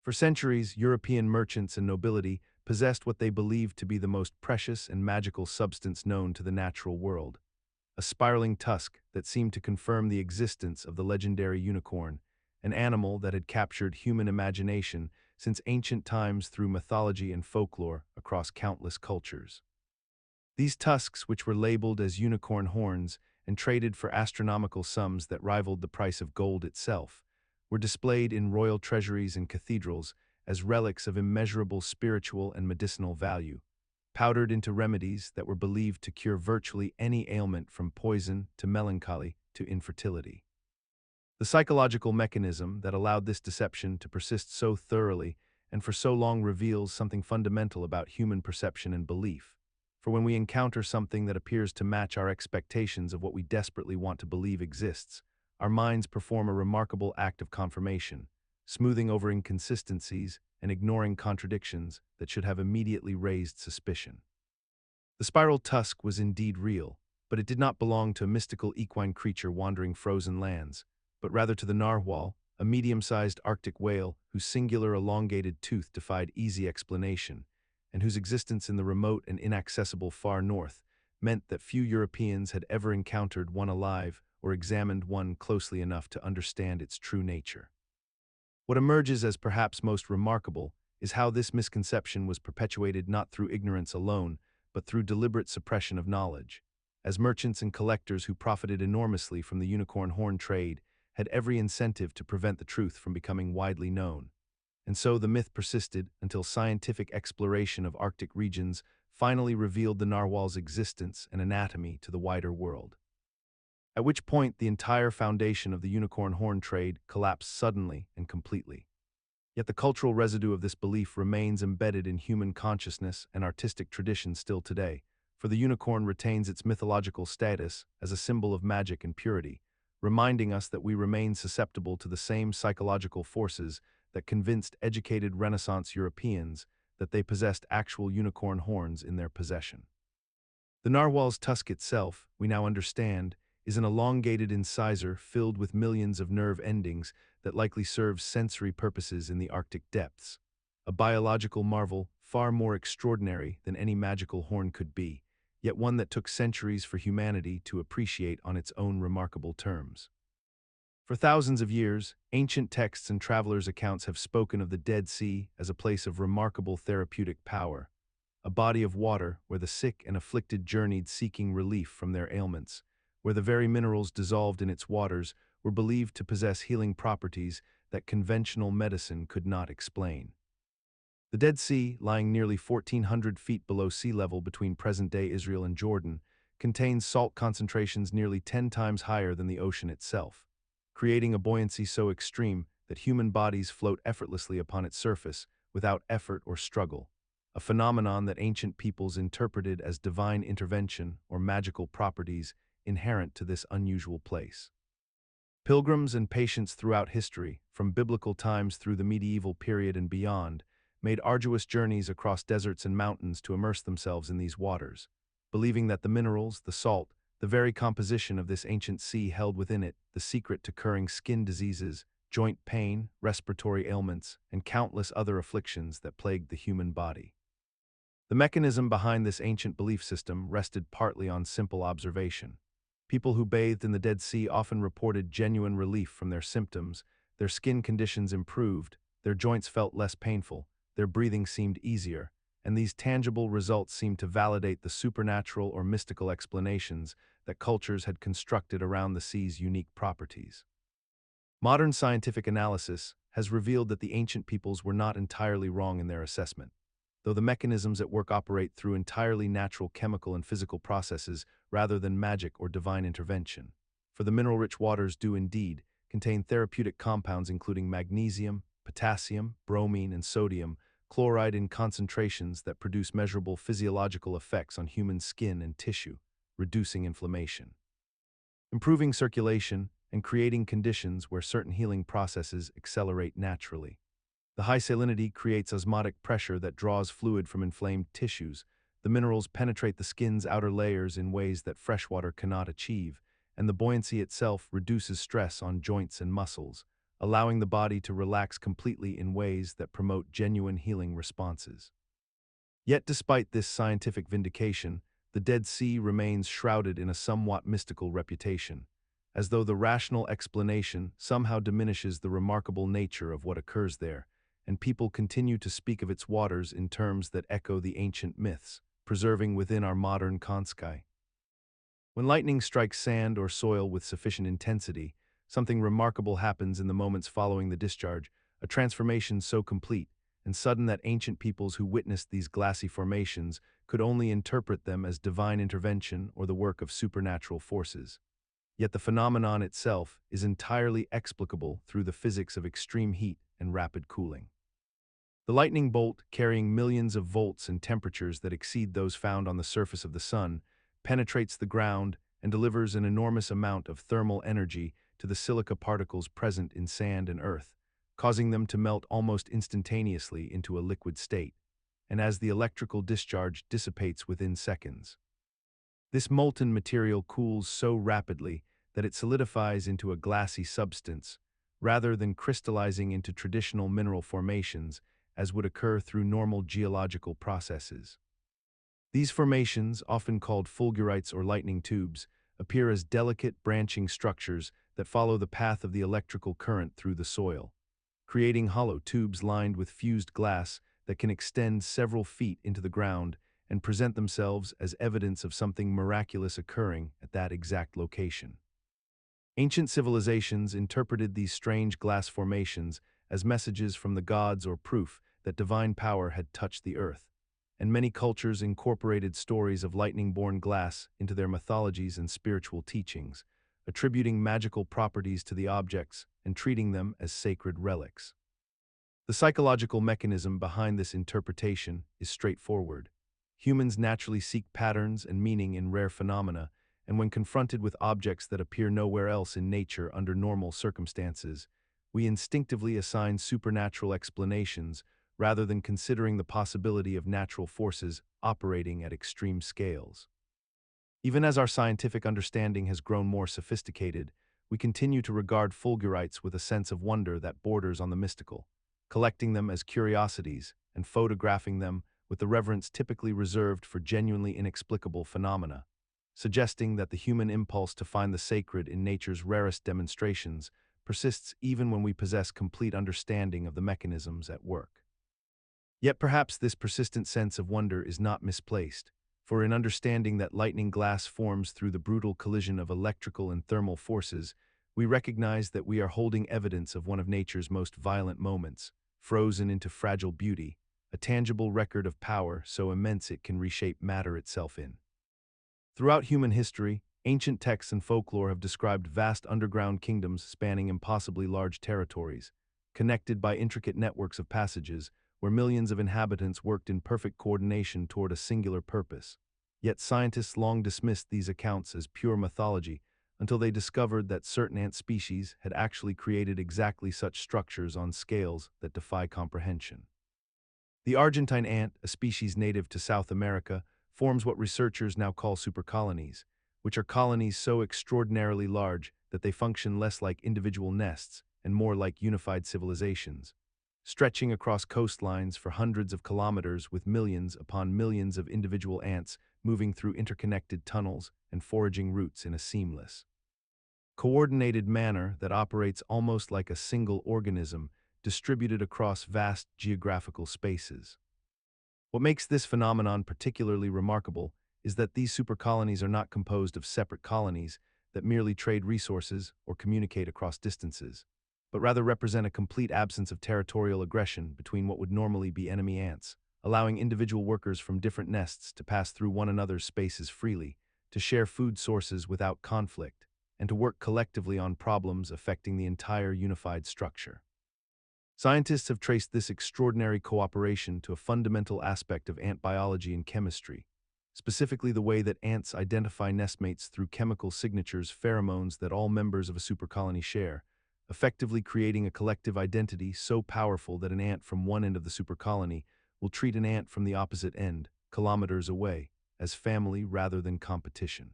For centuries, European merchants and nobility possessed what they believed to be the most precious and magical substance known to the natural world, a spiraling tusk that seemed to confirm the existence of the legendary unicorn, an animal that had captured human imagination since ancient times through mythology and folklore across countless cultures. These tusks, which were labeled as unicorn horns and traded for astronomical sums that rivaled the price of gold itself, were displayed in royal treasuries and cathedrals as relics of immeasurable spiritual and medicinal value, powdered into remedies that were believed to cure virtually any ailment from poison to melancholy to infertility. The psychological mechanism that allowed this deception to persist so thoroughly and for so long reveals something fundamental about human perception and belief. For when we encounter something that appears to match our expectations of what we desperately want to believe exists, our minds perform a remarkable act of confirmation, smoothing over inconsistencies and ignoring contradictions that should have immediately raised suspicion. The spiral tusk was indeed real, but it did not belong to a mystical equine creature wandering frozen lands, but rather to the narwhal, a medium-sized Arctic whale whose singular elongated tooth defied easy explanation, and whose existence in the remote and inaccessible far north meant that few Europeans had ever encountered one alive or examined one closely enough to understand its true nature. What emerges as perhaps most remarkable is how this misconception was perpetuated not through ignorance alone, but through deliberate suppression of knowledge, as merchants and collectors who profited enormously from the unicorn horn trade had every incentive to prevent the truth from becoming widely known. And so the myth persisted until scientific exploration of Arctic regions finally revealed the narwhal's existence and anatomy to the wider world. At which point the entire foundation of the unicorn horn trade collapsed suddenly and completely. Yet the cultural residue of this belief remains embedded in human consciousness and artistic tradition still today, for the unicorn retains its mythological status as a symbol of magic and purity, reminding us that we remain susceptible to the same psychological forces that convinced educated Renaissance Europeans that they possessed actual unicorn horns in their possession. The narwhal's tusk itself, we now understand, is an elongated incisor filled with millions of nerve endings that likely serve sensory purposes in the Arctic depths, a biological marvel far more extraordinary than any magical horn could be, yet one that took centuries for humanity to appreciate on its own remarkable terms. For thousands of years, ancient texts and travelers' accounts have spoken of the Dead Sea as a place of remarkable therapeutic power, a body of water where the sick and afflicted journeyed seeking relief from their ailments, where the very minerals dissolved in its waters were believed to possess healing properties that conventional medicine could not explain. The Dead Sea, lying nearly 1,400 feet below sea level between present-day Israel and Jordan, contains salt concentrations nearly 10 times higher than the ocean itself, creating a buoyancy so extreme that human bodies float effortlessly upon its surface without effort or struggle, a phenomenon that ancient peoples interpreted as divine intervention or magical properties inherent to this unusual place. Pilgrims and patients throughout history, from biblical times through the medieval period and beyond, made arduous journeys across deserts and mountains to immerse themselves in these waters, believing that the minerals, the salt, the very composition of this ancient sea held within it the secret to curing skin diseases, joint pain, respiratory ailments, and countless other afflictions that plagued the human body. The mechanism behind this ancient belief system rested partly on simple observation. People who bathed in the Dead Sea often reported genuine relief from their symptoms, their skin conditions improved, their joints felt less painful, their breathing seemed easier, and these tangible results seemed to validate the supernatural or mystical explanations that cultures had constructed around the sea's unique properties. Modern scientific analysis has revealed that the ancient peoples were not entirely wrong in their assessment, though the mechanisms at work operate through entirely natural chemical and physical processes rather than magic or divine intervention. For the mineral-rich waters do indeed contain therapeutic compounds including magnesium, potassium, bromine, and sodium chloride in concentrations that produce measurable physiological effects on human skin and tissue, reducing inflammation, improving circulation, and creating conditions where certain healing processes accelerate naturally. The high salinity creates osmotic pressure that draws fluid from inflamed tissues. The minerals penetrate the skin's outer layers in ways that freshwater cannot achieve, and the buoyancy itself reduces stress on joints and muscles, allowing the body to relax completely in ways that promote genuine healing responses. Yet despite this scientific vindication, the Dead Sea remains shrouded in a somewhat mystical reputation, as though the rational explanation somehow diminishes the remarkable nature of what occurs there, and people continue to speak of its waters in terms that echo the ancient myths, preserving within our modern consky. When lightning strikes sand or soil with sufficient intensity, something remarkable happens in the moments following the discharge, a transformation so complete and sudden that ancient peoples who witnessed these glassy formations could only interpret them as divine intervention or the work of supernatural forces. Yet the phenomenon itself is entirely explicable through the physics of extreme heat and rapid cooling. The lightning bolt, carrying millions of volts and temperatures that exceed those found on the surface of the sun, penetrates the ground and delivers an enormous amount of thermal energy to the silica particles present in sand and earth, causing them to melt almost instantaneously into a liquid state, and as the electrical discharge dissipates within seconds. This molten material cools so rapidly that it solidifies into a glassy substance, rather than crystallizing into traditional mineral formations as would occur through normal geological processes. These formations, often called fulgurites or lightning tubes, appear as delicate branching structures that follow the path of the electrical current through the soil, creating hollow tubes lined with fused glass that can extend several feet into the ground and present themselves as evidence of something miraculous occurring at that exact location. Ancient civilizations interpreted these strange glass formations as messages from the gods or proof that divine power had touched the earth, and many cultures incorporated stories of lightning-born glass into their mythologies and spiritual teachings, attributing magical properties to the objects and treating them as sacred relics. The psychological mechanism behind this interpretation is straightforward. Humans naturally seek patterns and meaning in rare phenomena, and when confronted with objects that appear nowhere else in nature under normal circumstances, we instinctively assign supernatural explanations rather than considering the possibility of natural forces operating at extreme scales. Even as our scientific understanding has grown more sophisticated, we continue to regard fulgurites with a sense of wonder that borders on the mystical, collecting them as curiosities and photographing them with the reverence typically reserved for genuinely inexplicable phenomena, suggesting that the human impulse to find the sacred in nature's rarest demonstrations persists even when we possess complete understanding of the mechanisms at work. Yet perhaps this persistent sense of wonder is not misplaced, for in understanding that lightning glass forms through the brutal collision of electrical and thermal forces, we recognize that we are holding evidence of one of nature's most violent moments, frozen into fragile beauty, a tangible record of power so immense it can reshape matter itself in. Throughout human history, ancient texts and folklore have described vast underground kingdoms spanning impossibly large territories, connected by intricate networks of passages where millions of inhabitants worked in perfect coordination toward a singular purpose. Yet scientists long dismissed these accounts as pure mythology until they discovered that certain ant species had actually created exactly such structures on scales that defy comprehension. The Argentine ant, a species native to South America, forms what researchers now call supercolonies, which are colonies so extraordinarily large that they function less like individual nests and more like unified civilizations, stretching across coastlines for hundreds of kilometers with millions upon millions of individual ants moving through interconnected tunnels and foraging routes in a seamless, coordinated manner that operates almost like a single organism distributed across vast geographical spaces. What makes this phenomenon particularly remarkable is that these supercolonies are not composed of separate colonies that merely trade resources or communicate across distances, but rather represent a complete absence of territorial aggression between what would normally be enemy ants, allowing individual workers from different nests to pass through one another's spaces freely, to share food sources without conflict, and to work collectively on problems affecting the entire unified structure. Scientists have traced this extraordinary cooperation to a fundamental aspect of ant biology and chemistry, specifically the way that ants identify nestmates through chemical signatures, pheromones that all members of a supercolony share, effectively creating a collective identity so powerful that an ant from one end of the supercolony will treat an ant from the opposite end, kilometers away, as family rather than competition.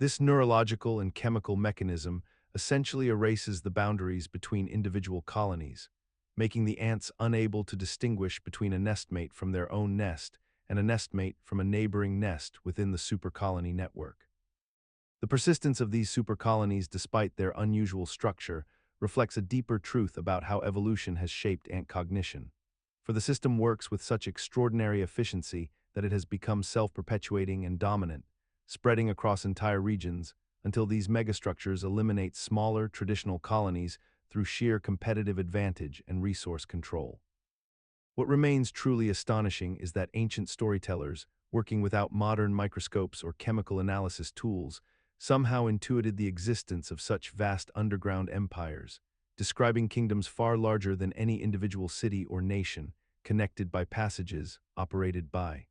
This neurological and chemical mechanism essentially erases the boundaries between individual colonies, making the ants unable to distinguish between a nestmate from their own nest and a nestmate from a neighboring nest within the supercolony network. The persistence of these supercolonies, despite their unusual structure, reflects a deeper truth about how evolution has shaped ant cognition. For the system works with such extraordinary efficiency that it has become self-perpetuating and dominant, spreading across entire regions until these megastructures eliminate smaller, traditional colonies through sheer competitive advantage and resource control. What remains truly astonishing is that ancient storytellers, working without modern microscopes or chemical analysis tools, somehow intuited the existence of such vast underground empires, describing kingdoms far larger than any individual city or nation, connected by passages operated by.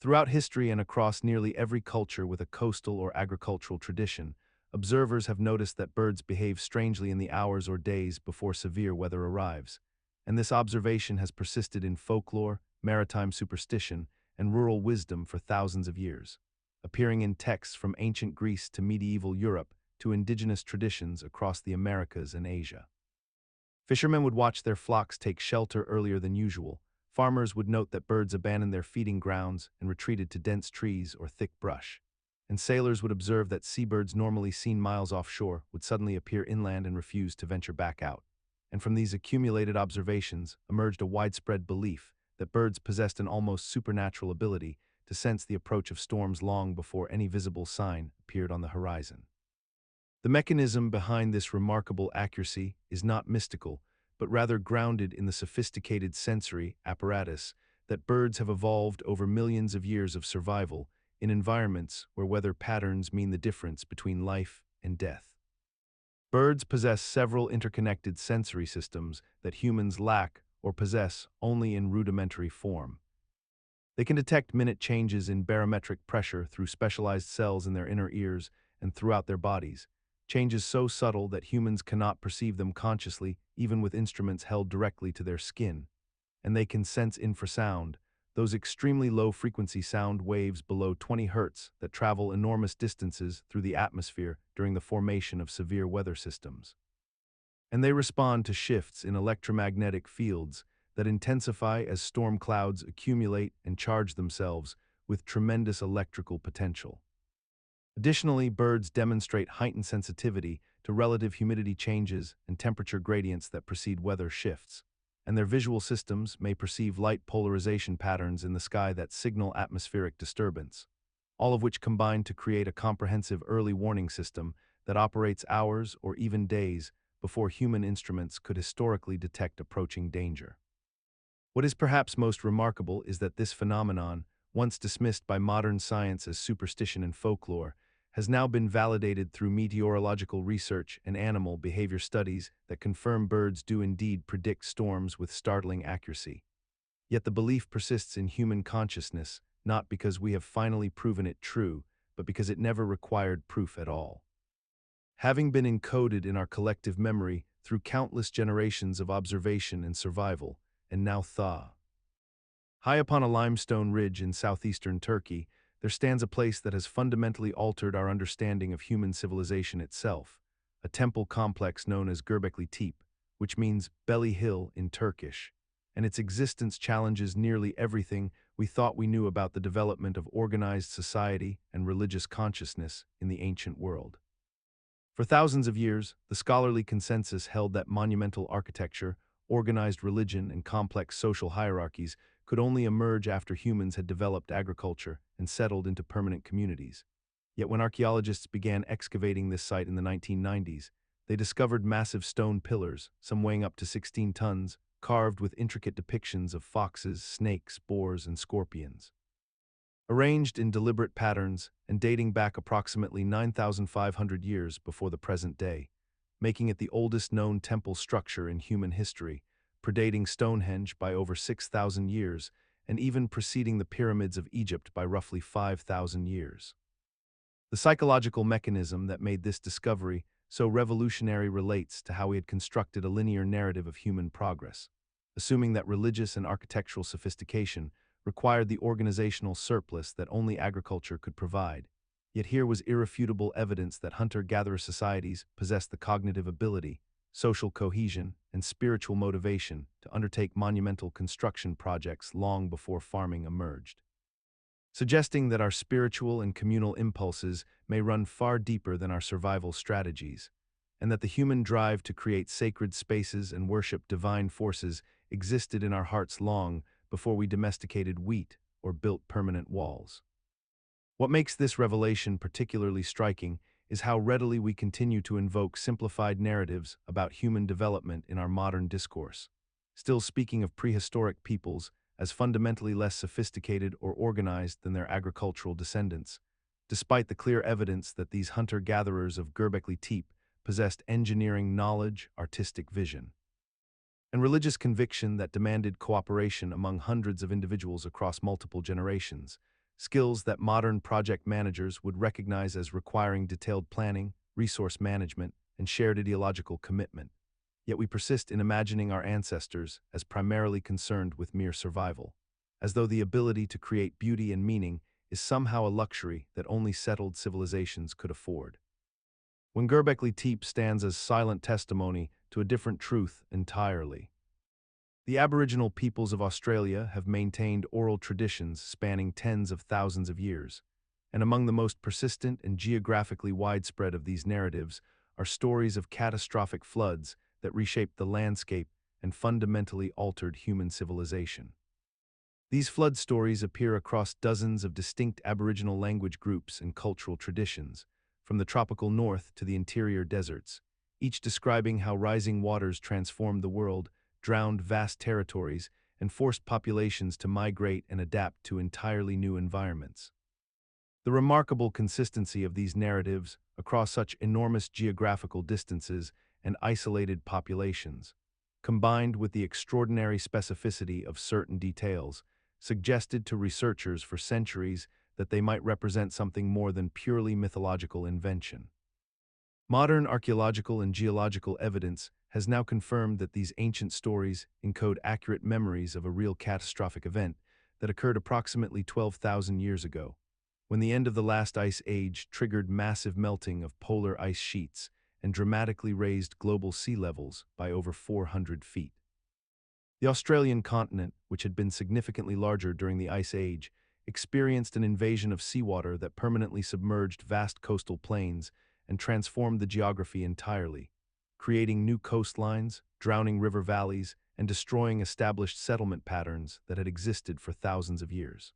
Throughout history and across nearly every culture with a coastal or agricultural tradition, observers have noticed that birds behave strangely in the hours or days before severe weather arrives, and this observation has persisted in folklore, maritime superstition, and rural wisdom for thousands of years, appearing in texts from ancient Greece to medieval Europe to indigenous traditions across the Americas and Asia. Fishermen would watch their flocks take shelter earlier than usual. Farmers would note that birds abandoned their feeding grounds and retreated to dense trees or thick brush. And sailors would observe that seabirds normally seen miles offshore would suddenly appear inland and refuse to venture back out. And from these accumulated observations emerged a widespread belief that birds possessed an almost supernatural ability to sense the approach of storms long before any visible sign appeared on the horizon. The mechanism behind this remarkable accuracy is not mystical, but rather grounded in the sophisticated sensory apparatus that birds have evolved over millions of years of survival in environments where weather patterns mean the difference between life and death. Birds possess several interconnected sensory systems that humans lack or possess only in rudimentary form. They can detect minute changes in barometric pressure through specialized cells in their inner ears and throughout their bodies, changes so subtle that humans cannot perceive them consciously even with instruments held directly to their skin. And they can sense infrasound, those extremely low-frequency sound waves below 20 Hz that travel enormous distances through the atmosphere during the formation of severe weather systems. And they respond to shifts in electromagnetic fields that intensify as storm clouds accumulate and charge themselves with tremendous electrical potential. Additionally, birds demonstrate heightened sensitivity to relative humidity changes and temperature gradients that precede weather shifts, and their visual systems may perceive light polarization patterns in the sky that signal atmospheric disturbance, all of which combine to create a comprehensive early warning system that operates hours or even days before human instruments could historically detect approaching danger. What is perhaps most remarkable is that this phenomenon, once dismissed by modern science as superstition and folklore, has now been validated through meteorological research and animal behavior studies that confirm birds do indeed predict storms with startling accuracy. Yet the belief persists in human consciousness, not because we have finally proven it true, but because it never required proof at all. Having been encoded in our collective memory through countless generations of observation and survival, and now thaw. High upon a limestone ridge in southeastern Turkey, there stands a place that has fundamentally altered our understanding of human civilization itself, a temple complex known as Göbekli Tepe, which means belly hill in Turkish, and its existence challenges nearly everything we thought we knew about the development of organized society and religious consciousness in the ancient world. For thousands of years, the scholarly consensus held that monumental architecture, organized religion, and complex social hierarchies could only emerge after humans had developed agriculture and settled into permanent communities. Yet when archaeologists began excavating this site in the 1990s, they discovered massive stone pillars, some weighing up to 16 tons, carved with intricate depictions of foxes, snakes, boars, and scorpions. Arranged in deliberate patterns and dating back approximately 9,500 years before the present day, making it the oldest known temple structure in human history, predating Stonehenge by over 6,000 years and even preceding the pyramids of Egypt by roughly 5,000 years. The psychological mechanism that made this discovery so revolutionary relates to how we had constructed a linear narrative of human progress, assuming that religious and architectural sophistication required the organizational surplus that only agriculture could provide. Yet here was irrefutable evidence that hunter-gatherer societies possessed the cognitive ability, social cohesion, and spiritual motivation to undertake monumental construction projects long before farming emerged, suggesting that our spiritual and communal impulses may run far deeper than our survival strategies, and that the human drive to create sacred spaces and worship divine forces existed in our hearts long before we domesticated wheat or built permanent walls. What makes this revelation particularly striking is how readily we continue to invoke simplified narratives about human development in our modern discourse, still speaking of prehistoric peoples as fundamentally less sophisticated or organized than their agricultural descendants, despite the clear evidence that these hunter-gatherers of Göbekli Tepe possessed engineering knowledge, artistic vision, and religious conviction that demanded cooperation among hundreds of individuals across multiple generations, skills that modern project managers would recognize as requiring detailed planning, resource management, and shared ideological commitment. Yet we persist in imagining our ancestors as primarily concerned with mere survival, as though the ability to create beauty and meaning is somehow a luxury that only settled civilizations could afford. When Göbekli Tepe stands as silent testimony to a different truth entirely. The Aboriginal peoples of Australia have maintained oral traditions spanning tens of thousands of years, and among the most persistent and geographically widespread of these narratives are stories of catastrophic floods that reshaped the landscape and fundamentally altered human civilization. These flood stories appear across dozens of distinct Aboriginal language groups and cultural traditions, from the tropical north to the interior deserts, each describing how rising waters transformed the world, drowned vast territories, and forced populations to migrate and adapt to entirely new environments. The remarkable consistency of these narratives across such enormous geographical distances and isolated populations, combined with the extraordinary specificity of certain details, suggested to researchers for centuries that they might represent something more than purely mythological invention. Modern archaeological and geological evidence has now confirmed that these ancient stories encode accurate memories of a real catastrophic event that occurred approximately 12,000 years ago, when the end of the last ice age triggered massive melting of polar ice sheets and dramatically raised global sea levels by over 400 feet. The Australian continent, which had been significantly larger during the Ice Age, experienced an invasion of seawater that permanently submerged vast coastal plains and transformed the geography entirely, creating new coastlines, drowning river valleys, and destroying established settlement patterns that had existed for thousands of years.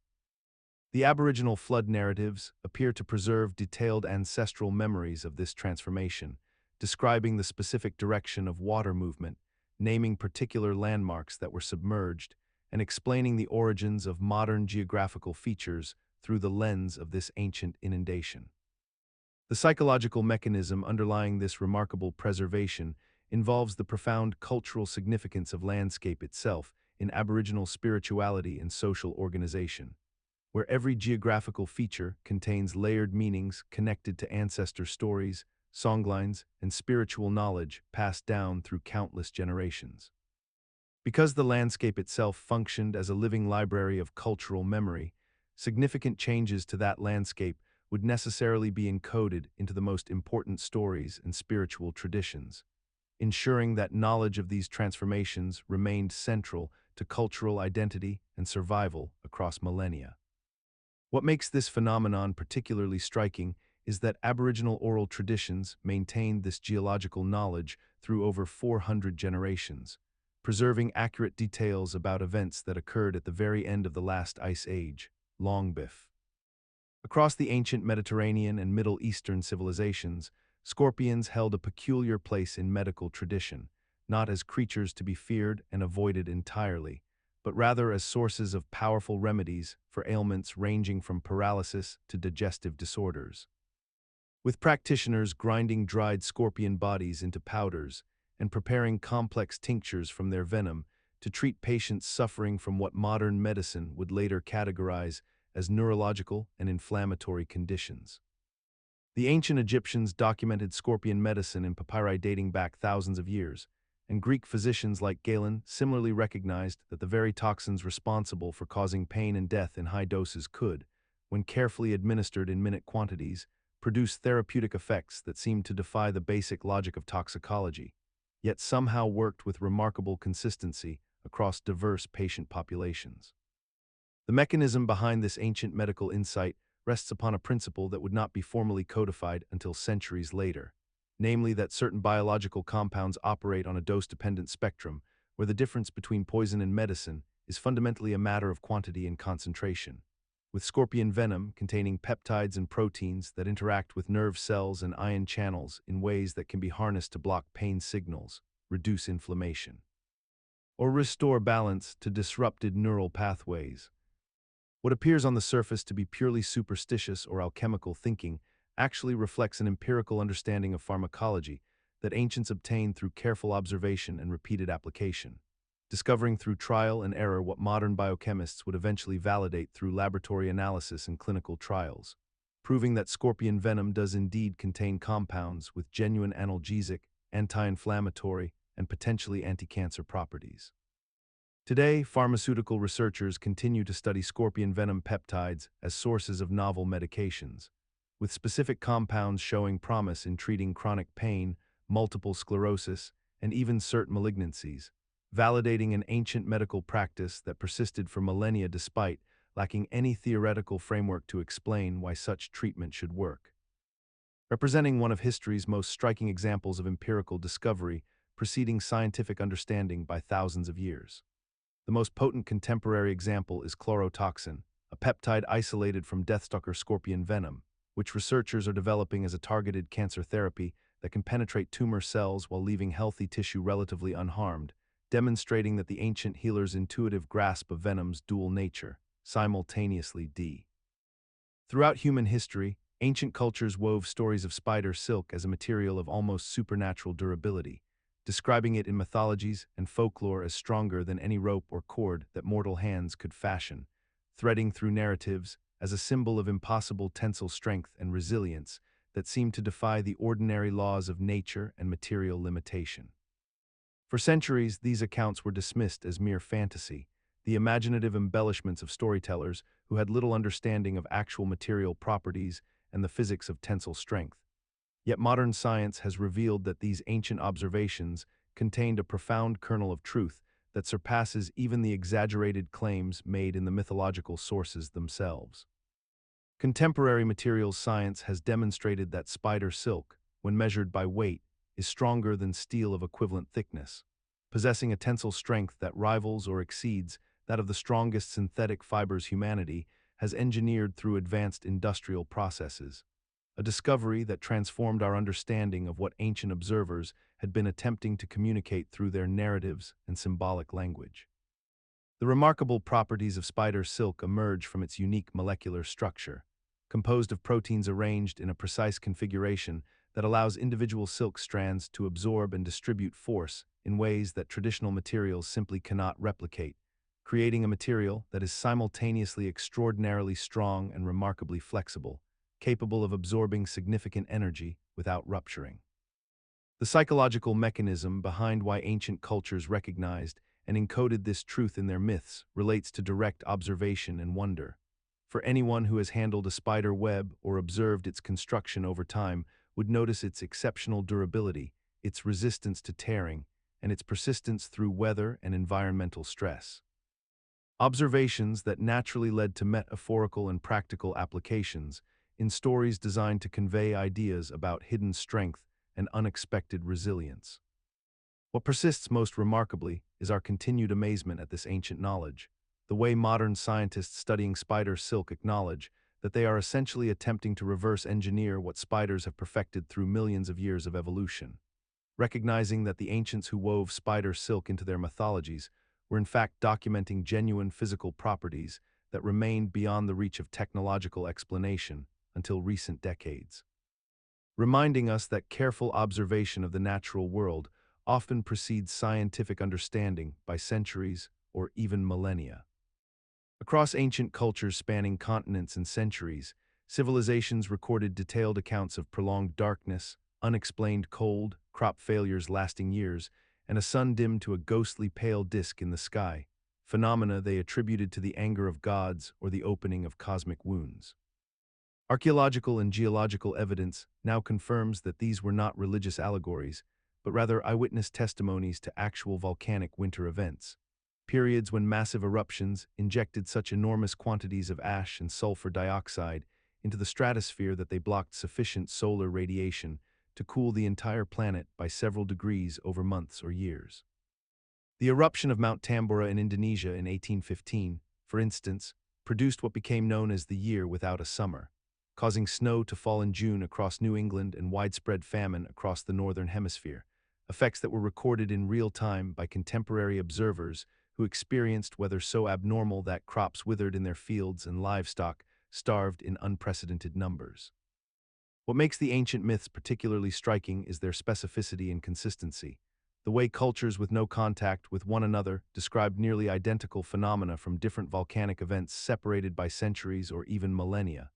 The Aboriginal flood narratives appear to preserve detailed ancestral memories of this transformation, describing the specific direction of water movement, naming particular landmarks that were submerged, and explaining the origins of modern geographical features through the lens of this ancient inundation. The psychological mechanism underlying this remarkable preservation involves the profound cultural significance of landscape itself in Aboriginal spirituality and social organization, where every geographical feature contains layered meanings connected to ancestor stories, songlines, and spiritual knowledge passed down through countless generations. Because the landscape itself functioned as a living library of cultural memory, significant changes to that landscape would necessarily be encoded into the most important stories and spiritual traditions, ensuring that knowledge of these transformations remained central to cultural identity and survival across millennia. What makes this phenomenon particularly striking is that Aboriginal oral traditions maintained this geological knowledge through over 400 generations, preserving accurate details about events that occurred at the very end of the last ice age, long before. Across the ancient Mediterranean and Middle Eastern civilizations, scorpions held a peculiar place in medical tradition, not as creatures to be feared and avoided entirely, but rather as sources of powerful remedies for ailments ranging from paralysis to digestive disorders. with practitioners grinding dried scorpion bodies into powders and preparing complex tinctures from their venom to treat patients suffering from what modern medicine would later categorize as neurological and inflammatory conditions. The ancient Egyptians documented scorpion medicine in papyri dating back thousands of years, and Greek physicians like Galen similarly recognized that the very toxins responsible for causing pain and death in high doses could, when carefully administered in minute quantities, produce therapeutic effects that seemed to defy the basic logic of toxicology, yet somehow worked with remarkable consistency across diverse patient populations. The mechanism behind this ancient medical insight rests upon a principle that would not be formally codified until centuries later, namely that certain biological compounds operate on a dose-dependent spectrum, where the difference between poison and medicine is fundamentally a matter of quantity and concentration. With scorpion venom containing peptides and proteins that interact with nerve cells and ion channels in ways that can be harnessed to block pain signals, reduce inflammation, or restore balance to disrupted neural pathways. What appears on the surface to be purely superstitious or alchemical thinking actually reflects an empirical understanding of pharmacology that ancients obtained through careful observation and repeated application, discovering through trial and error what modern biochemists would eventually validate through laboratory analysis and clinical trials, proving that scorpion venom does indeed contain compounds with genuine analgesic, anti-inflammatory, and potentially anti-cancer properties. Today, pharmaceutical researchers continue to study scorpion venom peptides as sources of novel medications, with specific compounds showing promise in treating chronic pain, multiple sclerosis, and even certain malignancies, validating an ancient medical practice that persisted for millennia despite lacking any theoretical framework to explain why such treatment should work. Representing one of history's most striking examples of empirical discovery preceding scientific understanding by thousands of years. The most potent contemporary example is chlorotoxin, a peptide isolated from deathstalker scorpion venom, which researchers are developing as a targeted cancer therapy that can penetrate tumor cells while leaving healthy tissue relatively unharmed, demonstrating that the ancient healer's intuitive grasp of venom's dual nature, simultaneously Throughout human history, ancient cultures wove stories of spider silk as a material of almost supernatural durability, describing it in mythologies and folklore as stronger than any rope or cord that mortal hands could fashion, threading through narratives as a symbol of impossible tensile strength and resilience that seemed to defy the ordinary laws of nature and material limitation. For centuries, these accounts were dismissed as mere fantasy, the imaginative embellishments of storytellers who had little understanding of actual material properties and the physics of tensile strength. Yet modern science has revealed that these ancient observations contained a profound kernel of truth that surpasses even the exaggerated claims made in the mythological sources themselves. Contemporary materials science has demonstrated that spider silk, when measured by weight, is stronger than steel of equivalent thickness, possessing a tensile strength that rivals or exceeds that of the strongest synthetic fibers humanity has engineered through advanced industrial processes, a discovery that transformed our understanding of what ancient observers had been attempting to communicate through their narratives and symbolic language. The remarkable properties of spider silk emerge from its unique molecular structure, composed of proteins arranged in a precise configuration that allows individual silk strands to absorb and distribute force in ways that traditional materials simply cannot replicate, creating a material that is simultaneously extraordinarily strong and remarkably flexible, capable of absorbing significant energy without rupturing. The psychological mechanism behind why ancient cultures recognized and encoded this truth in their myths relates to direct observation and wonder. For anyone who has handled a spider web or observed its construction over time would notice its exceptional durability, its resistance to tearing, and its persistence through weather and environmental stress. Observations that naturally led to metaphorical and practical applications in stories designed to convey ideas about hidden strength and unexpected resilience. What persists most remarkably is our continued amazement at this ancient knowledge, the way modern scientists studying spider silk acknowledge that they are essentially attempting to reverse engineer what spiders have perfected through millions of years of evolution, recognizing that the ancients who wove spider silk into their mythologies were in fact documenting genuine physical properties that remained beyond the reach of technological explanation until recent decades. reminding us that careful observation of the natural world often precedes scientific understanding by centuries or even millennia. Across ancient cultures spanning continents and centuries, civilizations recorded detailed accounts of prolonged darkness, unexplained cold, crop failures lasting years, and a sun dimmed to a ghostly pale disk in the sky, phenomena they attributed to the anger of gods or the opening of cosmic wounds. Archaeological and geological evidence now confirms that these were not religious allegories, but rather eyewitness testimonies to actual volcanic winter events, periods when massive eruptions injected such enormous quantities of ash and sulfur dioxide into the stratosphere that they blocked sufficient solar radiation to cool the entire planet by several degrees over months or years. The eruption of Mount Tambora in Indonesia in 1815, for instance, produced what became known as the Year Without a Summer, causing snow to fall in June across New England and widespread famine across the Northern Hemisphere, effects that were recorded in real time by contemporary observers who experienced weather so abnormal that crops withered in their fields and livestock starved in unprecedented numbers. What makes the ancient myths particularly striking is their specificity and consistency. The way cultures with no contact with one another described nearly identical phenomena from different volcanic events separated by centuries or even millennia,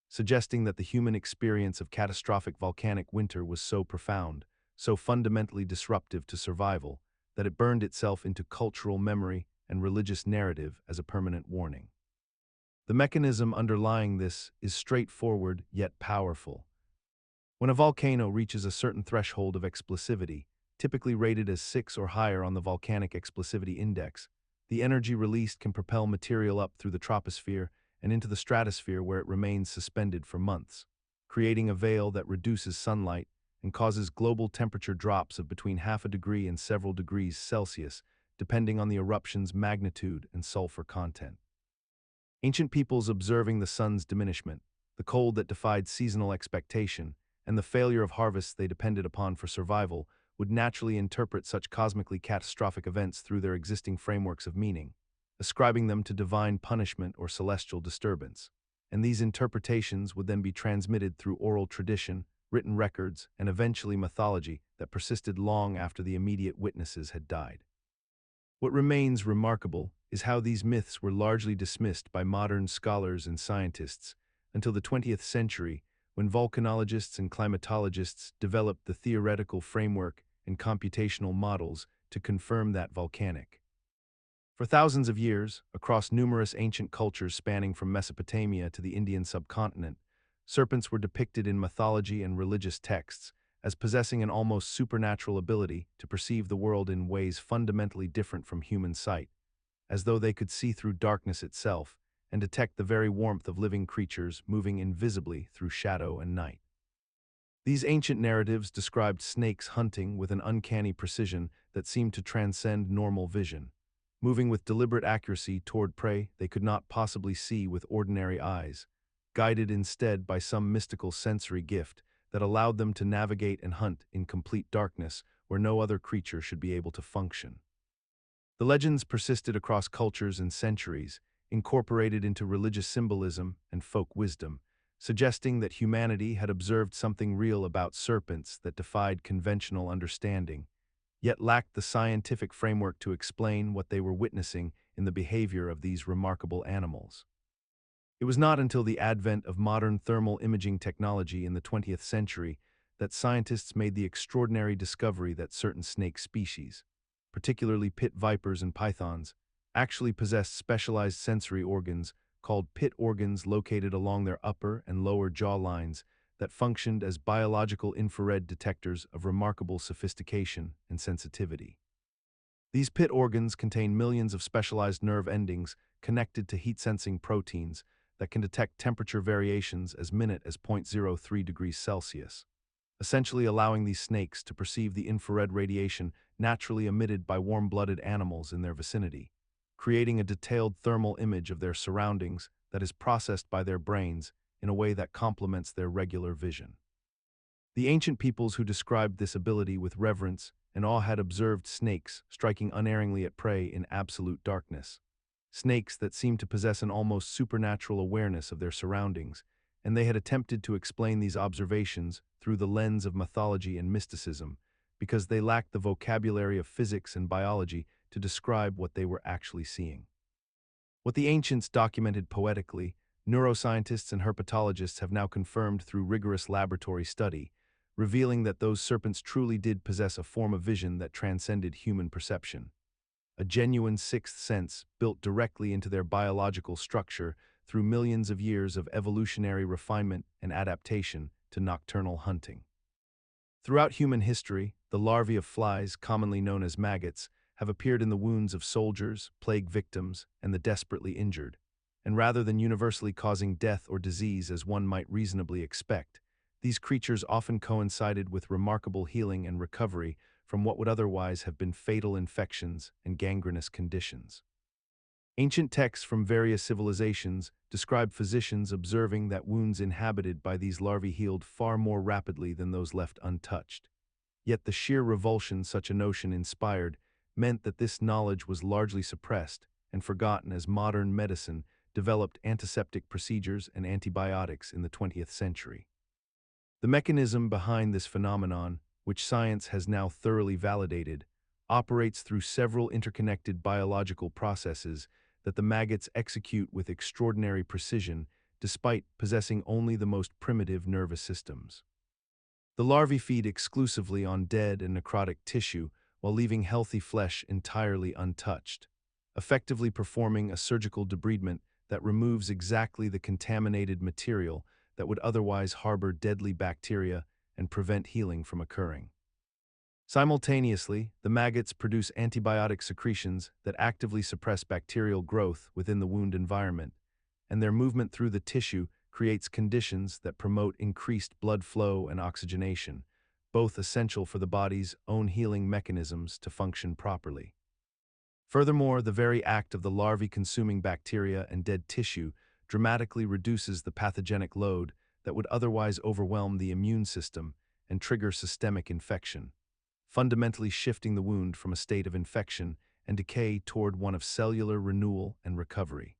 suggesting that the human experience of catastrophic volcanic winter was so profound, so fundamentally disruptive to survival, that it burned itself into cultural memory and religious narrative as a permanent warning. The mechanism underlying this is straightforward yet powerful. When a volcano reaches a certain threshold of explosivity, typically rated as 6 or higher on the Volcanic Explosivity Index, the energy released can propel material up through the troposphere and into the stratosphere where it remains suspended for months, creating a veil that reduces sunlight and causes global temperature drops of between half a degree and several degrees Celsius, depending on the eruption's magnitude and sulfur content. Ancient peoples observing the sun's diminishment, the cold that defied seasonal expectation, and the failure of harvests they depended upon for survival would naturally interpret such cosmically catastrophic events through their existing frameworks of meaning, ascribing them to divine punishment or celestial disturbance. And these interpretations would then be transmitted through oral tradition, written records, and eventually mythology that persisted long after the immediate witnesses had died. What remains remarkable is how these myths were largely dismissed by modern scholars and scientists until the 20th century, when volcanologists and climatologists developed the theoretical framework and computational models to confirm that volcanic. For thousands of years, across numerous ancient cultures spanning from Mesopotamia to the Indian subcontinent, serpents were depicted in mythology and religious texts as possessing an almost supernatural ability to perceive the world in ways fundamentally different from human sight, as though they could see through darkness itself and detect the very warmth of living creatures moving invisibly through shadow and night. These ancient narratives described snakes hunting with an uncanny precision that seemed to transcend normal vision, moving with deliberate accuracy toward prey they could not possibly see with ordinary eyes, guided instead by some mystical sensory gift that allowed them to navigate and hunt in complete darkness where no other creature should be able to function. The legends persisted across cultures and centuries, incorporated into religious symbolism and folk wisdom, suggesting that humanity had observed something real about serpents that defied conventional understanding, yet lacked the scientific framework to explain what they were witnessing in the behavior of these remarkable animals. It was not until the advent of modern thermal imaging technology in the 20th century that scientists made the extraordinary discovery that certain snake species, particularly pit vipers and pythons, actually possessed specialized sensory organs called pit organs located along their upper and lower jaw lines that functioned as biological infrared detectors of remarkable sophistication and sensitivity. These pit organs contain millions of specialized nerve endings connected to heat-sensing proteins that can detect temperature variations as minute as 0.03 degrees Celsius, essentially allowing these snakes to perceive the infrared radiation naturally emitted by warm-blooded animals in their vicinity, creating a detailed thermal image of their surroundings that is processed by their brains in a way that complements their regular vision. The ancient peoples who described this ability with reverence and awe had observed snakes striking unerringly at prey in absolute darkness, snakes that seemed to possess an almost supernatural awareness of their surroundings and they had attempted to explain these observations through the lens of mythology and mysticism, because they lacked the vocabulary of physics and biology to describe what they were actually seeing. What the ancients documented poetically, neuroscientists and herpetologists have now confirmed through rigorous laboratory study, revealing that those serpents truly did possess a form of vision that transcended human perception. A genuine sixth sense built directly into their biological structure through millions of years of evolutionary refinement and adaptation to nocturnal hunting. Throughout human history, the larvae of flies, commonly known as maggots, have appeared in the wounds of soldiers, plague victims, and the desperately injured. And rather than universally causing death or disease as one might reasonably expect, these creatures often coincided with remarkable healing and recovery from what would otherwise have been fatal infections and gangrenous conditions. Ancient texts from various civilizations describe physicians observing that wounds inhabited by these larvae healed far more rapidly than those left untouched. Yet the sheer revulsion such a notion inspired meant that this knowledge was largely suppressed and forgotten as modern medicine developed antiseptic procedures and antibiotics in the 20th century. The mechanism behind this phenomenon, which science has now thoroughly validated, operates through several interconnected biological processes that the maggots execute with extraordinary precision despite possessing only the most primitive nervous systems. The larvae feed exclusively on dead and necrotic tissue while leaving healthy flesh entirely untouched, effectively performing a surgical debridement that removes exactly the contaminated material that would otherwise harbor deadly bacteria and prevent healing from occurring. Simultaneously, the maggots produce antibiotic secretions that actively suppress bacterial growth within the wound environment, and their movement through the tissue creates conditions that promote increased blood flow and oxygenation, both essential for the body's own healing mechanisms to function properly. Furthermore, the very act of the larvae consuming bacteria and dead tissue dramatically reduces the pathogenic load that would otherwise overwhelm the immune system and trigger systemic infection, fundamentally shifting the wound from a state of infection and decay toward one of cellular renewal and recovery.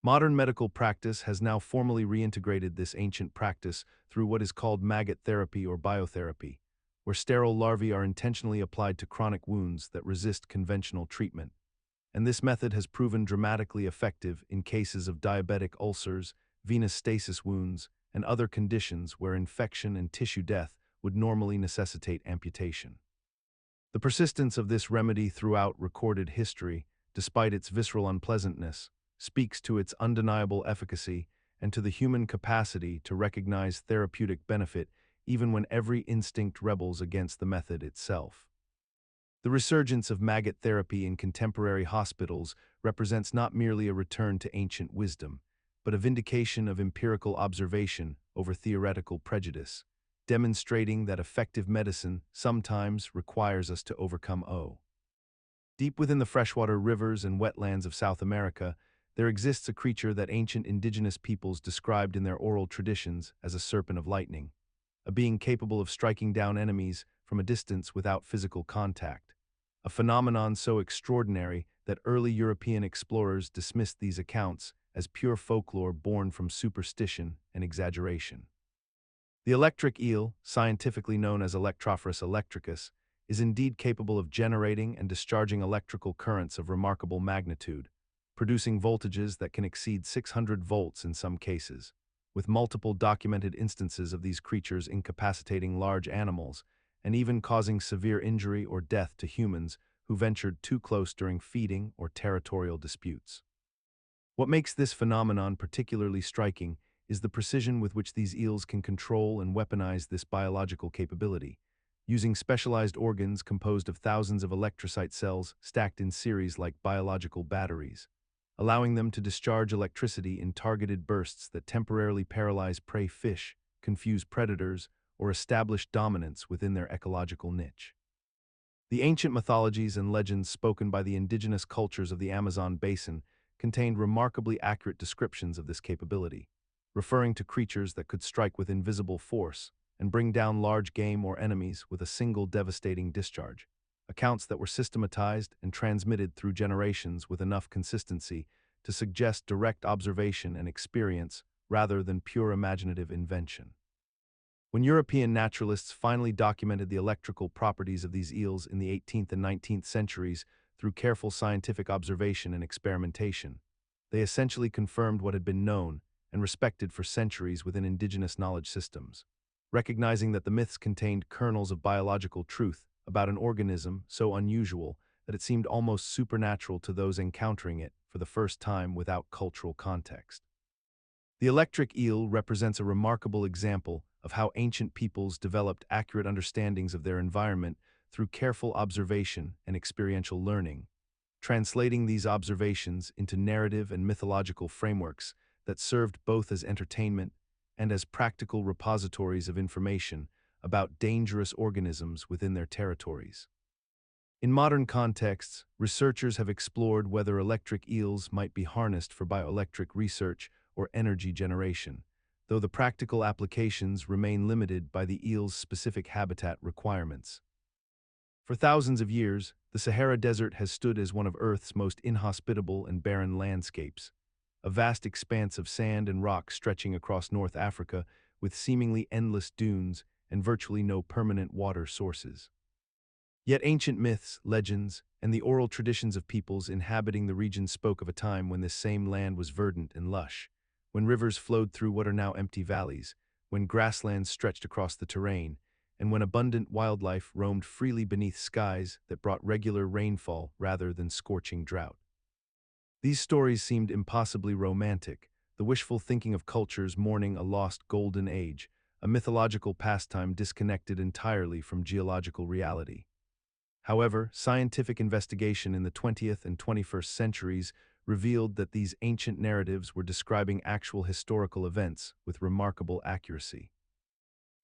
Modern medical practice has now formally reintegrated this ancient practice through what is called maggot therapy or biotherapy, where sterile larvae are intentionally applied to chronic wounds that resist conventional treatment. And this method has proven dramatically effective in cases of diabetic ulcers, venous stasis wounds, and other conditions where infection and tissue death would normally necessitate amputation. The persistence of this remedy throughout recorded history, despite its visceral unpleasantness, speaks to its undeniable efficacy and to the human capacity to recognize therapeutic benefit even when every instinct rebels against the method itself. The resurgence of maggot therapy in contemporary hospitals represents not merely a return to ancient wisdom, but a vindication of empirical observation over theoretical prejudice, demonstrating that effective medicine sometimes requires us to overcome O. Deep within the freshwater rivers and wetlands of South America, there exists a creature that ancient indigenous peoples described in their oral traditions as a serpent of lightning, a being capable of striking down enemies from a distance without physical contact, a phenomenon so extraordinary that early European explorers dismissed these accounts as pure folklore born from superstition and exaggeration. The electric eel, scientifically known as Electrophorus electricus, is indeed capable of generating and discharging electrical currents of remarkable magnitude, producing voltages that can exceed 600 volts in some cases, with multiple documented instances of these creatures incapacitating large animals and even causing severe injury or death to humans who ventured too close during feeding or territorial disputes. What makes this phenomenon particularly striking is the precision with which these eels can control and weaponize this biological capability, using specialized organs composed of thousands of electrocyte cells stacked in series like biological batteries, allowing them to discharge electricity in targeted bursts that temporarily paralyze prey fish, confuse predators, or establish dominance within their ecological niche. The ancient mythologies and legends spoken by the indigenous cultures of the Amazon basin contained remarkably accurate descriptions of this capability, referring to creatures that could strike with invisible force and bring down large game or enemies with a single devastating discharge, accounts that were systematized and transmitted through generations with enough consistency to suggest direct observation and experience rather than pure imaginative invention. When European naturalists finally documented the electrical properties of these eels in the 18th and 19th centuries through careful scientific observation and experimentation, they essentially confirmed what had been known and respected for centuries within indigenous knowledge systems, recognizing that the myths contained kernels of biological truth about an organism so unusual that it seemed almost supernatural to those encountering it for the first time without cultural context. The electric eel represents a remarkable example of how ancient peoples developed accurate understandings of their environment through careful observation and experiential learning, translating these observations into narrative and mythological frameworks that served both as entertainment and as practical repositories of information about dangerous organisms within their territories. In modern contexts, researchers have explored whether electric eels might be harnessed for bioelectric research or energy generation, though the practical applications remain limited by the eel's specific habitat requirements. For thousands of years, the Sahara Desert has stood as one of Earth's most inhospitable and barren landscapes, a vast expanse of sand and rock stretching across North Africa with seemingly endless dunes and virtually no permanent water sources. Yet ancient myths, legends, and the oral traditions of peoples inhabiting the region spoke of a time when this same land was verdant and lush, when rivers flowed through what are now empty valleys, when grasslands stretched across the terrain, and when abundant wildlife roamed freely beneath skies that brought regular rainfall rather than scorching drought. These stories seemed impossibly romantic, the wishful thinking of cultures mourning a lost golden age, a mythological pastime disconnected entirely from geological reality. However, scientific investigation in the 20th and 21st centuries revealed that these ancient narratives were describing actual historical events with remarkable accuracy.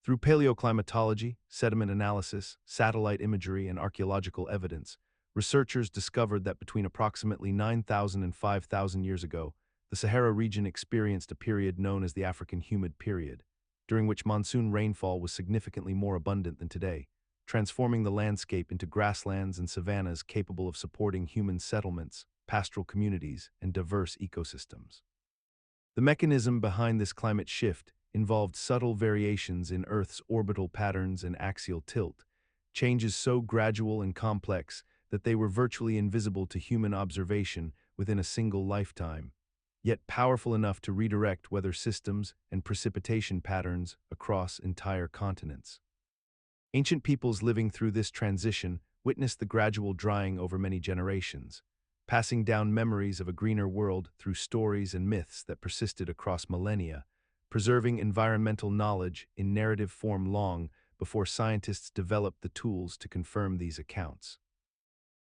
Through paleoclimatology, sediment analysis, satellite imagery, and archaeological evidence, researchers discovered that between approximately 9,000 and 5,000 years ago, the Sahara region experienced a period known as the African Humid Period, during which monsoon rainfall was significantly more abundant than today, transforming the landscape into grasslands and savannas capable of supporting human settlements, pastoral communities, and diverse ecosystems. The mechanism behind this climate shift involved subtle variations in Earth's orbital patterns and axial tilt, changes so gradual and complex that they were virtually invisible to human observation within a single lifetime, yet powerful enough to redirect weather systems and precipitation patterns across entire continents. Ancient peoples living through this transition witnessed the gradual drying over many generations, passing down memories of a greener world through stories and myths that persisted across millennia, preserving environmental knowledge in narrative form long before scientists developed the tools to confirm these accounts.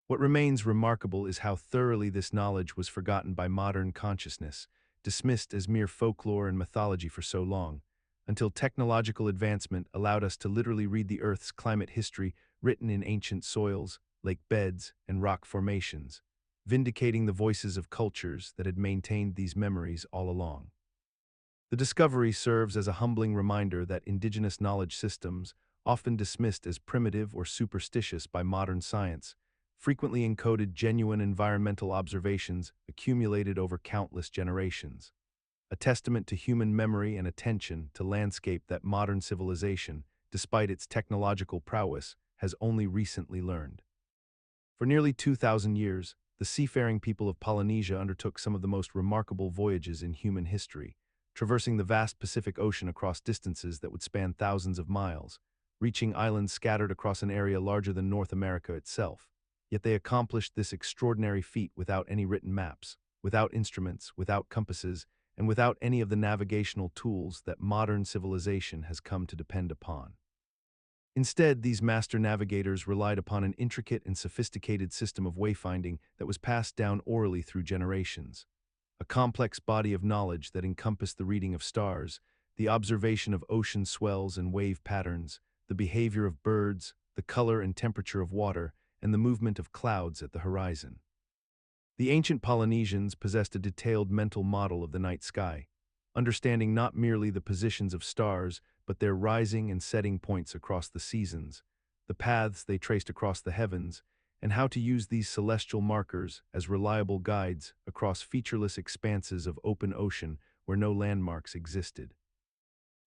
What remains remarkable is how thoroughly this knowledge was forgotten by modern consciousness, dismissed as mere folklore and mythology for so long, until technological advancement allowed us to literally read the Earth's climate history written in ancient soils, lake beds, and rock formations, vindicating the voices of cultures that had maintained these memories all along. The discovery serves as a humbling reminder that indigenous knowledge systems, often dismissed as primitive or superstitious by modern science, frequently encoded genuine environmental observations accumulated over countless generations, a testament to human memory and attention to landscape that modern civilization, despite its technological prowess, has only recently learned. For nearly 2,000 years, the seafaring people of Polynesia undertook some of the most remarkable voyages in human history, traversing the vast Pacific Ocean across distances that would span thousands of miles, reaching islands scattered across an area larger than North America itself. Yet they accomplished this extraordinary feat without any written maps, without instruments, without compasses, and without any of the navigational tools that modern civilization has come to depend upon. Instead, these master navigators relied upon an intricate and sophisticated system of wayfinding that was passed down orally through generations, a complex body of knowledge that encompassed the reading of stars, the observation of ocean swells and wave patterns, the behavior of birds, the color and temperature of water, and the movement of clouds at the horizon. The ancient Polynesians possessed a detailed mental model of the night sky, understanding not merely the positions of stars, but their rising and setting points across the seasons, the paths they traced across the heavens, and how to use these celestial markers as reliable guides across featureless expanses of open ocean where no landmarks existed.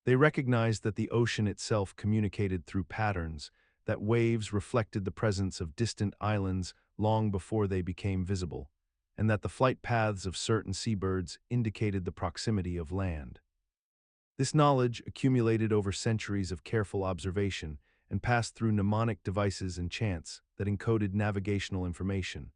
They recognized that the ocean itself communicated through patterns, that waves reflected the presence of distant islands long before they became visible, and that the flight paths of certain seabirds indicated the proximity of land. This knowledge accumulated over centuries of careful observation and passed through mnemonic devices and chants that encoded navigational information,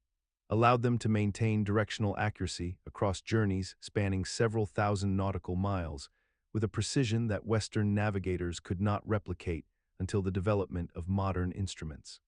allowed them to maintain directional accuracy across journeys spanning several thousand nautical miles, with a precision that Western navigators could not replicate until the development of modern instruments.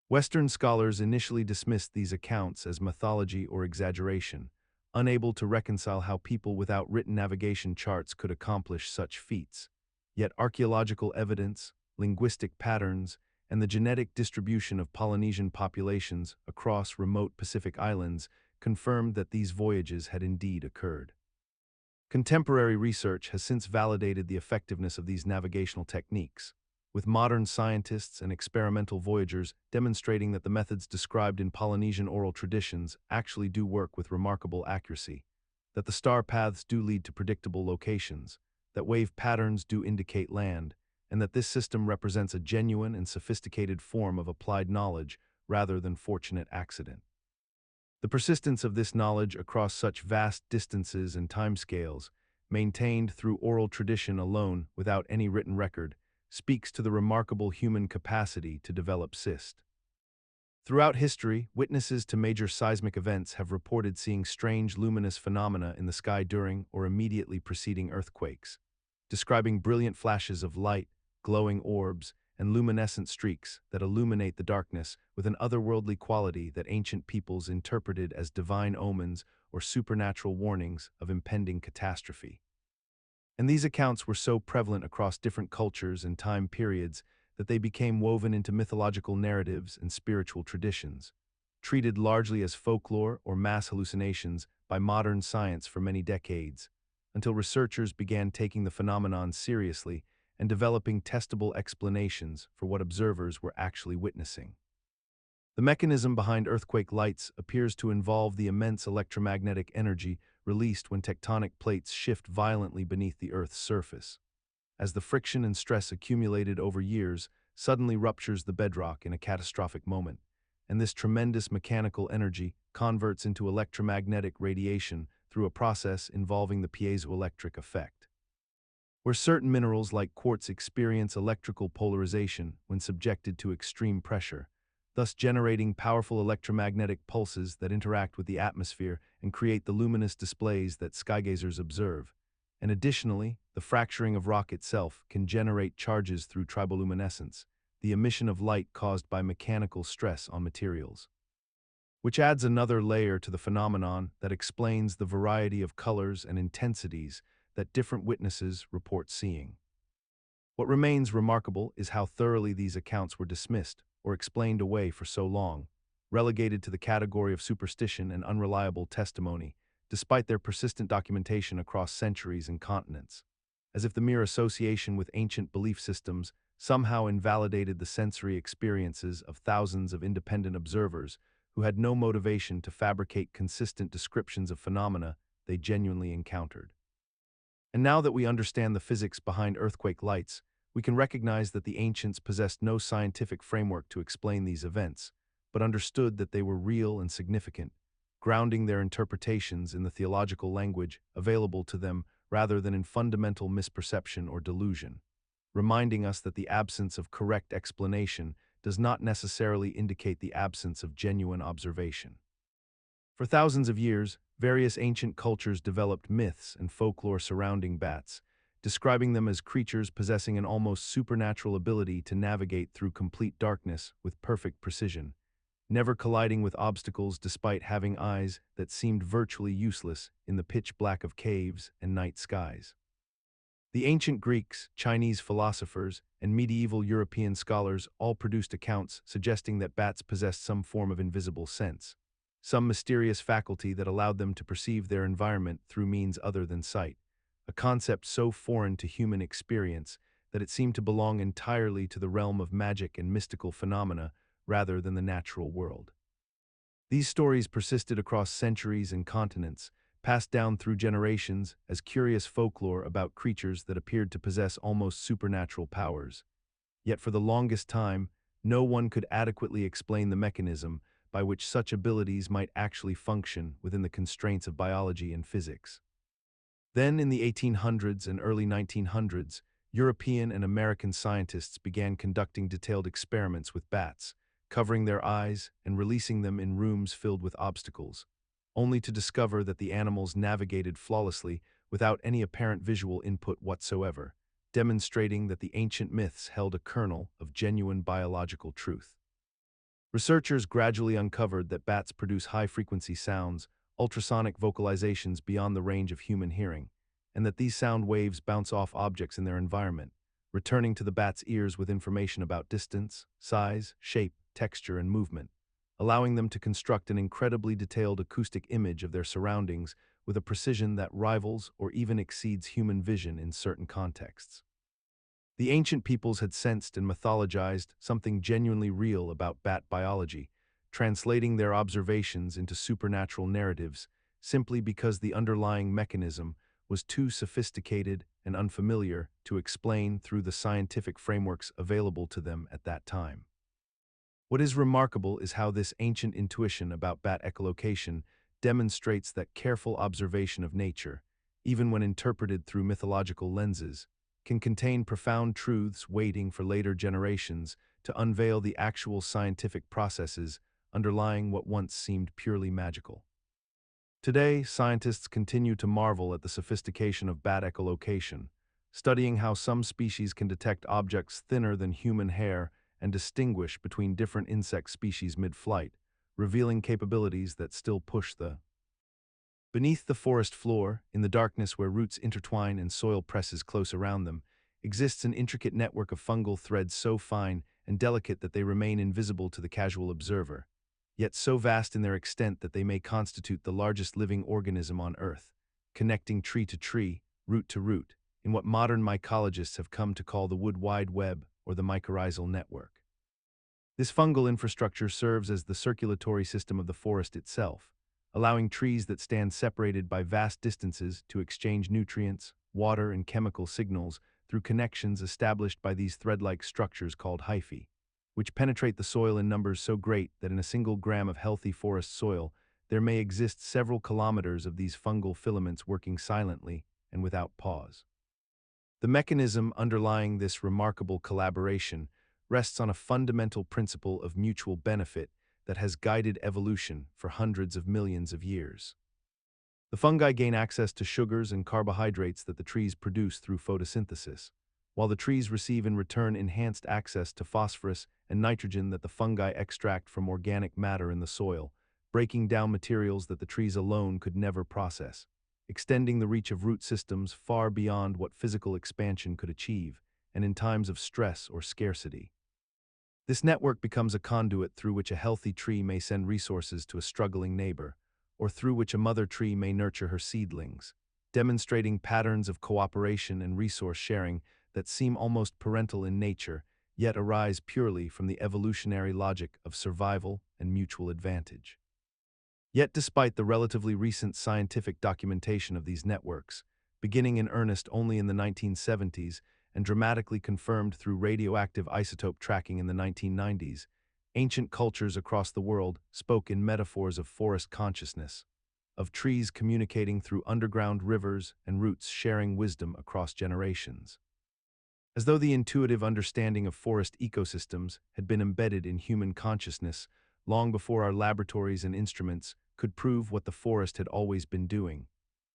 Western scholars initially dismissed these accounts as mythology or exaggeration, unable to reconcile how people without written navigation charts could accomplish such feats. Yet archaeological evidence, linguistic patterns, and the genetic distribution of Polynesian populations across remote Pacific islands confirmed that these voyages had indeed occurred. Contemporary research has since validated the effectiveness of these navigational techniques, with modern scientists and experimental voyagers demonstrating that the methods described in Polynesian oral traditions actually do work with remarkable accuracy, that the star paths do lead to predictable locations, that wave patterns do indicate land, and that this system represents a genuine and sophisticated form of applied knowledge rather than fortunate accident. The persistence of this knowledge across such vast distances and timescales, maintained through oral tradition alone without any written record, speaks to the remarkable human capacity to develop cyst. Throughout history, witnesses to major seismic events have reported seeing strange luminous phenomena in the sky during or immediately preceding earthquakes, describing brilliant flashes of light, glowing orbs, and luminescent streaks that illuminate the darkness with an otherworldly quality that ancient peoples interpreted as divine omens or supernatural warnings of impending catastrophe. And these accounts were so prevalent across different cultures and time periods that they became woven into mythological narratives and spiritual traditions, treated largely as folklore or mass hallucinations by modern science for many decades, until researchers began taking the phenomenon seriously and developing testable explanations for what observers were actually witnessing. The mechanism behind earthquake lights appears to involve the immense electromagnetic energy released when tectonic plates shift violently beneath the Earth's surface. As the friction and stress accumulated over years suddenly ruptures the bedrock in a catastrophic moment, and this tremendous mechanical energy converts into electromagnetic radiation through a process involving the piezoelectric effect. Where certain minerals like quartz experience electrical polarization when subjected to extreme pressure, thus generating powerful electromagnetic pulses that interact with the atmosphere and create the luminous displays that skygazers observe. And additionally, the fracturing of rock itself can generate charges through triboluminescence, the emission of light caused by mechanical stress on materials. Which adds another layer to the phenomenon that explains the variety of colors and intensities that different witnesses report seeing. What remains remarkable is how thoroughly these accounts were dismissed or explained away for so long, relegated to the category of superstition and unreliable testimony, despite their persistent documentation across centuries and continents, as if the mere association with ancient belief systems somehow invalidated the sensory experiences of thousands of independent observers who had no motivation to fabricate consistent descriptions of phenomena they genuinely encountered. And now that we understand the physics behind earthquake lights, we can recognize that the ancients possessed no scientific framework to explain these events, but understood that they were real and significant, grounding their interpretations in the theological language available to them rather than in fundamental misperception or delusion, reminding us that the absence of correct explanation does not necessarily indicate the absence of genuine observation. For thousands of years, various ancient cultures developed myths and folklore surrounding bats, describing them as creatures possessing an almost supernatural ability to navigate through complete darkness with perfect precision, never colliding with obstacles despite having eyes that seemed virtually useless in the pitch black of caves and night skies. The ancient Greeks, Chinese philosophers, and medieval European scholars all produced accounts suggesting that bats possessed some form of invisible sense, some mysterious faculty that allowed them to perceive their environment through means other than sight, a concept so foreign to human experience that it seemed to belong entirely to the realm of magic and mystical phenomena rather than the natural world. These stories persisted across centuries and continents, passed down through generations as curious folklore about creatures that appeared to possess almost supernatural powers. Yet for the longest time, no one could adequately explain the mechanism by which such abilities might actually function within the constraints of biology and physics. Then, in the 1800s and early 1900s, European and American scientists began conducting detailed experiments with bats, covering their eyes and releasing them in rooms filled with obstacles, only to discover that the animals navigated flawlessly without any apparent visual input whatsoever, demonstrating that the ancient myths held a kernel of genuine biological truth. Researchers gradually uncovered that bats produce high-frequency sounds, ultrasonic vocalizations beyond the range of human hearing, and that these sound waves bounce off objects in their environment, returning to the bat's ears with information about distance, size, shape, texture, and movement, allowing them to construct an incredibly detailed acoustic image of their surroundings with a precision that rivals or even exceeds human vision in certain contexts. The ancient peoples had sensed and mythologized something genuinely real about bat biology, translating their observations into supernatural narratives simply because the underlying mechanism was too sophisticated and unfamiliar to explain through the scientific frameworks available to them at that time. What is remarkable is how this ancient intuition about bat echolocation demonstrates that careful observation of nature, even when interpreted through mythological lenses, can contain profound truths waiting for later generations to unveil the actual scientific processes underlying what once seemed purely magical. Today, scientists continue to marvel at the sophistication of bat echolocation, studying how some species can detect objects thinner than human hair and distinguish between different insect species mid-flight, revealing capabilities that still push the Beneath the forest floor, in the darkness where roots intertwine and soil presses close around them, exists an intricate network of fungal threads so fine and delicate that they remain invisible to the casual observer, yet so vast in their extent that they may constitute the largest living organism on Earth, connecting tree to tree, root to root, in what modern mycologists have come to call the Wood Wide Web or the mycorrhizal network. This fungal infrastructure serves as the circulatory system of the forest itself, allowing trees that stand separated by vast distances to exchange nutrients, water, and chemical signals through connections established by these thread-like structures called hyphae, which penetrate the soil in numbers so great that in a single gram of healthy forest soil there may exist several kilometers of these fungal filaments working silently and without pause. The mechanism underlying this remarkable collaboration rests on a fundamental principle of mutual benefit that has guided evolution for hundreds of millions of years. The fungi gain access to sugars and carbohydrates that the trees produce through photosynthesis, while the trees receive in return enhanced access to phosphorus and nitrogen that the fungi extract from organic matter in the soil, breaking down materials that the trees alone could never process, extending the reach of root systems far beyond what physical expansion could achieve, and in times of stress or scarcity. This network becomes a conduit through which a healthy tree may send resources to a struggling neighbor, or through which a mother tree may nurture her seedlings, demonstrating patterns of cooperation and resource sharing that seem almost parental in nature, yet arise purely from the evolutionary logic of survival and mutual advantage. Yet despite the relatively recent scientific documentation of these networks, beginning in earnest only in the 1970s, and dramatically confirmed through radioactive isotope tracking in the 1990s, ancient cultures across the world spoke in metaphors of forest consciousness, of trees communicating through underground rivers and roots sharing wisdom across generations. As though the intuitive understanding of forest ecosystems had been embedded in human consciousness long before our laboratories and instruments could prove what the forest had always been doing,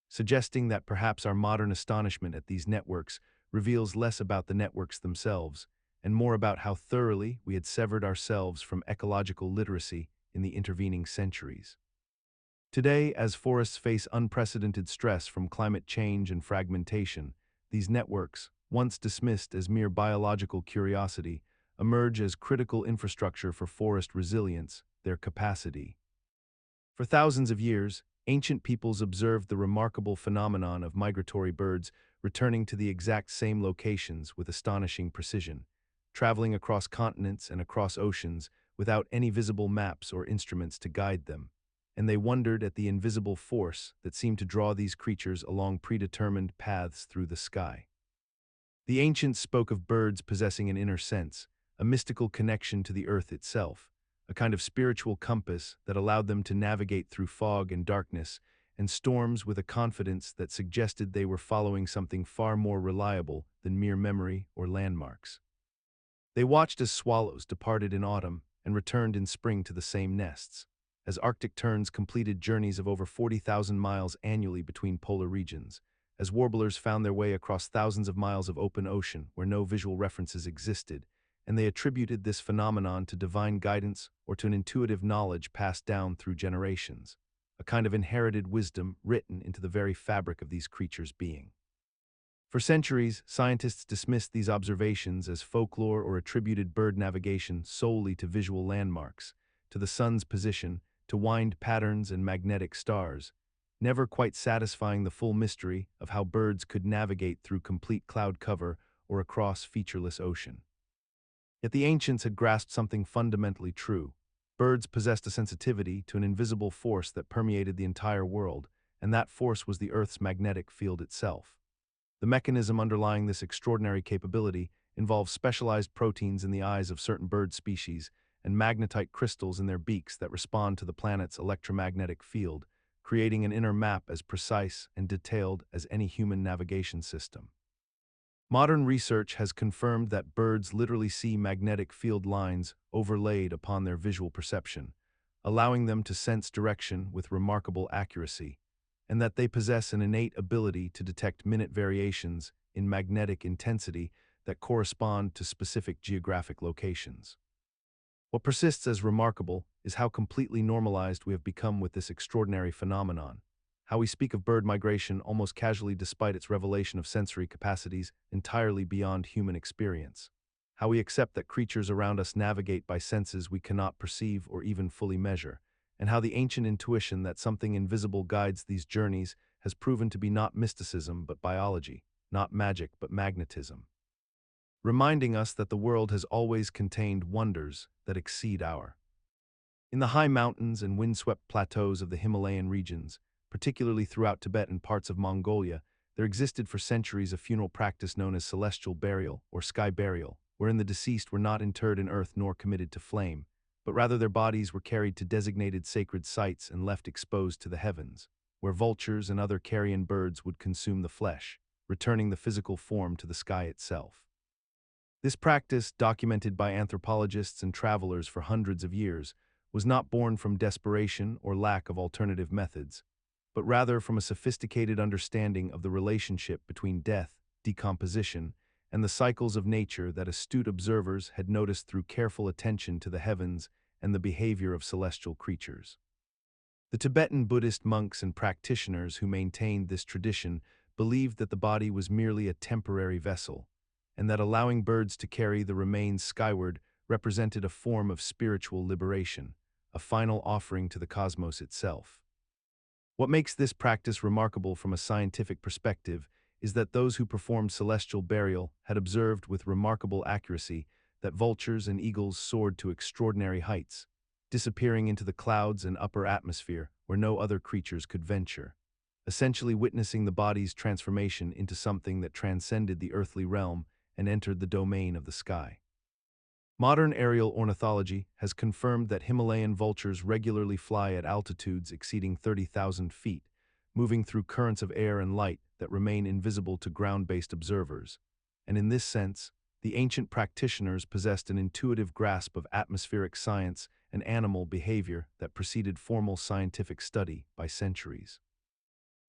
suggesting that perhaps our modern astonishment at these networks reveals less about the networks themselves and more about how thoroughly we had severed ourselves from ecological literacy in the intervening centuries. Today, as forests face unprecedented stress from climate change and fragmentation, these networks, once dismissed as mere biological curiosity, emerge as critical infrastructure for forest resilience, their capacity. For thousands of years, ancient peoples observed the remarkable phenomenon of migratory birds returning to the exact same locations with astonishing precision, traveling across continents and across oceans without any visible maps or instruments to guide them, and they wondered at the invisible force that seemed to draw these creatures along predetermined paths through the sky. The ancients spoke of birds possessing an inner sense, a mystical connection to the earth itself, a kind of spiritual compass that allowed them to navigate through fog and darkness and storms with a confidence that suggested they were following something far more reliable than mere memory or landmarks. They watched as swallows departed in autumn and returned in spring to the same nests, as Arctic terns completed journeys of over 40,000 miles annually between polar regions, as warblers found their way across thousands of miles of open ocean where no visual references existed, and they attributed this phenomenon to divine guidance or to an intuitive knowledge passed down through generations, a kind of inherited wisdom written into the very fabric of these creatures' being. For centuries, scientists dismissed these observations as folklore or attributed bird navigation solely to visual landmarks, to the sun's position, to wind patterns and magnetic stars, never quite satisfying the full mystery of how birds could navigate through complete cloud cover or across featureless ocean. Yet the ancients had grasped something fundamentally true. Birds possessed a sensitivity to an invisible force that permeated the entire world, and that force was the Earth's magnetic field itself. The mechanism underlying this extraordinary capability involves specialized proteins in the eyes of certain bird species and magnetite crystals in their beaks that respond to the planet's electromagnetic field, creating an inner map as precise and detailed as any human navigation system. Modern research has confirmed that birds literally see magnetic field lines overlaid upon their visual perception, allowing them to sense direction with remarkable accuracy, and that they possess an innate ability to detect minute variations in magnetic intensity that correspond to specific geographic locations. What persists as remarkable is how completely normalized we have become with this extraordinary phenomenon, how we speak of bird migration almost casually despite its revelation of sensory capacities entirely beyond human experience, how we accept that creatures around us navigate by senses we cannot perceive or even fully measure, and how the ancient intuition that something invisible guides these journeys has proven to be not mysticism but biology, not magic but magnetism, reminding us that the world has always contained wonders that exceed our. In the high mountains and windswept plateaus of the Himalayan regions, particularly throughout Tibet and parts of Mongolia, there existed for centuries a funeral practice known as celestial burial or sky burial, wherein the deceased were not interred in earth nor committed to flame, but rather their bodies were carried to designated sacred sites and left exposed to the heavens, where vultures and other carrion birds would consume the flesh, returning the physical form to the sky itself. This practice, documented by anthropologists and travelers for hundreds of years, was not born from desperation or lack of alternative methods, but rather from a sophisticated understanding of the relationship between death, decomposition, and the cycles of nature that astute observers had noticed through careful attention to the heavens and the behavior of celestial creatures. The Tibetan Buddhist monks and practitioners who maintained this tradition believed that the body was merely a temporary vessel, and that allowing birds to carry the remains skyward represented a form of spiritual liberation, a final offering to the cosmos itself. What makes this practice remarkable from a scientific perspective is that those who performed celestial burial had observed with remarkable accuracy that vultures and eagles soared to extraordinary heights, disappearing into the clouds and upper atmosphere where no other creatures could venture, essentially witnessing the body's transformation into something that transcended the earthly realm and entered the domain of the sky. Modern aerial ornithology has confirmed that Himalayan vultures regularly fly at altitudes exceeding 30,000 feet, moving through currents of air and light that remain invisible to ground-based observers. And in this sense, the ancient practitioners possessed an intuitive grasp of atmospheric science and animal behavior that preceded formal scientific study by centuries.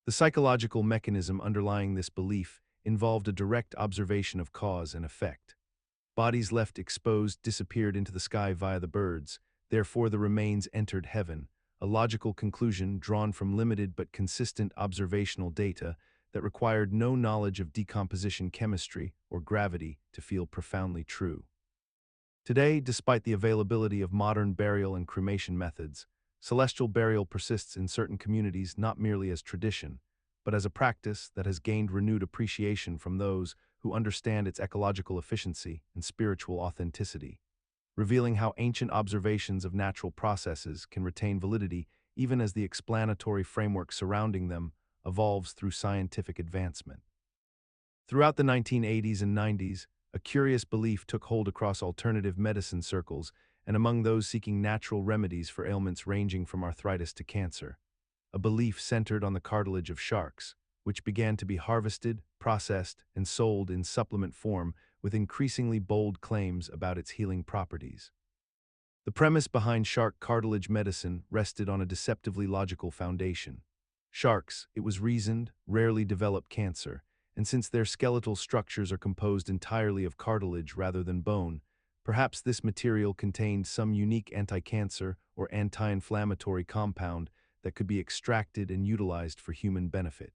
The psychological mechanism underlying this belief involved a direct observation of cause and effect. Bodies left exposed disappeared into the sky via the birds, therefore the remains entered heaven, a logical conclusion drawn from limited but consistent observational data that required no knowledge of decomposition chemistry or gravity to feel profoundly true. Today, despite the availability of modern burial and cremation methods, celestial burial persists in certain communities not merely as tradition, but as a practice that has gained renewed appreciation from those who understand its ecological efficiency and spiritual authenticity, revealing how ancient observations of natural processes can retain validity even as the explanatory framework surrounding them evolves through scientific advancement. Throughout the 1980s and 90s, a curious belief took hold across alternative medicine circles and among those seeking natural remedies for ailments ranging from arthritis to cancer. A belief centered on the cartilage of sharks, which began to be harvested, processed, and sold in supplement form with increasingly bold claims about its healing properties. The premise behind shark cartilage medicine rested on a deceptively logical foundation. Sharks, it was reasoned, rarely develop cancer, and since their skeletal structures are composed entirely of cartilage rather than bone, perhaps this material contained some unique anti-cancer or anti-inflammatory compound that could be extracted and utilized for human benefit.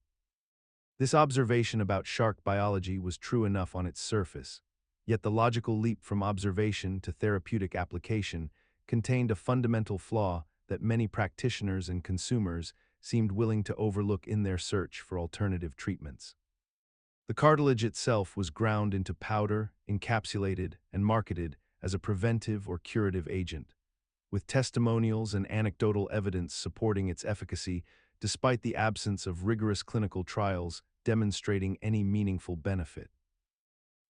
This observation about shark biology was true enough on its surface, yet the logical leap from observation to therapeutic application contained a fundamental flaw that many practitioners and consumers seemed willing to overlook in their search for alternative treatments. The cartilage itself was ground into powder, encapsulated, and marketed as a preventive or curative agent, with testimonials and anecdotal evidence supporting its efficacy despite the absence of rigorous clinical trials demonstrating any meaningful benefit.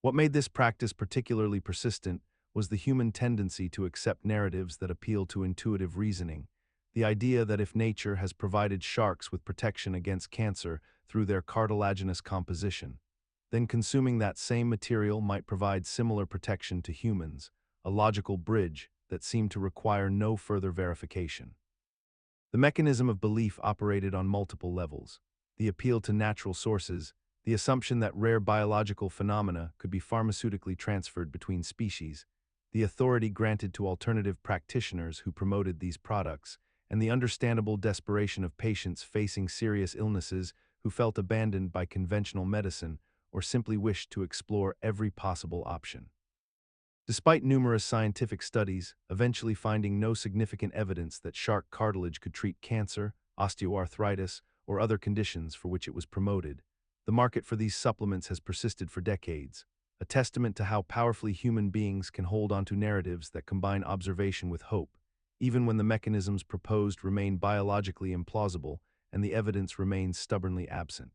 What made this practice particularly persistent was the human tendency to accept narratives that appeal to intuitive reasoning, the idea that if nature has provided sharks with protection against cancer through their cartilaginous composition, then consuming that same material might provide similar protection to humans, a logical bridge that seemed to require no further verification. The mechanism of belief operated on multiple levels: the appeal to natural sources, the assumption that rare biological phenomena could be pharmaceutically transferred between species, the authority granted to alternative practitioners who promoted these products, and the understandable desperation of patients facing serious illnesses who felt abandoned by conventional medicine or simply wished to explore every possible option. Despite numerous scientific studies eventually finding no significant evidence that shark cartilage could treat cancer, osteoarthritis, or other conditions for which it was promoted, the market for these supplements has persisted for decades, a testament to how powerfully human beings can hold onto narratives that combine observation with hope, even when the mechanisms proposed remain biologically implausible and the evidence remains stubbornly absent.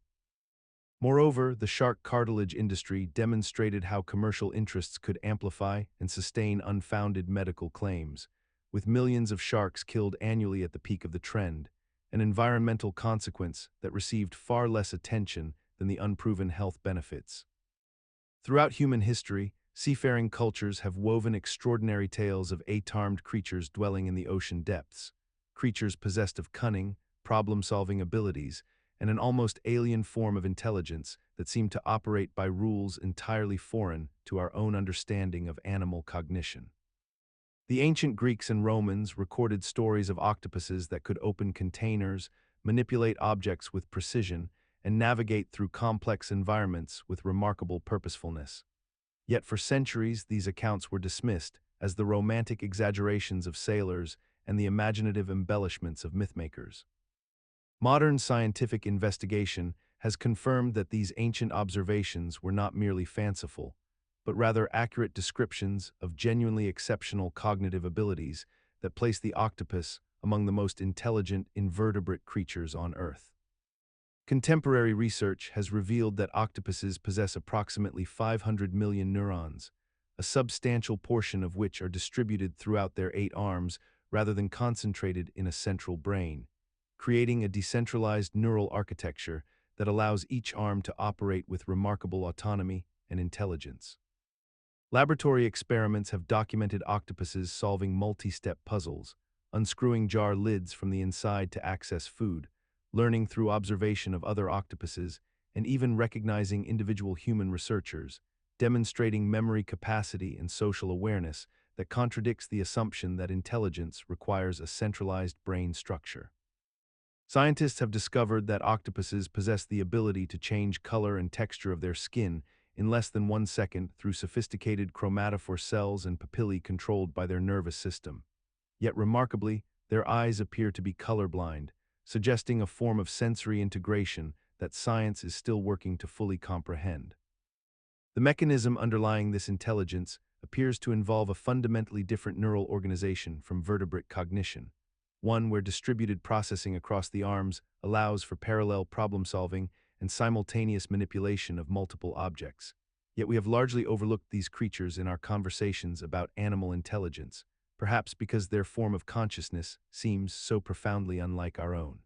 Moreover, the shark cartilage industry demonstrated how commercial interests could amplify and sustain unfounded medical claims, with millions of sharks killed annually at the peak of the trend, an environmental consequence that received far less attention than the unproven health benefits. Throughout human history, seafaring cultures have woven extraordinary tales of eight-armed creatures dwelling in the ocean depths, creatures possessed of cunning, problem-solving abilities, and an almost alien form of intelligence that seemed to operate by rules entirely foreign to our own understanding of animal cognition. The ancient Greeks and Romans recorded stories of octopuses that could open containers, manipulate objects with precision, and navigate through complex environments with remarkable purposefulness. Yet for centuries, these accounts were dismissed as the romantic exaggerations of sailors and the imaginative embellishments of mythmakers. Modern scientific investigation has confirmed that these ancient observations were not merely fanciful, but rather accurate descriptions of genuinely exceptional cognitive abilities that place the octopus among the most intelligent invertebrate creatures on Earth. Contemporary research has revealed that octopuses possess approximately 500 million neurons, a substantial portion of which are distributed throughout their 8 arms rather than concentrated in a central brain, creating a decentralized neural architecture that allows each arm to operate with remarkable autonomy and intelligence. Laboratory experiments have documented octopuses solving multi-step puzzles, unscrewing jar lids from the inside to access food, learning through observation of other octopuses, and even recognizing individual human researchers, demonstrating memory capacity and social awareness that contradicts the assumption that intelligence requires a centralized brain structure. Scientists have discovered that octopuses possess the ability to change color and texture of their skin in less than 1 second through sophisticated chromatophore cells and papillae controlled by their nervous system. Yet remarkably, their eyes appear to be colorblind, suggesting a form of sensory integration that science is still working to fully comprehend. The mechanism underlying this intelligence appears to involve a fundamentally different neural organization from vertebrate cognition, one where distributed processing across the arms allows for parallel problem-solving and simultaneous manipulation of multiple objects. Yet we have largely overlooked these creatures in our conversations about animal intelligence, perhaps because their form of consciousness seems so profoundly unlike our own.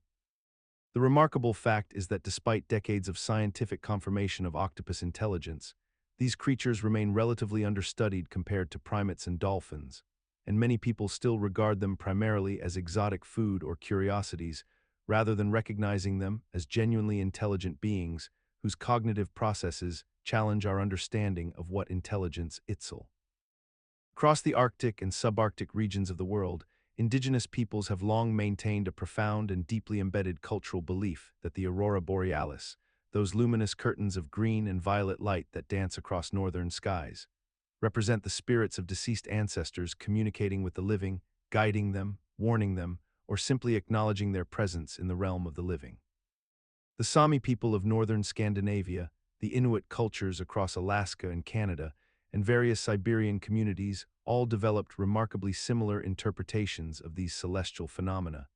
The remarkable fact is that despite decades of scientific confirmation of octopus intelligence, these creatures remain relatively understudied compared to primates and dolphins, and many people still regard them primarily as exotic food or curiosities, rather than recognizing them as genuinely intelligent beings whose cognitive processes challenge our understanding of what intelligence itself. Across the Arctic and subarctic regions of the world, indigenous peoples have long maintained a profound and deeply embedded cultural belief that the aurora borealis, those luminous curtains of green and violet light that dance across northern skies, represent the spirits of deceased ancestors communicating with the living, guiding them, warning them, or simply acknowledging their presence in the realm of the living. The Sami people of northern Scandinavia, the Inuit cultures across Alaska and Canada, and various Siberian communities all developed remarkably similar interpretations of these celestial phenomena,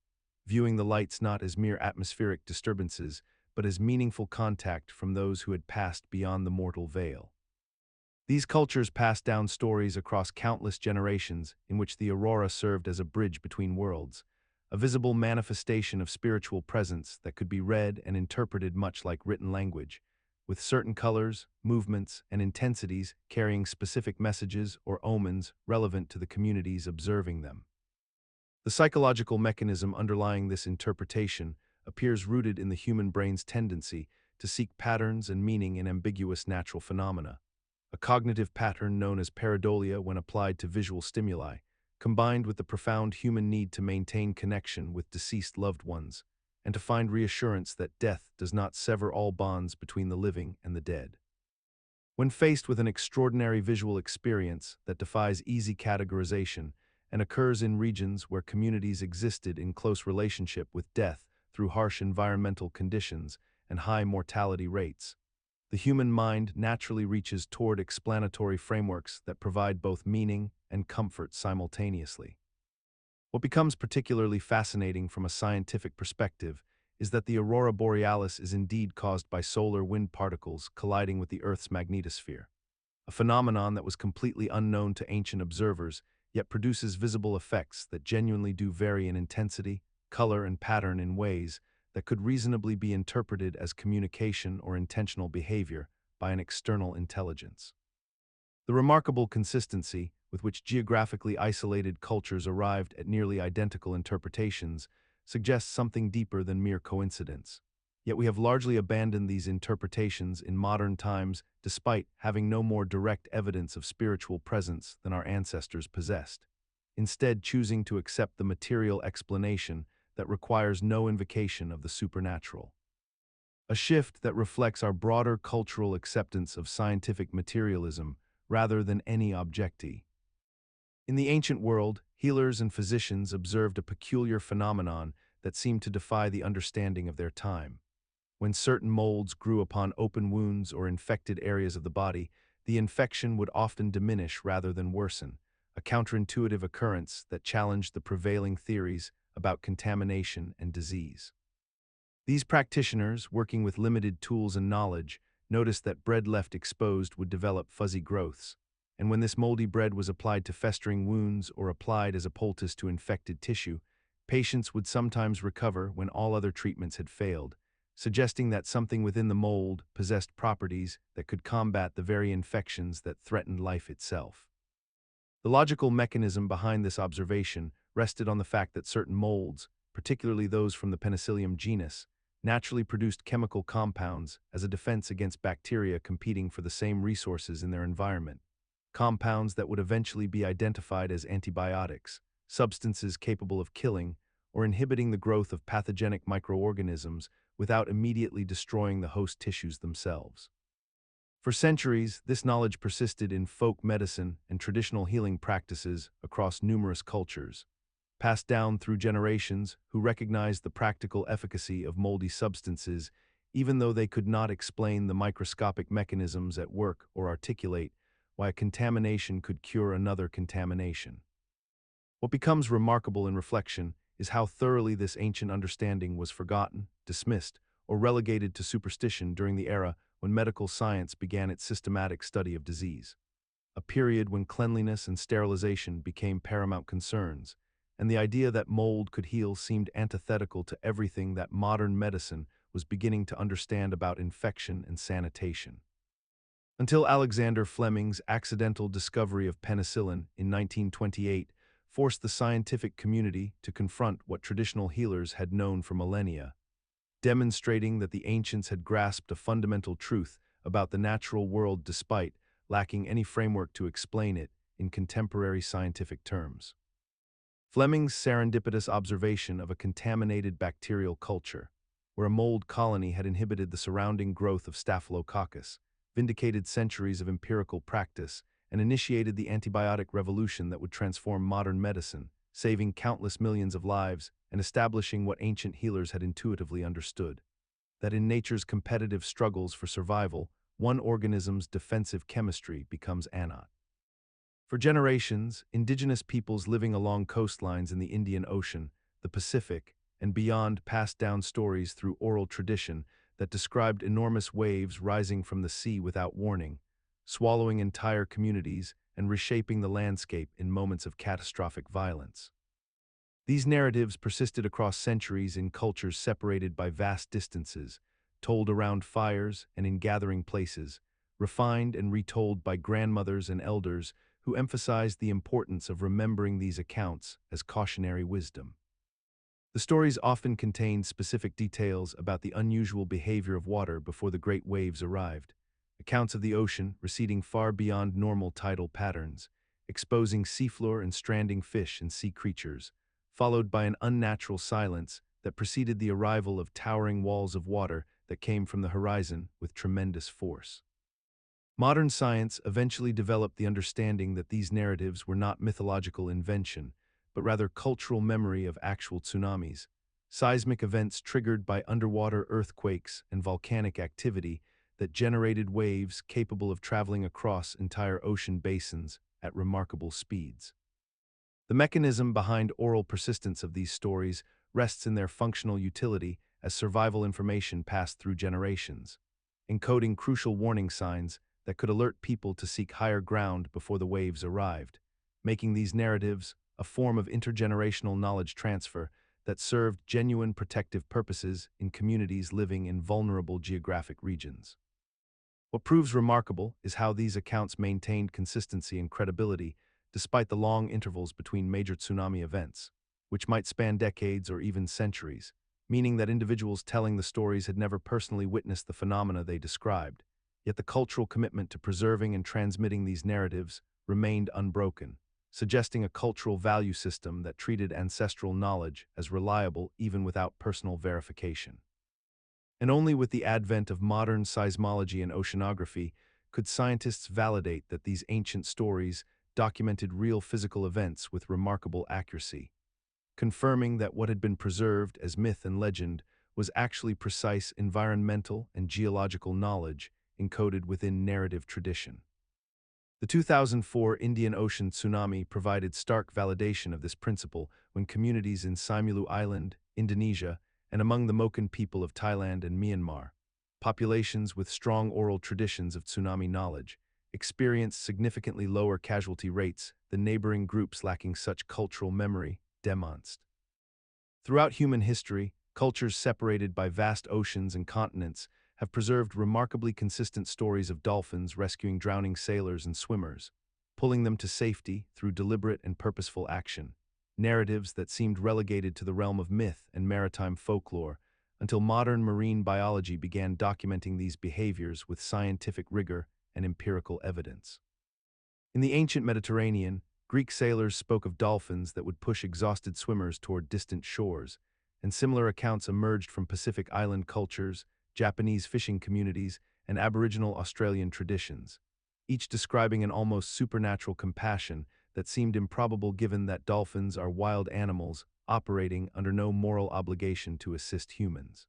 viewing the lights not as mere atmospheric disturbances, but as meaningful contact from those who had passed beyond the mortal veil. These cultures passed down stories across countless generations in which the aurora served as a bridge between worlds, a visible manifestation of spiritual presence that could be read and interpreted much like written language, with certain colors, movements, and intensities carrying specific messages or omens relevant to the communities observing them. The psychological mechanism underlying this interpretation appears rooted in the human brain's tendency to seek patterns and meaning in ambiguous natural phenomena, a cognitive pattern known as pareidolia when applied to visual stimuli, combined with the profound human need to maintain connection with deceased loved ones, and to find reassurance that death does not sever all bonds between the living and the dead. When faced with an extraordinary visual experience that defies easy categorization and occurs in regions where communities existed in close relationship with death through harsh environmental conditions and high mortality rates, the human mind naturally reaches toward explanatory frameworks that provide both meaning and comfort simultaneously. What becomes particularly fascinating from a scientific perspective is that the aurora borealis is indeed caused by solar wind particles colliding with the Earth's magnetosphere, a phenomenon that was completely unknown to ancient observers, yet produces visible effects that genuinely do vary in intensity, color, and pattern in ways that could reasonably be interpreted as communication or intentional behavior by an external intelligence. The remarkable consistency with which geographically isolated cultures arrived at nearly identical interpretations suggests something deeper than mere coincidence. Yet we have largely abandoned these interpretations in modern times despite having no more direct evidence of spiritual presence than our ancestors possessed, instead choosing to accept the material explanation that requires no invocation of the supernatural. A shift that reflects our broader cultural acceptance of scientific materialism rather than any objecti. In the ancient world, healers and physicians observed a peculiar phenomenon that seemed to defy the understanding of their time. When certain molds grew upon open wounds or infected areas of the body, the infection would often diminish rather than worsen, a counterintuitive occurrence that challenged the prevailing theories about contamination and disease. These practitioners, working with limited tools and knowledge, noticed that bread left exposed would develop fuzzy growths, and when this moldy bread was applied to festering wounds or applied as a poultice to infected tissue, patients would sometimes recover when all other treatments had failed, suggesting that something within the mold possessed properties that could combat the very infections that threatened life itself. The logical mechanism behind this observation rested on the fact that certain molds, particularly those from the Penicillium genus, naturally produced chemical compounds as a defense against bacteria competing for the same resources in their environment. Compounds that would eventually be identified as antibiotics, substances capable of killing or inhibiting the growth of pathogenic microorganisms without immediately destroying the host tissues themselves. For centuries, this knowledge persisted in folk medicine and traditional healing practices across numerous cultures, passed down through generations who recognized the practical efficacy of moldy substances even though they could not explain the microscopic mechanisms at work or articulate why a contamination could cure another contamination. What becomes remarkable in reflection is how thoroughly this ancient understanding was forgotten, dismissed, or relegated to superstition during the era when medical science began its systematic study of disease. A period when cleanliness and sterilization became paramount concerns, and the idea that mold could heal seemed antithetical to everything that modern medicine was beginning to understand about infection and sanitation. Until Alexander Fleming's accidental discovery of penicillin in 1928 forced the scientific community to confront what traditional healers had known for millennia, demonstrating that the ancients had grasped a fundamental truth about the natural world despite lacking any framework to explain it in contemporary scientific terms. Fleming's serendipitous observation of a contaminated bacterial culture, where a mold colony had inhibited the surrounding growth of Staphylococcus, vindicated centuries of empirical practice and initiated the antibiotic revolution that would transform modern medicine, saving countless millions of lives and establishing what ancient healers had intuitively understood: that in nature's competitive struggles for survival, one organism's defensive chemistry becomes anode. For generations, indigenous peoples living along coastlines in the Indian Ocean, the Pacific, and beyond passed down stories through oral tradition that described enormous waves rising from the sea without warning, swallowing entire communities and reshaping the landscape in moments of catastrophic violence. These narratives persisted across centuries in cultures separated by vast distances, told around fires and in gathering places, refined and retold by grandmothers and elders who emphasized the importance of remembering these accounts as cautionary wisdom. The stories often contained specific details about the unusual behavior of water before the great waves arrived, accounts of the ocean receding far beyond normal tidal patterns, exposing seafloor and stranding fish and sea creatures, followed by an unnatural silence that preceded the arrival of towering walls of water that came from the horizon with tremendous force. Modern science eventually developed the understanding that these narratives were not mythological invention, but rather cultural memory of actual tsunamis, seismic events triggered by underwater earthquakes and volcanic activity that generated waves capable of traveling across entire ocean basins at remarkable speeds. The mechanism behind oral persistence of these stories rests in their functional utility as survival information passed through generations, encoding crucial warning signs that could alert people to seek higher ground before the waves arrived, making these narratives a form of intergenerational knowledge transfer that served genuine protective purposes in communities living in vulnerable geographic regions. What proves remarkable is how these accounts maintained consistency and credibility despite the long intervals between major tsunami events, which might span decades or even centuries, meaning that individuals telling the stories had never personally witnessed the phenomena they described. Yet the cultural commitment to preserving and transmitting these narratives remained unbroken, suggesting a cultural value system that treated ancestral knowledge as reliable even without personal verification. And only with the advent of modern seismology and oceanography could scientists validate that these ancient stories documented real physical events with remarkable accuracy, confirming that what had been preserved as myth and legend was actually precise environmental and geological knowledge encoded within narrative tradition. The 2004 Indian Ocean tsunami provided stark validation of this principle when communities in Simeulue Island, Indonesia, and among the Moken people of Thailand and Myanmar, populations with strong oral traditions of tsunami knowledge, experienced significantly lower casualty rates than neighboring groups lacking such cultural memory, demonstrate. Throughout human history, cultures separated by vast oceans and continents have preserved remarkably consistent stories of dolphins rescuing drowning sailors and swimmers, pulling them to safety through deliberate and purposeful action, narratives that seemed relegated to the realm of myth and maritime folklore until modern marine biology began documenting these behaviors with scientific rigor and empirical evidence. In the ancient Mediterranean, Greek sailors spoke of dolphins that would push exhausted swimmers toward distant shores, and similar accounts emerged from Pacific Island cultures, Japanese fishing communities, and Aboriginal Australian traditions, each describing an almost supernatural compassion that seemed improbable given that dolphins are wild animals operating under no moral obligation to assist humans.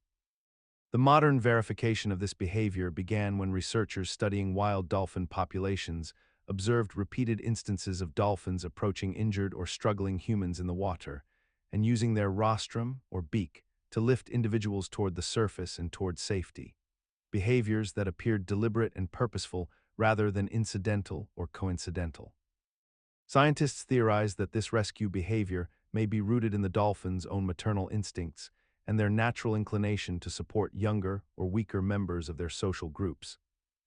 The modern verification of this behavior began when researchers studying wild dolphin populations observed repeated instances of dolphins approaching injured or struggling humans in the water, and using their rostrum, or beak, to lift individuals toward the surface and toward safety. Behaviors that appeared deliberate and purposeful rather than incidental or coincidental. Scientists theorize that this rescue behavior may be rooted in the dolphin's own maternal instincts and their natural inclination to support younger or weaker members of their social groups,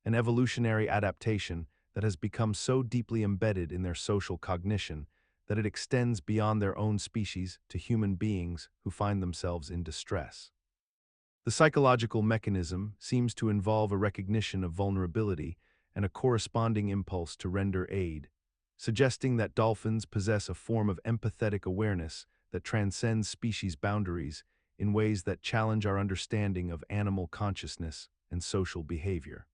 an evolutionary adaptation that has become so deeply embedded in their social cognition that it extends beyond their own species to human beings who find themselves in distress. The psychological mechanism seems to involve a recognition of vulnerability and a corresponding impulse to render aid, suggesting that dolphins possess a form of empathetic awareness that transcends species boundaries in ways that challenge our understanding of animal consciousness and social behavior.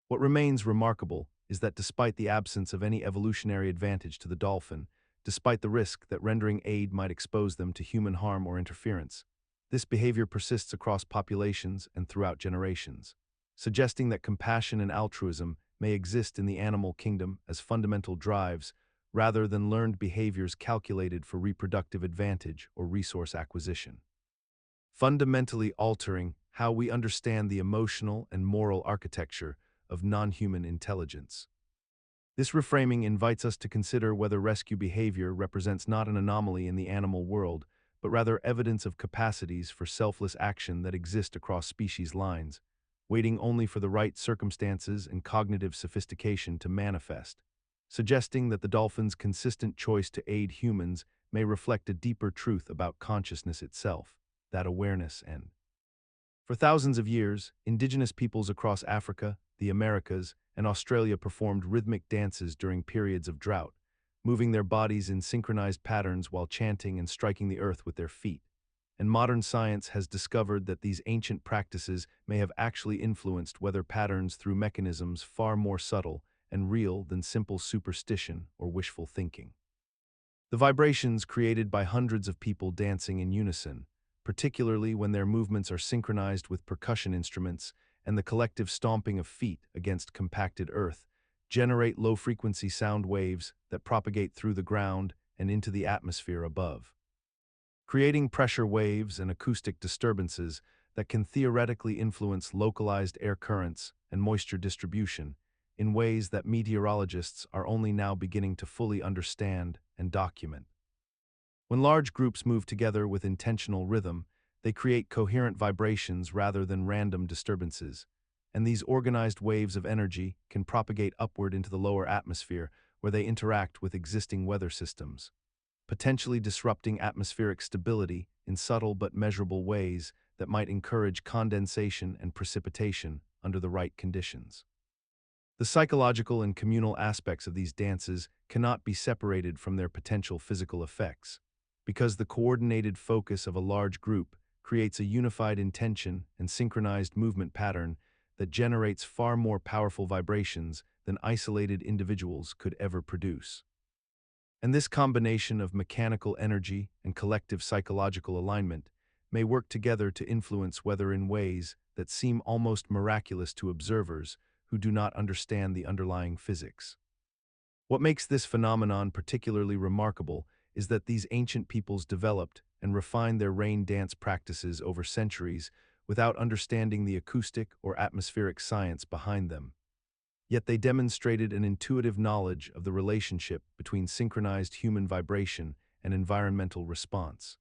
What remains remarkable is that despite the absence of any evolutionary advantage to the dolphin, despite the risk that rendering aid might expose them to human harm or interference, this behavior persists across populations and throughout generations, suggesting that compassion and altruism may exist in the animal kingdom as fundamental drives rather than learned behaviors calculated for reproductive advantage or resource acquisition. Fundamentally altering how we understand the emotional and moral architecture of non-human intelligence. This reframing invites us to consider whether rescue behavior represents not an anomaly in the animal world, but rather evidence of capacities for selfless action that exist across species lines, waiting only for the right circumstances and cognitive sophistication to manifest, suggesting that the dolphin's consistent choice to aid humans may reflect a deeper truth about consciousness itself, that awareness and. For thousands of years, indigenous peoples across Africa, the Americas, and Australia performed rhythmic dances during periods of drought, moving their bodies in synchronized patterns while chanting and striking the earth with their feet. And modern science has discovered that these ancient practices may have actually influenced weather patterns through mechanisms far more subtle and real than simple superstition or wishful thinking. The vibrations created by hundreds of people dancing in unison, particularly when their movements are synchronized with percussion instruments and the collective stomping of feet against compacted earth, generate low-frequency sound waves that propagate through the ground and into the atmosphere above, creating pressure waves and acoustic disturbances that can theoretically influence localized air currents and moisture distribution in ways that meteorologists are only now beginning to fully understand and document. When large groups move together with intentional rhythm, they create coherent vibrations rather than random disturbances, and these organized waves of energy can propagate upward into the lower atmosphere where they interact with existing weather systems, potentially disrupting atmospheric stability in subtle but measurable ways that might encourage condensation and precipitation under the right conditions. The psychological and communal aspects of these dances cannot be separated from their potential physical effects, because the coordinated focus of a large group creates a unified intention and synchronized movement pattern that generates far more powerful vibrations than isolated individuals could ever produce. And this combination of mechanical energy and collective psychological alignment may work together to influence weather in ways that seem almost miraculous to observers who do not understand the underlying physics. What makes this phenomenon particularly remarkable is that these ancient peoples developed and refined their rain dance practices over centuries without understanding the acoustic or atmospheric science behind them. Yet they demonstrated an intuitive knowledge of the relationship between synchronized human vibration and environmental response,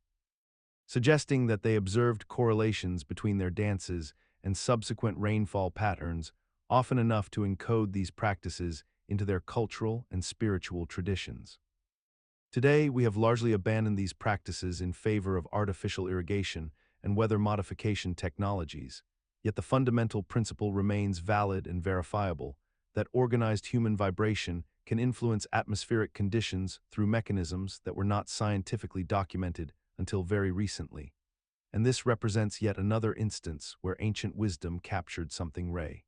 suggesting that they observed correlations between their dances and subsequent rainfall patterns, often enough to encode these practices into their cultural and spiritual traditions. Today, we have largely abandoned these practices in favor of artificial irrigation and weather modification technologies, yet the fundamental principle remains valid and verifiable, that organized human vibration can influence atmospheric conditions through mechanisms that were not scientifically documented until very recently. And this represents yet another instance where ancient wisdom captured something rare.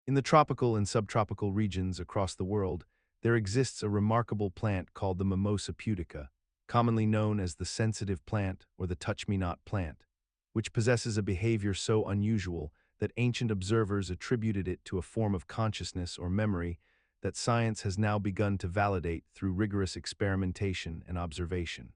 In the tropical and subtropical regions across the world, there exists a remarkable plant called the Mimosa pudica, commonly known as the sensitive plant or the touch-me-not plant, which possesses a behavior so unusual that ancient observers attributed it to a form of consciousness or memory that science has now begun to validate through rigorous experimentation and observation.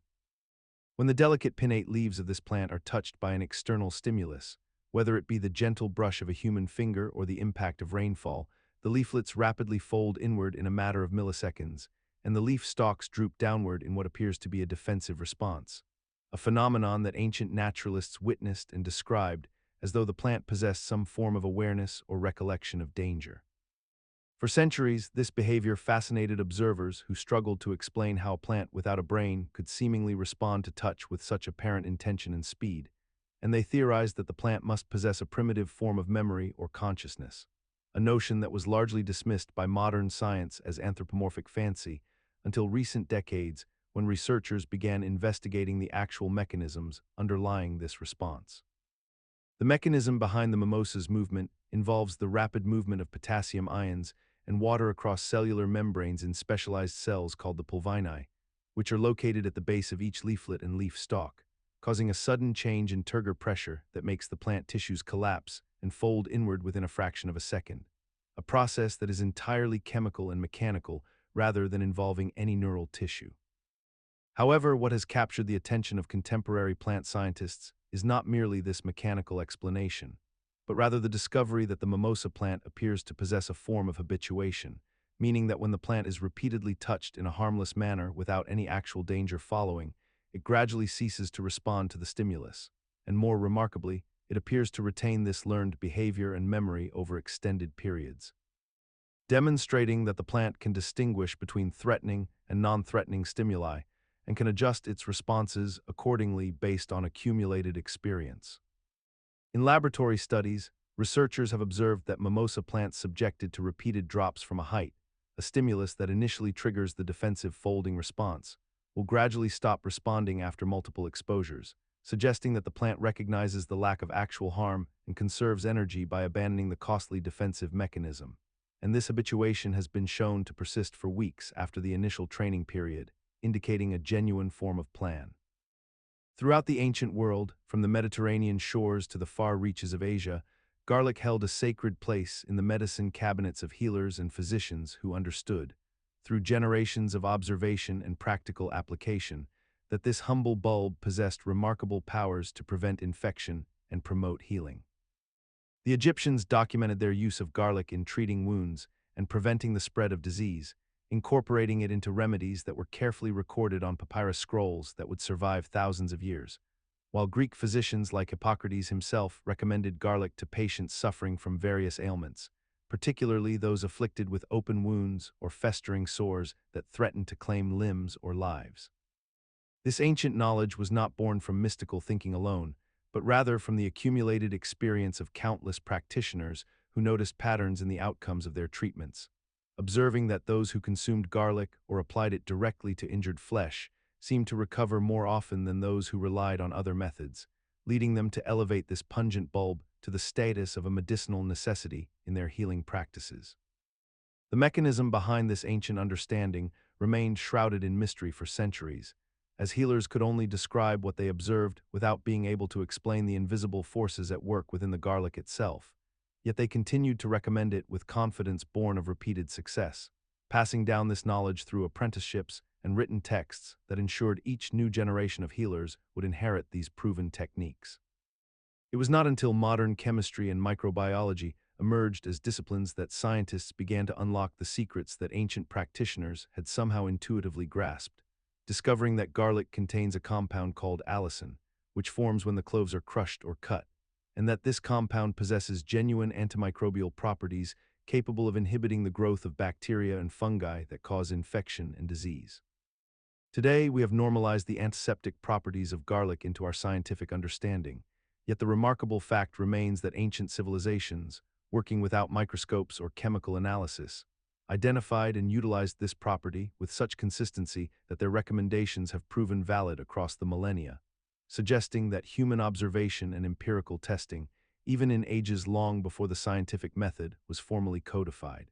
When the delicate pinnate leaves of this plant are touched by an external stimulus, whether it be the gentle brush of a human finger or the impact of rainfall, the leaflets rapidly fold inward in a matter of milliseconds, and the leaf stalks droop downward in what appears to be a defensive response, a phenomenon that ancient naturalists witnessed and described as though the plant possessed some form of awareness or recollection of danger. For centuries, this behavior fascinated observers who struggled to explain how a plant without a brain could seemingly respond to touch with such apparent intention and speed, and they theorized that the plant must possess a primitive form of memory or consciousness, a notion that was largely dismissed by modern science as anthropomorphic fancy until recent decades when researchers began investigating the actual mechanisms underlying this response. The mechanism behind the mimosa's movement involves the rapid movement of potassium ions and water across cellular membranes in specialized cells called the pulvini, which are located at the base of each leaflet and leaf stalk, causing a sudden change in turgor pressure that makes the plant tissues collapse and fold inward within a fraction of a second, a process that is entirely chemical and mechanical rather than involving any neural tissue. However, what has captured the attention of contemporary plant scientists is not merely this mechanical explanation, but rather the discovery that the mimosa plant appears to possess a form of habituation, meaning that when the plant is repeatedly touched in a harmless manner without any actual danger following, it gradually ceases to respond to the stimulus, and more remarkably, it appears to retain this learned behavior and memory over extended periods, demonstrating that the plant can distinguish between threatening and non-threatening stimuli and can adjust its responses accordingly based on accumulated experience. In laboratory studies, researchers have observed that mimosa plants subjected to repeated drops from a height, a stimulus that initially triggers the defensive folding response, will gradually stop responding after multiple exposures, suggesting that the plant recognizes the lack of actual harm and conserves energy by abandoning the costly defensive mechanism. And this habituation has been shown to persist for weeks after the initial training period, indicating a genuine form of plan. Throughout the ancient world, from the Mediterranean shores to the far reaches of Asia, garlic held a sacred place in the medicine cabinets of healers and physicians who understood, through generations of observation and practical application, that this humble bulb possessed remarkable powers to prevent infection and promote healing. The Egyptians documented their use of garlic in treating wounds and preventing the spread of disease, incorporating it into remedies that were carefully recorded on papyrus scrolls that would survive thousands of years, while Greek physicians like Hippocrates himself recommended garlic to patients suffering from various ailments, particularly those afflicted with open wounds or festering sores that threatened to claim limbs or lives. This ancient knowledge was not born from mystical thinking alone, but rather from the accumulated experience of countless practitioners who noticed patterns in the outcomes of their treatments, observing that those who consumed garlic or applied it directly to injured flesh seemed to recover more often than those who relied on other methods, leading them to elevate this pungent bulb to the status of a medicinal necessity in their healing practices. The mechanism behind this ancient understanding remained shrouded in mystery for centuries, as healers could only describe what they observed without being able to explain the invisible forces at work within the garlic itself. Yet they continued to recommend it with confidence born of repeated success, passing down this knowledge through apprenticeships and written texts that ensured each new generation of healers would inherit these proven techniques. It was not until modern chemistry and microbiology emerged as disciplines that scientists began to unlock the secrets that ancient practitioners had somehow intuitively grasped, discovering that garlic contains a compound called allicin, which forms when the cloves are crushed or cut, and that this compound possesses genuine antimicrobial properties capable of inhibiting the growth of bacteria and fungi that cause infection and disease. Today, we have normalized the antiseptic properties of garlic into our scientific understanding, yet the remarkable fact remains that ancient civilizations, working without microscopes or chemical analysis, identified and utilized this property with such consistency that their recommendations have proven valid across the millennia, suggesting that human observation and empirical testing, even in ages long before the scientific method was formally codified,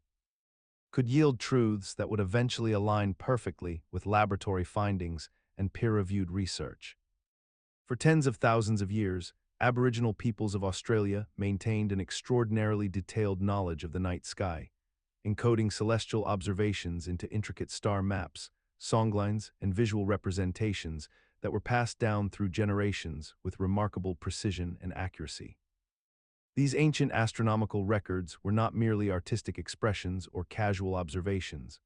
could yield truths that would eventually align perfectly with laboratory findings and peer-reviewed research. For tens of thousands of years, Aboriginal peoples of Australia maintained an extraordinarily detailed knowledge of the night sky, encoding celestial observations into intricate star maps, songlines, and visual representations that were passed down through generations with remarkable precision and accuracy. These ancient astronomical records were not merely artistic expressions or casual observations,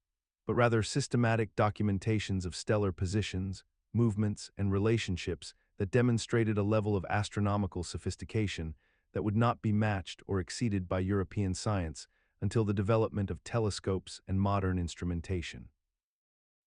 but rather systematic documentations of stellar positions, movements, and relationships that demonstrated a level of astronomical sophistication that would not be matched or exceeded by European science until the development of telescopes and modern instrumentation.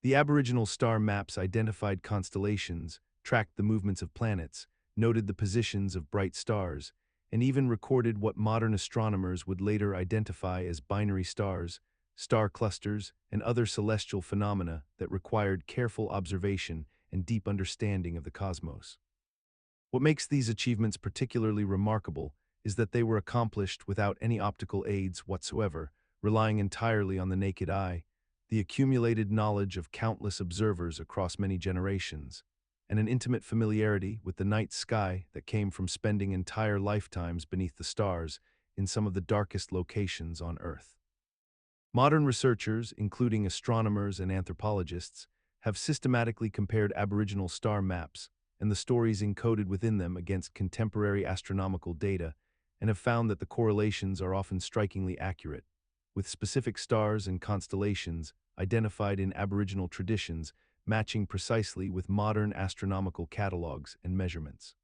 The Aboriginal star maps identified constellations, tracked the movements of planets, noted the positions of bright stars, and even recorded what modern astronomers would later identify as binary stars, star clusters, and other celestial phenomena that required careful observation and deep understanding of the cosmos. What makes these achievements particularly remarkable is that they were accomplished without any optical aids whatsoever, relying entirely on the naked eye, the accumulated knowledge of countless observers across many generations, and an intimate familiarity with the night sky that came from spending entire lifetimes beneath the stars in some of the darkest locations on Earth. Modern researchers, including astronomers and anthropologists, have systematically compared Aboriginal star maps and the stories encoded within them against contemporary astronomical data and have found that the correlations are often strikingly accurate, with specific stars and constellations identified in Aboriginal traditions matching precisely with modern astronomical catalogs and measurements.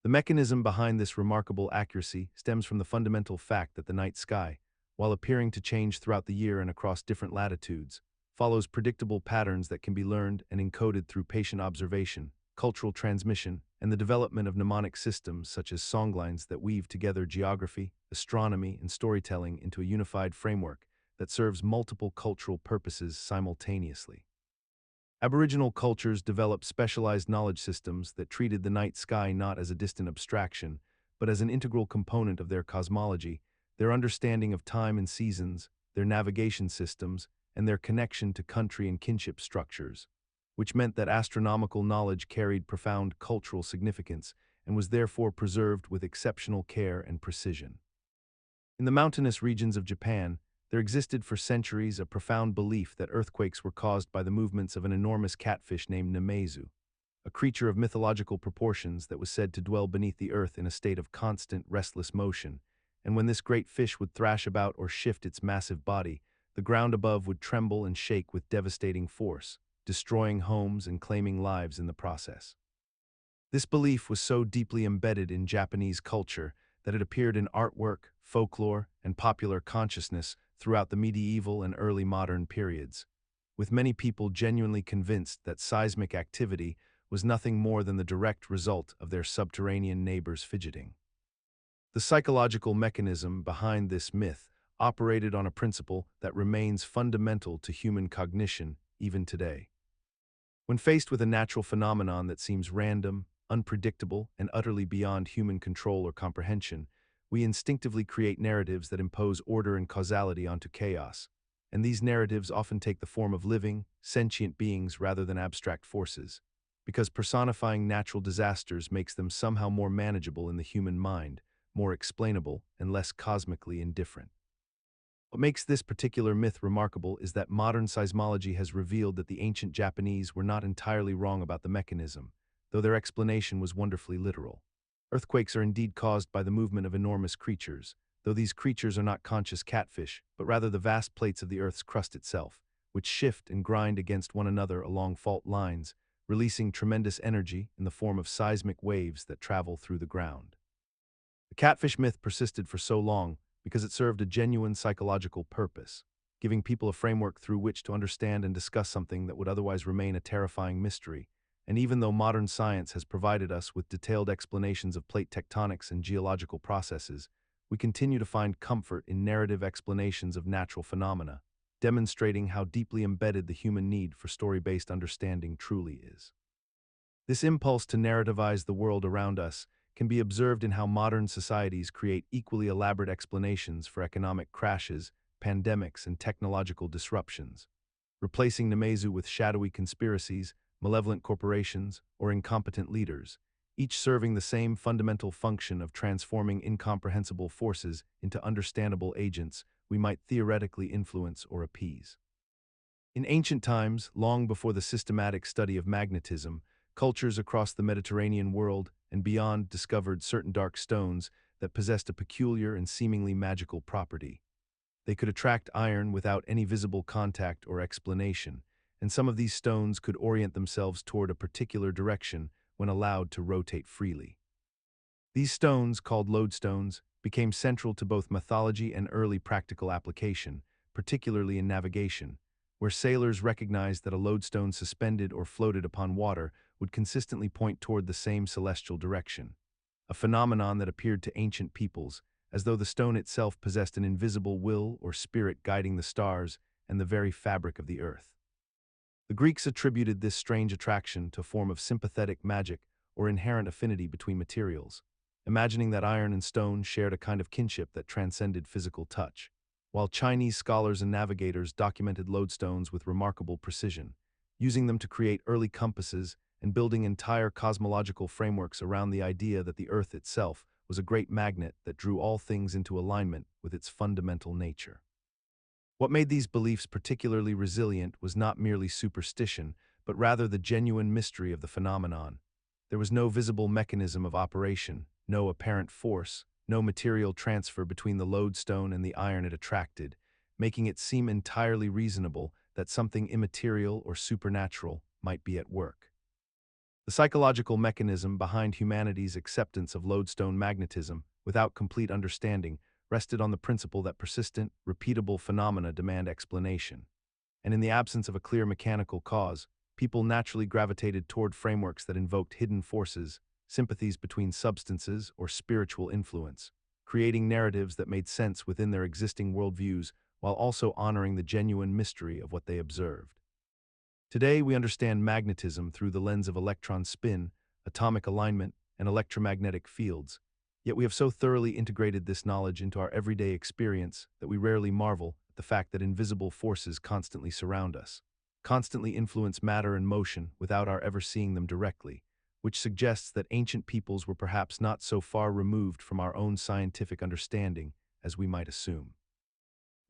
The mechanism behind this remarkable accuracy stems from the fundamental fact that the night sky, while appearing to change throughout the year and across different latitudes, follows predictable patterns that can be learned and encoded through patient observation, cultural transmission, and the development of mnemonic systems such as songlines that weave together geography, astronomy, and storytelling into a unified framework that serves multiple cultural purposes simultaneously. Aboriginal cultures developed specialized knowledge systems that treated the night sky not as a distant abstraction, but as an integral component of their cosmology, their understanding of time and seasons, their navigation systems, and their connection to country and kinship structures, which meant that astronomical knowledge carried profound cultural significance and was therefore preserved with exceptional care and precision. In the mountainous regions of Japan, there existed for centuries a profound belief that earthquakes were caused by the movements of an enormous catfish named Nemezu, a creature of mythological proportions that was said to dwell beneath the earth in a state of constant, restless motion, and when this great fish would thrash about or shift its massive body, the ground above would tremble and shake with devastating force, destroying homes and claiming lives in the process. This belief was so deeply embedded in Japanese culture that it appeared in artwork, folklore, and popular consciousness throughout the medieval and early modern periods, with many people genuinely convinced that seismic activity was nothing more than the direct result of their subterranean neighbors fidgeting. The psychological mechanism behind this myth operated on a principle that remains fundamental to human cognition even today. When faced with a natural phenomenon that seems random, unpredictable, and utterly beyond human control or comprehension, we instinctively create narratives that impose order and causality onto chaos, and these narratives often take the form of living, sentient beings rather than abstract forces, because personifying natural disasters makes them somehow more manageable in the human mind, more explainable, and less cosmically indifferent. What makes this particular myth remarkable is that modern seismology has revealed that the ancient Japanese were not entirely wrong about the mechanism, though their explanation was wonderfully literal. Earthquakes are indeed caused by the movement of enormous creatures, though these creatures are not conscious catfish, but rather the vast plates of the Earth's crust itself, which shift and grind against one another along fault lines, releasing tremendous energy in the form of seismic waves that travel through the ground. The catfish myth persisted for so long because it served a genuine psychological purpose, giving people a framework through which to understand and discuss something that would otherwise remain a terrifying mystery. And even though modern science has provided us with detailed explanations of plate tectonics and geological processes, we continue to find comfort in narrative explanations of natural phenomena, demonstrating how deeply embedded the human need for story-based understanding truly is. This impulse to narrativize the world around us can be observed in how modern societies create equally elaborate explanations for economic crashes, pandemics, and technological disruptions, replacing Nemezu with shadowy conspiracies, malevolent corporations, or incompetent leaders, each serving the same fundamental function of transforming incomprehensible forces into understandable agents we might theoretically influence or appease. In ancient times, long before the systematic study of magnetism, cultures across the Mediterranean world and beyond discovered certain dark stones that possessed a peculiar and seemingly magical property. They could attract iron without any visible contact or explanation, and some of these stones could orient themselves toward a particular direction when allowed to rotate freely. These stones, called lodestones, became central to both mythology and early practical application, particularly in navigation, where sailors recognized that a lodestone suspended or floated upon water would consistently point toward the same celestial direction, a phenomenon that appeared to ancient peoples, as though the stone itself possessed an invisible will or spirit guiding the stars and the very fabric of the earth. The Greeks attributed this strange attraction to a form of sympathetic magic or inherent affinity between materials, imagining that iron and stone shared a kind of kinship that transcended physical touch, while Chinese scholars and navigators documented lodestones with remarkable precision, using them to create early compasses and building entire cosmological frameworks around the idea that the Earth itself was a great magnet that drew all things into alignment with its fundamental nature. What made these beliefs particularly resilient was not merely superstition, but rather the genuine mystery of the phenomenon. There was no visible mechanism of operation, no apparent force, no material transfer between the lodestone and the iron it attracted, making it seem entirely reasonable that something immaterial or supernatural might be at work. The psychological mechanism behind humanity's acceptance of lodestone magnetism, without complete understanding, rested on the principle that persistent, repeatable phenomena demand explanation. And in the absence of a clear mechanical cause, people naturally gravitated toward frameworks that invoked hidden forces, sympathies between substances, or spiritual influence, creating narratives that made sense within their existing worldviews while also honoring the genuine mystery of what they observed. Today, we understand magnetism through the lens of electron spin, atomic alignment, and electromagnetic fields, yet we have so thoroughly integrated this knowledge into our everyday experience that we rarely marvel at the fact that invisible forces constantly surround us, constantly influence matter and motion without our ever seeing them directly, which suggests that ancient peoples were perhaps not so far removed from our own scientific understanding as we might assume.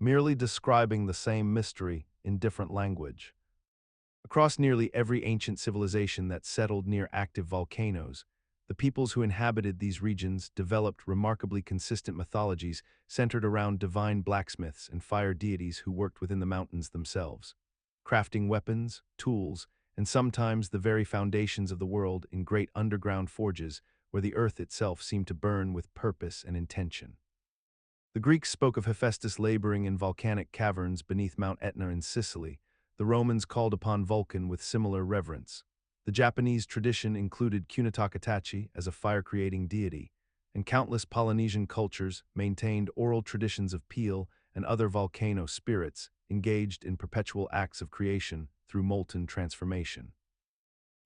Merely describing the same mystery in different language. Across nearly every ancient civilization that settled near active volcanoes, the peoples who inhabited these regions developed remarkably consistent mythologies centered around divine blacksmiths and fire deities who worked within the mountains themselves, crafting weapons, tools, and sometimes the very foundations of the world in great underground forges where the earth itself seemed to burn with purpose and intention. The Greeks spoke of Hephaestus laboring in volcanic caverns beneath Mount Etna in Sicily. The Romans called upon Vulcan with similar reverence. The Japanese tradition included Kunitake as a fire-creating deity, and countless Polynesian cultures maintained oral traditions of Peel and other volcano spirits engaged in perpetual acts of creation through molten transformation,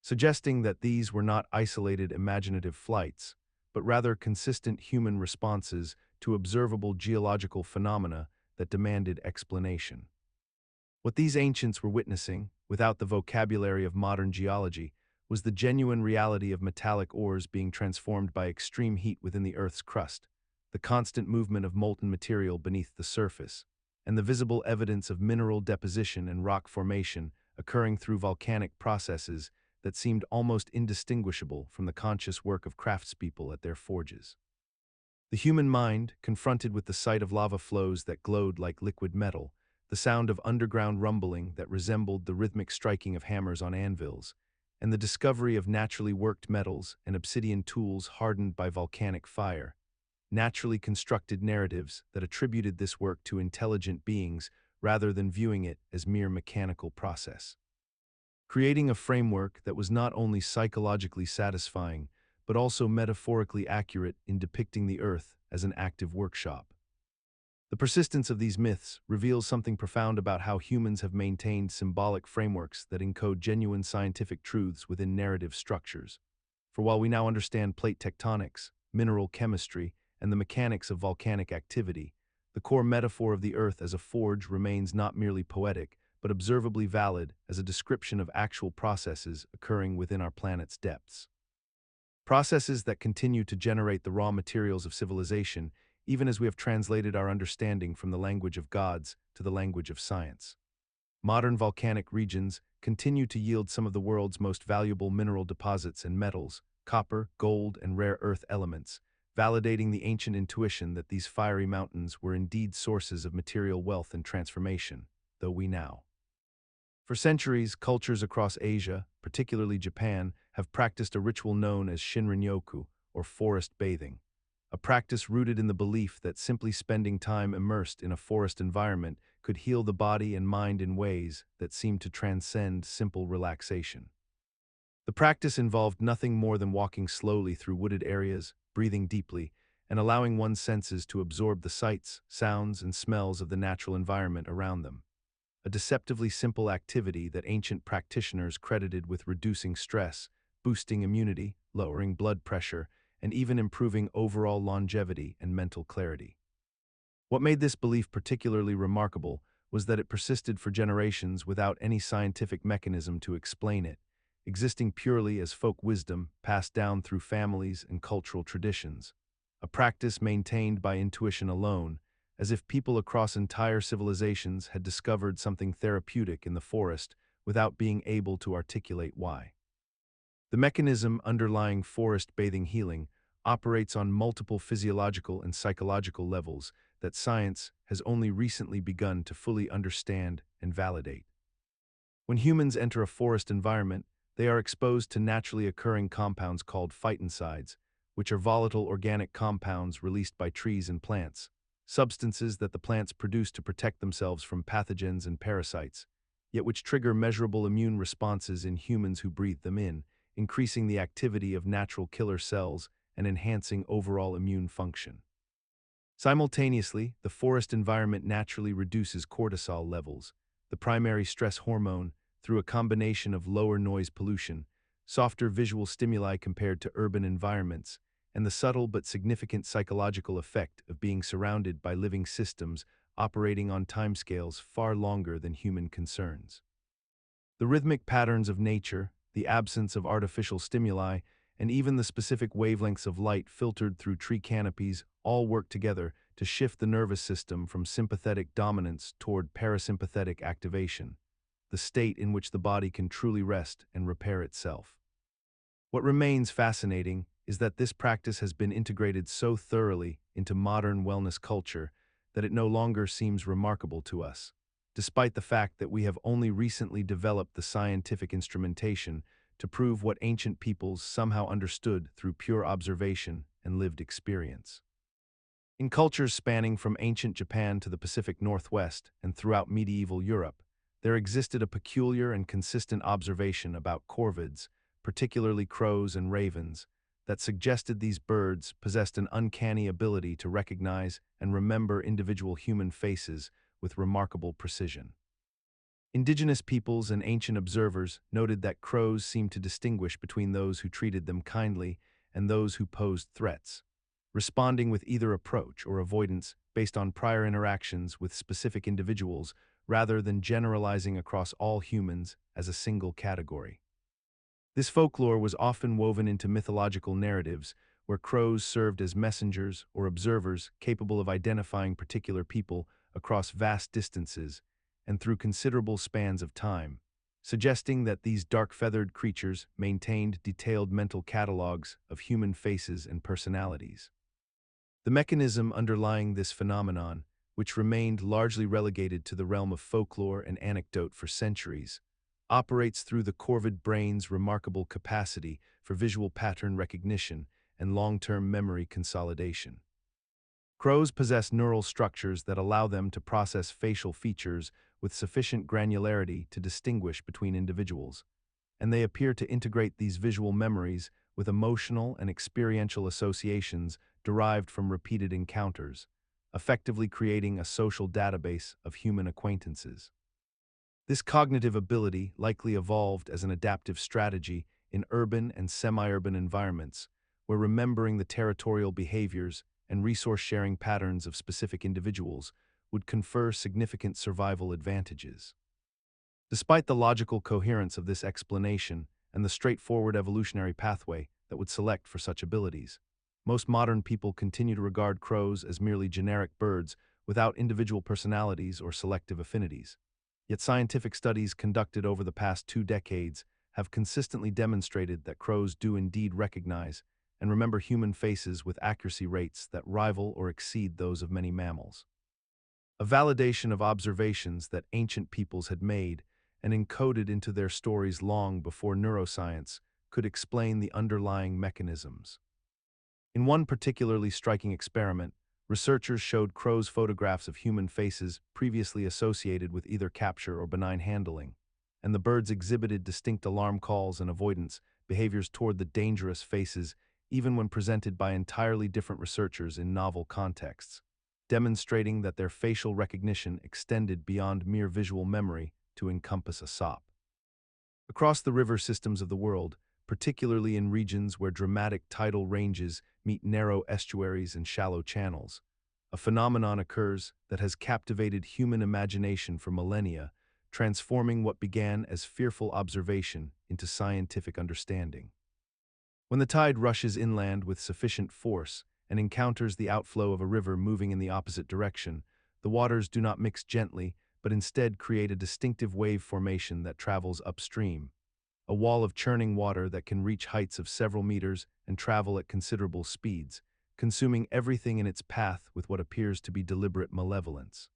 suggesting that these were not isolated imaginative flights, but rather consistent human responses to observable geological phenomena that demanded explanation. What these ancients were witnessing, without the vocabulary of modern geology, was the genuine reality of metallic ores being transformed by extreme heat within the Earth's crust, the constant movement of molten material beneath the surface, and the visible evidence of mineral deposition and rock formation occurring through volcanic processes that seemed almost indistinguishable from the conscious work of craftspeople at their forges. The human mind, confronted with the sight of lava flows that glowed like liquid metal, the sound of underground rumbling that resembled the rhythmic striking of hammers on anvils, and the discovery of naturally worked metals and obsidian tools hardened by volcanic fire, naturally constructed narratives that attributed this work to intelligent beings rather than viewing it as mere mechanical process, creating a framework that was not only psychologically satisfying, but also metaphorically accurate in depicting the Earth as an active workshop. The persistence of these myths reveals something profound about how humans have maintained symbolic frameworks that encode genuine scientific truths within narrative structures. For while we now understand plate tectonics, mineral chemistry, and the mechanics of volcanic activity, the core metaphor of the Earth as a forge remains not merely poetic, but observably valid as a description of actual processes occurring within our planet's depths. Processes that continue to generate the raw materials of civilization, even as we have translated our understanding from the language of gods to the language of science. Modern volcanic regions continue to yield some of the world's most valuable mineral deposits and metals, copper, gold, and rare earth elements, validating the ancient intuition that these fiery mountains were indeed sources of material wealth and transformation, though we now. For centuries, cultures across Asia, particularly Japan, have practiced a ritual known as Shinrin-yoku, or forest bathing, a practice rooted in the belief that simply spending time immersed in a forest environment could heal the body and mind in ways that seem to transcend simple relaxation. The practice involved nothing more than walking slowly through wooded areas, breathing deeply, and allowing one's senses to absorb the sights, sounds, and smells of the natural environment around them. A deceptively simple activity that ancient practitioners credited with reducing stress, boosting immunity, lowering blood pressure, and even improving overall longevity and mental clarity. What made this belief particularly remarkable was that it persisted for generations without any scientific mechanism to explain it, existing purely as folk wisdom passed down through families and cultural traditions, a practice maintained by intuition alone, as if people across entire civilizations had discovered something therapeutic in the forest without being able to articulate why. The mechanism underlying forest bathing healing operates on multiple physiological and psychological levels that science has only recently begun to fully understand and validate. When humans enter a forest environment, they are exposed to naturally occurring compounds called phytoncides, which are volatile organic compounds released by trees and plants, substances that the plants produce to protect themselves from pathogens and parasites, yet which trigger measurable immune responses in humans who breathe them in, increasing the activity of natural killer cells and enhancing overall immune function. Simultaneously, the forest environment naturally reduces cortisol levels, the primary stress hormone, through a combination of lower noise pollution, softer visual stimuli compared to urban environments, and the subtle but significant psychological effect of being surrounded by living systems operating on timescales far longer than human concerns. The rhythmic patterns of nature, the absence of artificial stimuli, and even the specific wavelengths of light filtered through tree canopies all work together to shift the nervous system from sympathetic dominance toward parasympathetic activation, the state in which the body can truly rest and repair itself. What remains fascinating is that this practice has been integrated so thoroughly into modern wellness culture that it no longer seems remarkable to us, despite the fact that we have only recently developed the scientific instrumentation to prove what ancient peoples somehow understood through pure observation and lived experience. In cultures spanning from ancient Japan to the Pacific Northwest and throughout medieval Europe, there existed a peculiar and consistent observation about corvids, particularly crows and ravens, that suggested these birds possessed an uncanny ability to recognize and remember individual human faces with remarkable precision. Indigenous peoples and ancient observers noted that crows seemed to distinguish between those who treated them kindly and those who posed threats, responding with either approach or avoidance based on prior interactions with specific individuals rather than generalizing across all humans as a single category. This folklore was often woven into mythological narratives where crows served as messengers or observers capable of identifying particular people across vast distances and through considerable spans of time, suggesting that these dark-feathered creatures maintained detailed mental catalogs of human faces and personalities. The mechanism underlying this phenomenon, which remained largely relegated to the realm of folklore and anecdote for centuries, operates through the corvid brain's remarkable capacity for visual pattern recognition and long-term memory consolidation. Crows possess neural structures that allow them to process facial features with sufficient granularity to distinguish between individuals, and they appear to integrate these visual memories with emotional and experiential associations derived from repeated encounters, effectively creating a social database of human acquaintances. This cognitive ability likely evolved as an adaptive strategy in urban and semi-urban environments, where remembering the territorial behaviors and resource-sharing patterns of specific individuals would confer significant survival advantages. Despite the logical coherence of this explanation and the straightforward evolutionary pathway that would select for such abilities, most modern people continue to regard crows as merely generic birds without individual personalities or selective affinities. Yet scientific studies conducted over the past 2 decades have consistently demonstrated that crows do indeed recognize and remember human faces with accuracy rates that rival or exceed those of many mammals. A validation of observations that ancient peoples had made and encoded into their stories long before neuroscience could explain the underlying mechanisms. In one particularly striking experiment, researchers showed crows photographs of human faces previously associated with either capture or benign handling, and the birds exhibited distinct alarm calls and avoidance behaviors toward the dangerous faces even when presented by entirely different researchers in novel contexts, demonstrating that their facial recognition extended beyond mere visual memory to encompass a SOP. Across the river systems of the world, particularly in regions where dramatic tidal ranges meet narrow estuaries and shallow channels, a phenomenon occurs that has captivated human imagination for millennia, transforming what began as fearful observation into scientific understanding. When the tide rushes inland with sufficient force and encounters the outflow of a river moving in the opposite direction, the waters do not mix gently, but instead create a distinctive wave formation that travels upstream, a wall of churning water that can reach heights of several meters and travel at considerable speeds, consuming everything in its path with what appears to be deliberate malevolence.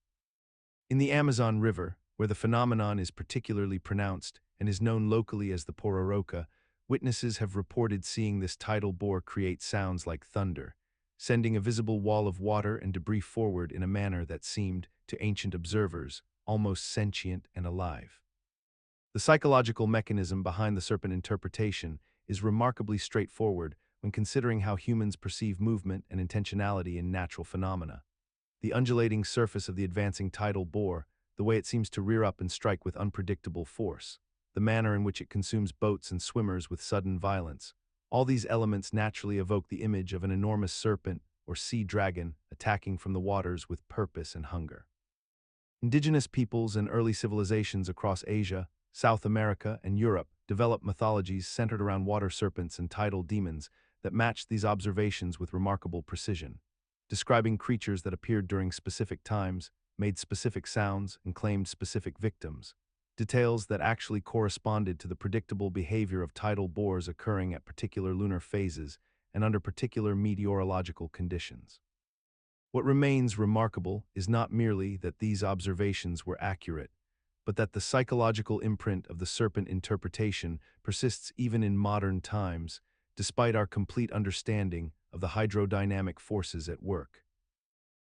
In the Amazon River, where the phenomenon is particularly pronounced and is known locally as the pororoca, witnesses have reported seeing this tidal bore create sounds like thunder, sending a visible wall of water and debris forward in a manner that seemed, to ancient observers, almost sentient and alive. The psychological mechanism behind the serpent interpretation is remarkably straightforward when considering how humans perceive movement and intentionality in natural phenomena. The undulating surface of the advancing tidal bore, the way it seems to rear up and strike with unpredictable force, the manner in which it consumes boats and swimmers with sudden violence, all these elements naturally evoke the image of an enormous serpent or sea dragon attacking from the waters with purpose and hunger. Indigenous peoples and early civilizations across Asia, South America, and Europe developed mythologies centered around water serpents and tidal demons that matched these observations with remarkable precision, describing creatures that appeared during specific times, made specific sounds, and claimed specific victims, details that actually corresponded to the predictable behavior of tidal bores occurring at particular lunar phases and under particular meteorological conditions. What remains remarkable is not merely that these observations were accurate, but that the psychological imprint of the serpent interpretation persists even in modern times, despite our complete understanding of the hydrodynamic forces at work.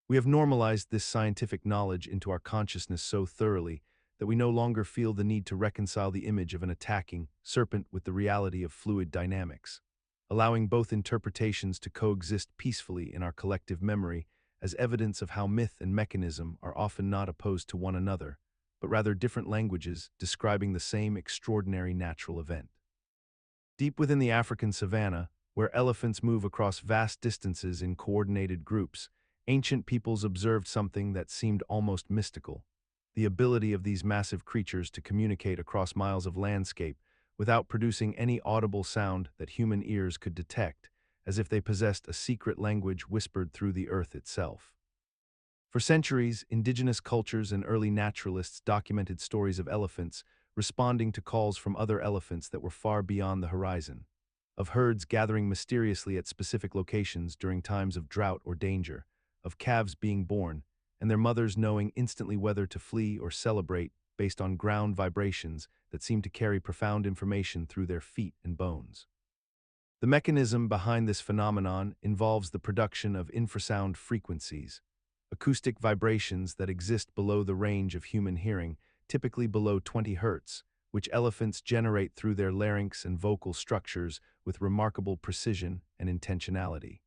We have normalized this scientific knowledge into our consciousness so thoroughly that we no longer feel the need to reconcile the image of an attacking serpent with the reality of fluid dynamics, allowing both interpretations to coexist peacefully in our collective memory as evidence of how myth and mechanism are often not opposed to one another, but rather different languages describing the same extraordinary natural event. Deep within the African savanna, where elephants move across vast distances in coordinated groups, ancient peoples observed something that seemed almost mystical: the ability of these massive creatures to communicate across miles of landscape without producing any audible sound that human ears could detect, as if they possessed a secret language whispered through the earth itself. For centuries, indigenous cultures and early naturalists documented stories of elephants responding to calls from other elephants that were far beyond the horizon, of herds gathering mysteriously at specific locations during times of drought or danger, of calves being born, and their mothers knowing instantly whether to flee or celebrate based on ground vibrations that seemed to carry profound information through their feet and bones. The mechanism behind this phenomenon involves the production of infrasound frequencies, acoustic vibrations that exist below the range of human hearing, typically below 20 Hz, which elephants generate through their larynx and vocal structures with remarkable precision and intentionality.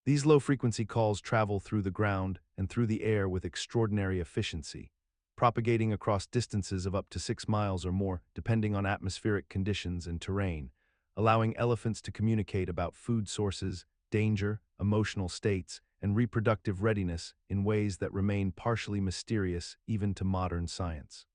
These low-frequency calls travel through the ground and through the air with extraordinary efficiency, propagating across distances of up to 6 miles or more depending on atmospheric conditions and terrain, allowing elephants to communicate about food sources, danger, emotional states, and reproductive readiness in ways that remain partially mysterious even to modern science.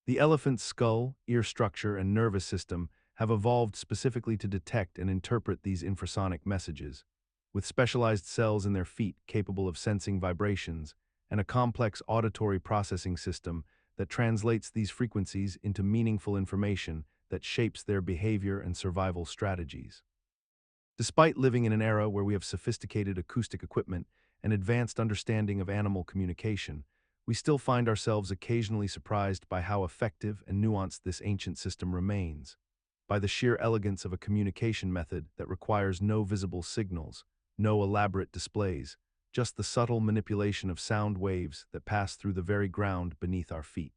The elephant's skull, ear structure, and nervous system have evolved specifically to detect and interpret these infrasonic messages, with specialized cells in their feet capable of sensing vibrations and a complex auditory processing system that translates these frequencies into meaningful information that shapes their behavior and survival strategies. Despite living in an era where we have sophisticated acoustic equipment and advanced understanding of animal communication, we still find ourselves occasionally surprised by how effective and nuanced this ancient system remains, by the sheer elegance of a communication method that requires no visible signals, no elaborate displays, just the subtle manipulation of sound waves that pass through the very ground beneath our feet.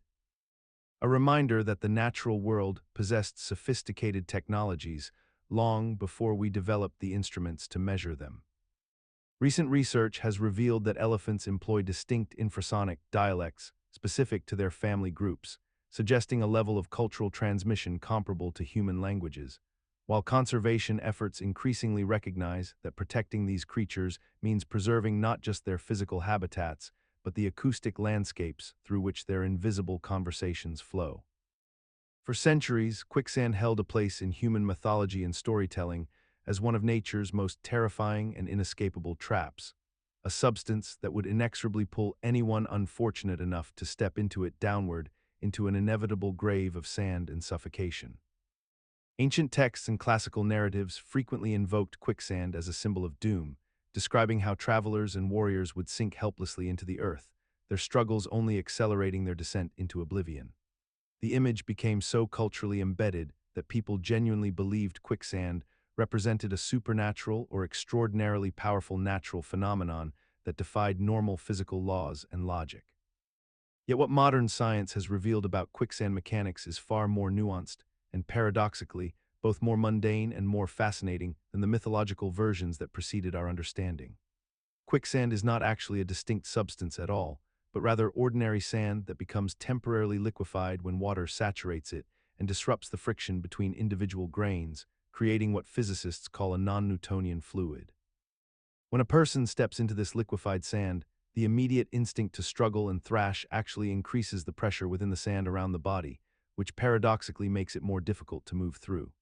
A reminder that the natural world possessed sophisticated technologies long before we developed the instruments to measure them. Recent research has revealed that elephants employ distinct infrasonic dialects specific to their family groups, suggesting a level of cultural transmission comparable to human languages, while conservation efforts increasingly recognize that protecting these creatures means preserving not just their physical habitats, but the acoustic landscapes through which their invisible conversations flow. For centuries, quicksand held a place in human mythology and storytelling as one of nature's most terrifying and inescapable traps, a substance that would inexorably pull anyone unfortunate enough to step into it downward into an inevitable grave of sand and suffocation. Ancient texts and classical narratives frequently invoked quicksand as a symbol of doom, describing how travelers and warriors would sink helplessly into the earth, their struggles only accelerating their descent into oblivion. The image became so culturally embedded that people genuinely believed quicksand represented a supernatural or extraordinarily powerful natural phenomenon that defied normal physical laws and logic. Yet what modern science has revealed about quicksand mechanics is far more nuanced and, paradoxically, both more mundane and more fascinating than the mythological versions that preceded our understanding. Quicksand is not actually a distinct substance at all, but rather ordinary sand that becomes temporarily liquefied when water saturates it and disrupts the friction between individual grains, creating what physicists call a non-Newtonian fluid. When a person steps into this liquefied sand, the immediate instinct to struggle and thrash actually increases the pressure within the sand around the body, which paradoxically makes it more difficult to move through.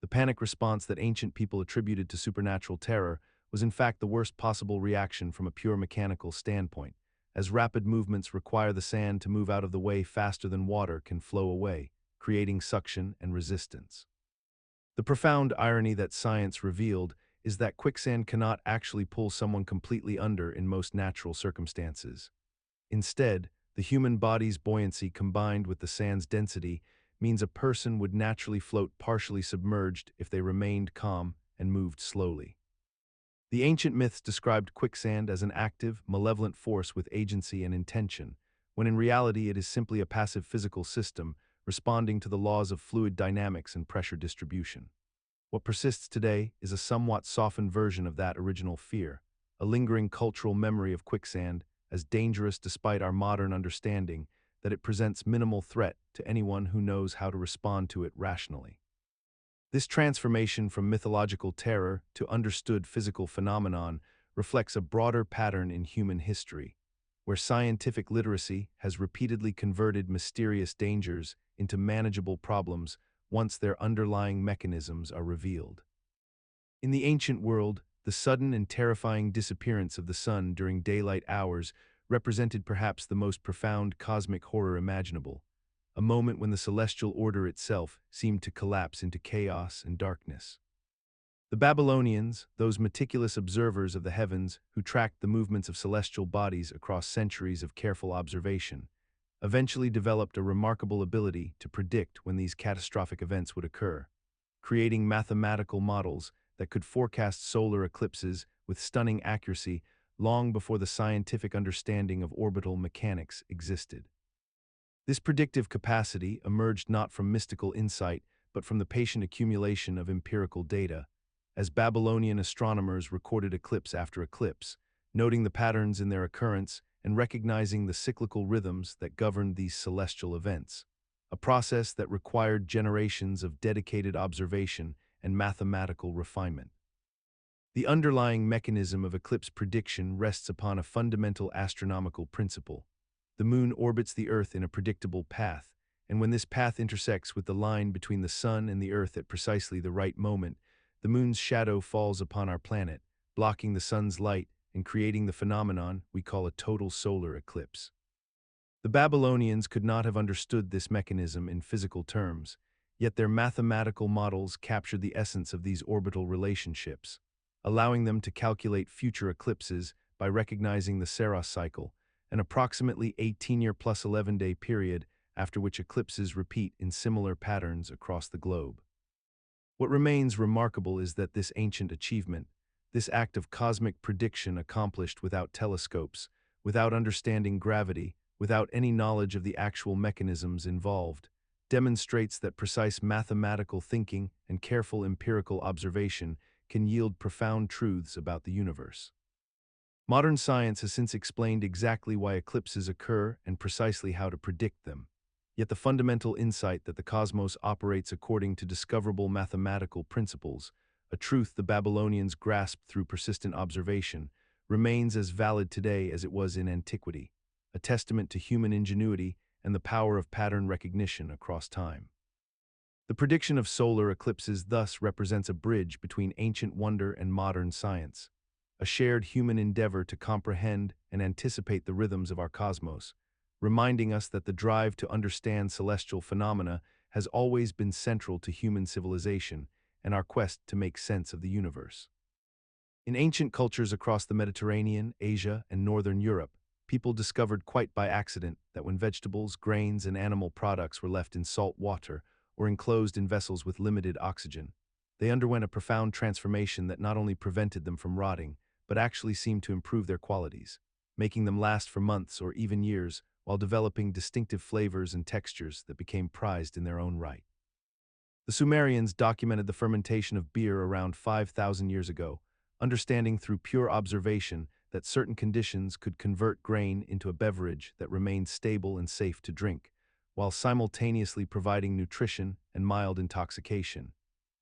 The panic response that ancient people attributed to supernatural terror was in fact the worst possible reaction from a pure mechanical standpoint, as rapid movements require the sand to move out of the way faster than water can flow away, creating suction and resistance. The profound irony that science revealed is that quicksand cannot actually pull someone completely under in most natural circumstances. Instead, the human body's buoyancy combined with the sand's density means a person would naturally float partially submerged if they remained calm and moved slowly. The ancient myths described quicksand as an active, malevolent force with agency and intention, when in reality it is simply a passive physical system responding to the laws of fluid dynamics and pressure distribution. What persists today is a somewhat softened version of that original fear, a lingering cultural memory of quicksand as dangerous despite our modern understanding that it presents minimal threat to anyone who knows how to respond to it rationally. This transformation from mythological terror to understood physical phenomenon reflects a broader pattern in human history, where scientific literacy has repeatedly converted mysterious dangers into manageable problems once their underlying mechanisms are revealed. In the ancient world, the sudden and terrifying disappearance of the sun during daylight hours represented perhaps the most profound cosmic horror imaginable, a moment when the celestial order itself seemed to collapse into chaos and darkness. The Babylonians, those meticulous observers of the heavens who tracked the movements of celestial bodies across centuries of careful observation, eventually developed a remarkable ability to predict when these catastrophic events would occur, creating mathematical models that could forecast solar eclipses with stunning accuracy long before the scientific understanding of orbital mechanics existed. This predictive capacity emerged not from mystical insight, but from the patient accumulation of empirical data, as Babylonian astronomers recorded eclipse after eclipse, noting the patterns in their occurrence and recognizing the cyclical rhythms that governed these celestial events, a process that required generations of dedicated observation and mathematical refinement. The underlying mechanism of eclipse prediction rests upon a fundamental astronomical principle. The moon orbits the Earth in a predictable path, and when this path intersects with the line between the sun and the Earth at precisely the right moment, the moon's shadow falls upon our planet, blocking the sun's light and creating the phenomenon we call a total solar eclipse. The Babylonians could not have understood this mechanism in physical terms, yet their mathematical models captured the essence of these orbital relationships, allowing them to calculate future eclipses by recognizing the Saros cycle, an approximately 18-year plus 11-day period after which eclipses repeat in similar patterns across the globe. What remains remarkable is that this ancient achievement, this act of cosmic prediction accomplished without telescopes, without understanding gravity, without any knowledge of the actual mechanisms involved, demonstrates that precise mathematical thinking and careful empirical observation can yield profound truths about the universe. Modern science has since explained exactly why eclipses occur and precisely how to predict them. Yet the fundamental insight that the cosmos operates according to discoverable mathematical principles, a truth the Babylonians grasped through persistent observation, remains as valid today as it was in antiquity, a testament to human ingenuity and the power of pattern recognition across time. The prediction of solar eclipses thus represents a bridge between ancient wonder and modern science, a shared human endeavor to comprehend and anticipate the rhythms of our cosmos, reminding us that the drive to understand celestial phenomena has always been central to human civilization and our quest to make sense of the universe. In ancient cultures across the Mediterranean, Asia, and northern Europe, people discovered quite by accident that when vegetables, grains, and animal products were left in salt water or enclosed in vessels with limited oxygen, they underwent a profound transformation that not only prevented them from rotting, but actually seemed to improve their qualities, making them last for months or even years while developing distinctive flavors and textures that became prized in their own right. The Sumerians documented the fermentation of beer around 5,000 years ago, understanding through pure observation that certain conditions could convert grain into a beverage that remained stable and safe to drink, while simultaneously providing nutrition and mild intoxication.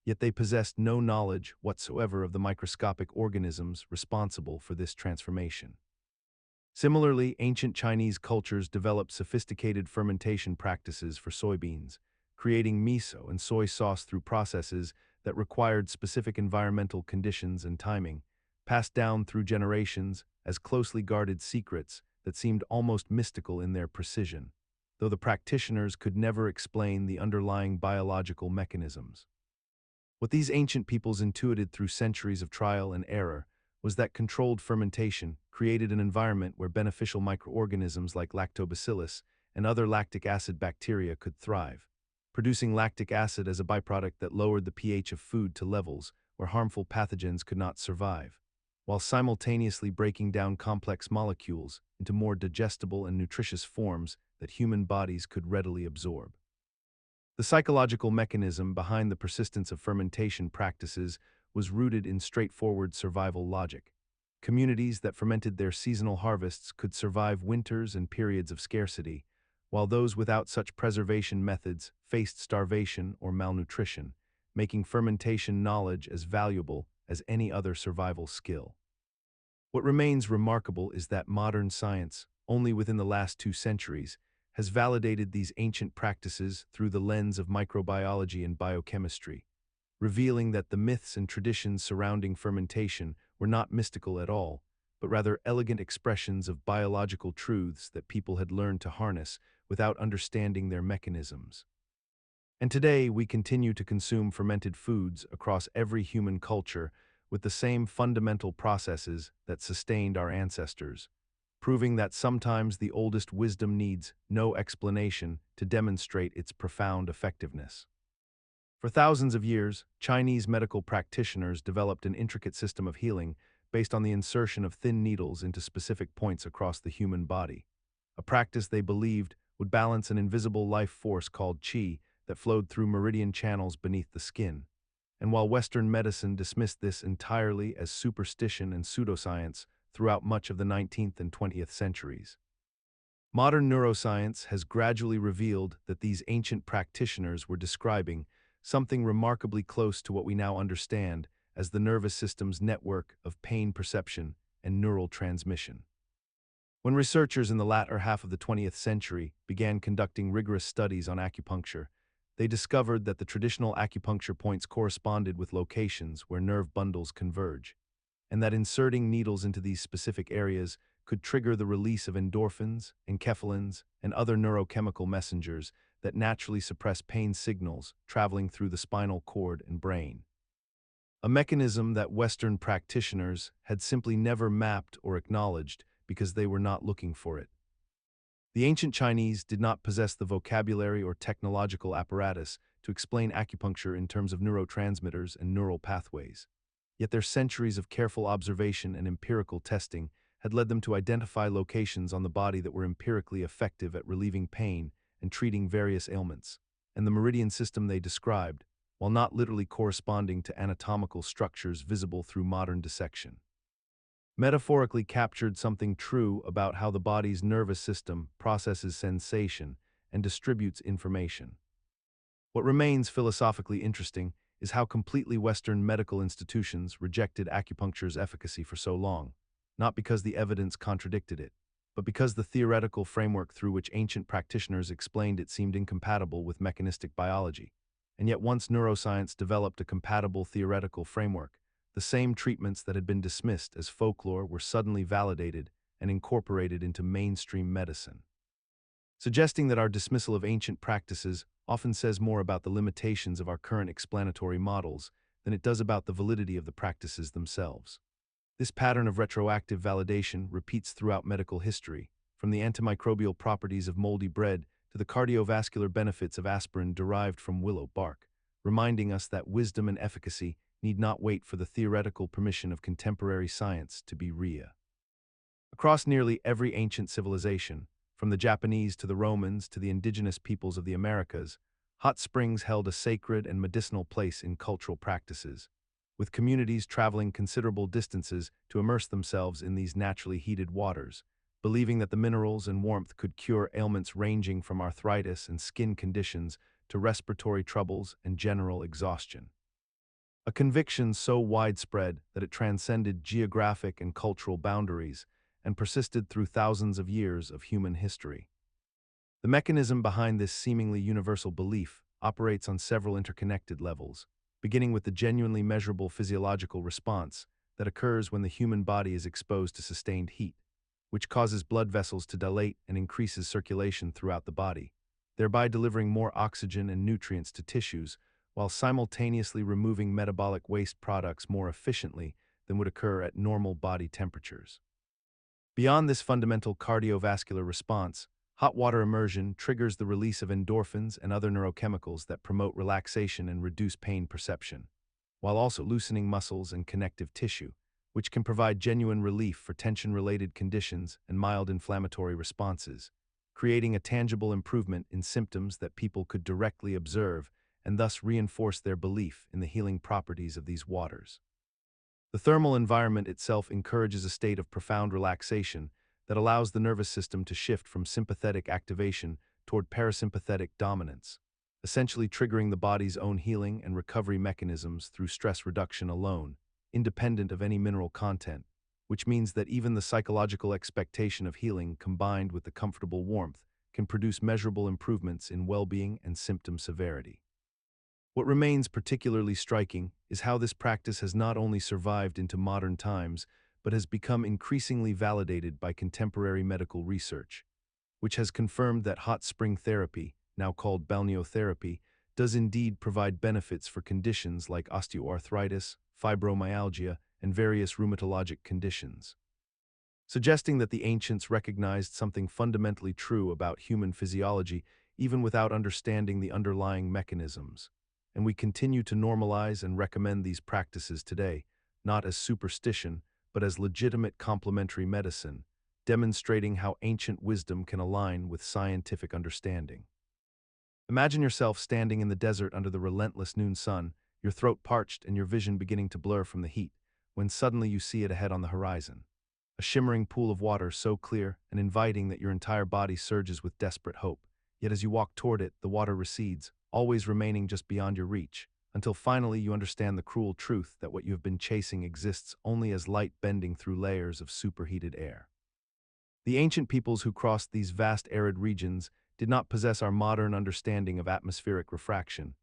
Yet they possessed no knowledge whatsoever of the microscopic organisms responsible for this transformation. Similarly, ancient Chinese cultures developed sophisticated fermentation practices for soybeans, creating miso and soy sauce through processes that required specific environmental conditions and timing, passed down through generations as closely guarded secrets that seemed almost mystical in their precision, though the practitioners could never explain the underlying biological mechanisms. What these ancient peoples intuited through centuries of trial and error was that controlled fermentation created an environment where beneficial microorganisms like lactobacillus and other lactic acid bacteria could thrive, producing lactic acid as a byproduct that lowered the pH of food to levels where harmful pathogens could not survive, while simultaneously breaking down complex molecules into more digestible and nutritious forms that human bodies could readily absorb. The psychological mechanism behind the persistence of fermentation practices was rooted in straightforward survival logic. Communities that fermented their seasonal harvests could survive winters and periods of scarcity, while those without such preservation methods faced starvation or malnutrition, making fermentation knowledge as valuable as any other survival skill. What remains remarkable is that modern science, only within the last 2 centuries, has validated these ancient practices through the lens of microbiology and biochemistry, revealing that the myths and traditions surrounding fermentation were not mystical at all, but rather elegant expressions of biological truths that people had learned to harness without understanding their mechanisms. And today, we continue to consume fermented foods across every human culture with the same fundamental processes that sustained our ancestors, proving that sometimes the oldest wisdom needs no explanation to demonstrate its profound effectiveness. For thousands of years, Chinese medical practitioners developed an intricate system of healing based on the insertion of thin needles into specific points across the human body, a practice they believed would balance an invisible life force called qi that flowed through meridian channels beneath the skin. And while Western medicine dismissed this entirely as superstition and pseudoscience throughout much of the 19th and 20th centuries, modern neuroscience has gradually revealed that these ancient practitioners were describing something remarkably close to what we now understand as the nervous system's network of pain perception and neural transmission. When researchers in the latter half of the 20th century began conducting rigorous studies on acupuncture, they discovered that the traditional acupuncture points corresponded with locations where nerve bundles converge, and that inserting needles into these specific areas could trigger the release of endorphins, enkephalins, and other neurochemical messengers that naturally suppress pain signals traveling through the spinal cord and brain. A mechanism that Western practitioners had simply never mapped or acknowledged because they were not looking for it. The ancient Chinese did not possess the vocabulary or technological apparatus to explain acupuncture in terms of neurotransmitters and neural pathways. Yet their centuries of careful observation and empirical testing had led them to identify locations on the body that were empirically effective at relieving pain and treating various ailments. And the meridian system they described, while not literally corresponding to anatomical structures visible through modern dissection, metaphorically captured something true about how the body's nervous system processes sensation and distributes information. What remains philosophically interesting is how completely Western medical institutions rejected acupuncture's efficacy for so long, not because the evidence contradicted it, but because the theoretical framework through which ancient practitioners explained it seemed incompatible with mechanistic biology. And yet once neuroscience developed a compatible theoretical framework, the same treatments that had been dismissed as folklore were suddenly validated and incorporated into mainstream medicine, suggesting that our dismissal of ancient practices often says more about the limitations of our current explanatory models than it does about the validity of the practices themselves. This pattern of retroactive validation repeats throughout medical history, from the antimicrobial properties of moldy bread to the cardiovascular benefits of aspirin derived from willow bark, reminding us that wisdom and efficacy need not wait for the theoretical permission of contemporary science to be real. Across nearly every ancient civilization, from the Japanese to the Romans to the indigenous peoples of the Americas, hot springs held a sacred and medicinal place in cultural practices, with communities traveling considerable distances to immerse themselves in these naturally heated waters, believing that the minerals and warmth could cure ailments ranging from arthritis and skin conditions to respiratory troubles and general exhaustion. A conviction so widespread that it transcended geographic and cultural boundaries and persisted through thousands of years of human history. The mechanism behind this seemingly universal belief operates on several interconnected levels, beginning with the genuinely measurable physiological response that occurs when the human body is exposed to sustained heat, which causes blood vessels to dilate and increases circulation throughout the body, thereby delivering more oxygen and nutrients to tissues, while simultaneously removing metabolic waste products more efficiently than would occur at normal body temperatures. Beyond this fundamental cardiovascular response, hot water immersion triggers the release of endorphins and other neurochemicals that promote relaxation and reduce pain perception, while also loosening muscles and connective tissue, which can provide genuine relief for tension-related conditions and mild inflammatory responses, creating a tangible improvement in symptoms that people could directly observe and thus reinforce their belief in the healing properties of these waters. The thermal environment itself encourages a state of profound relaxation that allows the nervous system to shift from sympathetic activation toward parasympathetic dominance, essentially triggering the body's own healing and recovery mechanisms through stress reduction alone, independent of any mineral content, which means that even the psychological expectation of healing combined with the comfortable warmth can produce measurable improvements in well-being and symptom severity. What remains particularly striking is how this practice has not only survived into modern times, but has become increasingly validated by contemporary medical research, which has confirmed that hot spring therapy, now called balneotherapy, does indeed provide benefits for conditions like osteoarthritis, fibromyalgia, and various rheumatologic conditions, suggesting that the ancients recognized something fundamentally true about human physiology even without understanding the underlying mechanisms. And we continue to normalize and recommend these practices today, not as superstition, but as legitimate complementary medicine, demonstrating how ancient wisdom can align with scientific understanding. Imagine yourself standing in the desert under the relentless noon sun, your throat parched and your vision beginning to blur from the heat, when suddenly you see it ahead on the horizon. A shimmering pool of water so clear and inviting that your entire body surges with desperate hope. Yet as you walk toward it, the water recedes, always remaining just beyond your reach, until finally you understand the cruel truth that what you have been chasing exists only as light bending through layers of superheated air. The ancient peoples who crossed these vast arid regions did not possess our modern understanding of atmospheric refraction,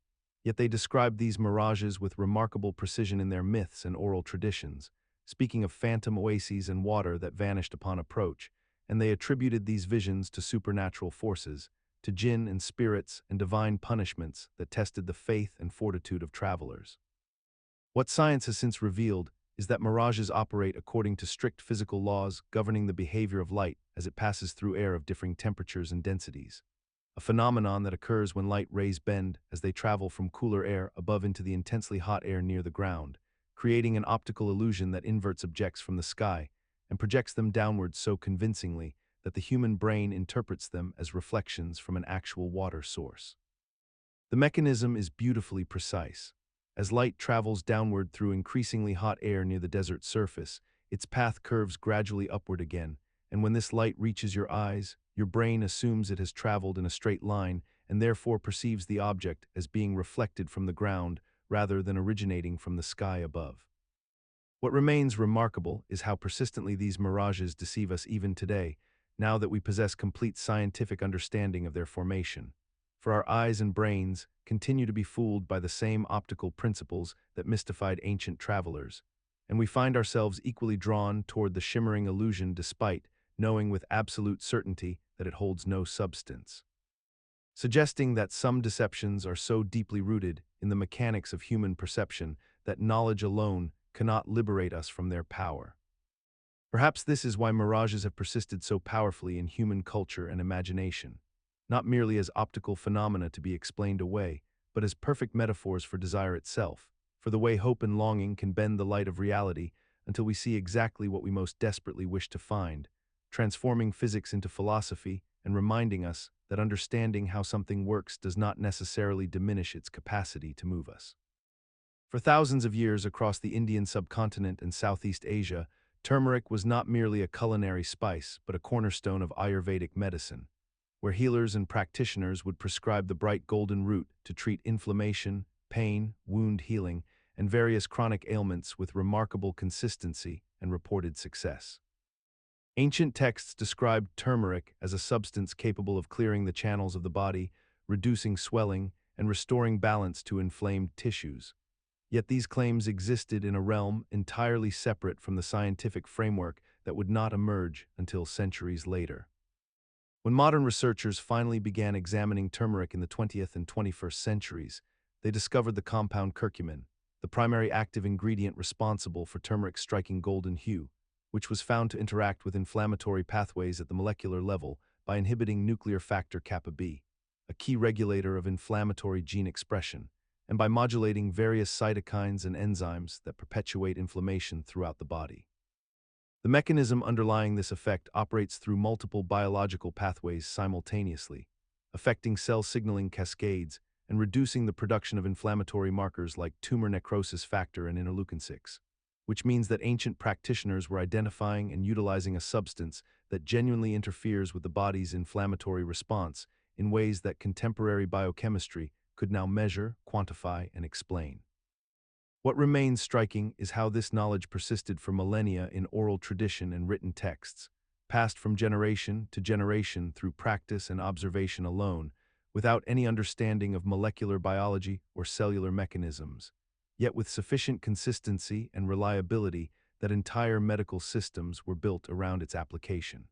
yet they described these mirages with remarkable precision in their myths and oral traditions, speaking of phantom oases and water that vanished upon approach, and they attributed these visions to supernatural forces, to jinn and spirits and divine punishments that tested the faith and fortitude of travelers. What science has since revealed is that mirages operate according to strict physical laws governing the behavior of light as it passes through air of differing temperatures and densities, a phenomenon that occurs when light rays bend as they travel from cooler air above into the intensely hot air near the ground, creating an optical illusion that inverts objects from the sky and projects them downwards so convincingly that the human brain interprets them as reflections from an actual water source. The mechanism is beautifully precise. As light travels downward through increasingly hot air near the desert surface, its path curves gradually upward again, and when this light reaches your eyes, your brain assumes it has traveled in a straight line and therefore perceives the object as being reflected from the ground rather than originating from the sky above. What remains remarkable is how persistently these mirages deceive us even today, now that we possess complete scientific understanding of their formation. For our eyes and brains continue to be fooled by the same optical principles that mystified ancient travelers, and we find ourselves equally drawn toward the shimmering illusion despite knowing with absolute certainty that it holds no substance. Suggesting that some deceptions are so deeply rooted in the mechanics of human perception that knowledge alone cannot liberate us from their power. Perhaps this is why mirages have persisted so powerfully in human culture and imagination, not merely as optical phenomena to be explained away, but as perfect metaphors for desire itself, for the way hope and longing can bend the light of reality until we see exactly what we most desperately wish to find, transforming physics into philosophy and reminding us that understanding how something works does not necessarily diminish its capacity to move us. For thousands of years across the Indian subcontinent and Southeast Asia, turmeric was not merely a culinary spice, but a cornerstone of Ayurvedic medicine, where healers and practitioners would prescribe the bright golden root to treat inflammation, pain, wound healing, and various chronic ailments with remarkable consistency and reported success. Ancient texts described turmeric as a substance capable of clearing the channels of the body, reducing swelling, and restoring balance to inflamed tissues. Yet these claims existed in a realm entirely separate from the scientific framework that would not emerge until centuries later. When modern researchers finally began examining turmeric in the 20th and 21st centuries, they discovered the compound curcumin, the primary active ingredient responsible for turmeric's striking golden hue, which was found to interact with inflammatory pathways at the molecular level by inhibiting nuclear factor kappa B, a key regulator of inflammatory gene expression, and by modulating various cytokines and enzymes that perpetuate inflammation throughout the body. The mechanism underlying this effect operates through multiple biological pathways simultaneously, affecting cell signaling cascades and reducing the production of inflammatory markers like tumor necrosis factor and interleukin-6, which means that ancient practitioners were identifying and utilizing a substance that genuinely interferes with the body's inflammatory response in ways that contemporary biochemistry could now measure, quantify, and explain. What remains striking is how this knowledge persisted for millennia in oral tradition and written texts, passed from generation to generation through practice and observation alone, without any understanding of molecular biology or cellular mechanisms, yet with sufficient consistency and reliability that entire medical systems were built around its application.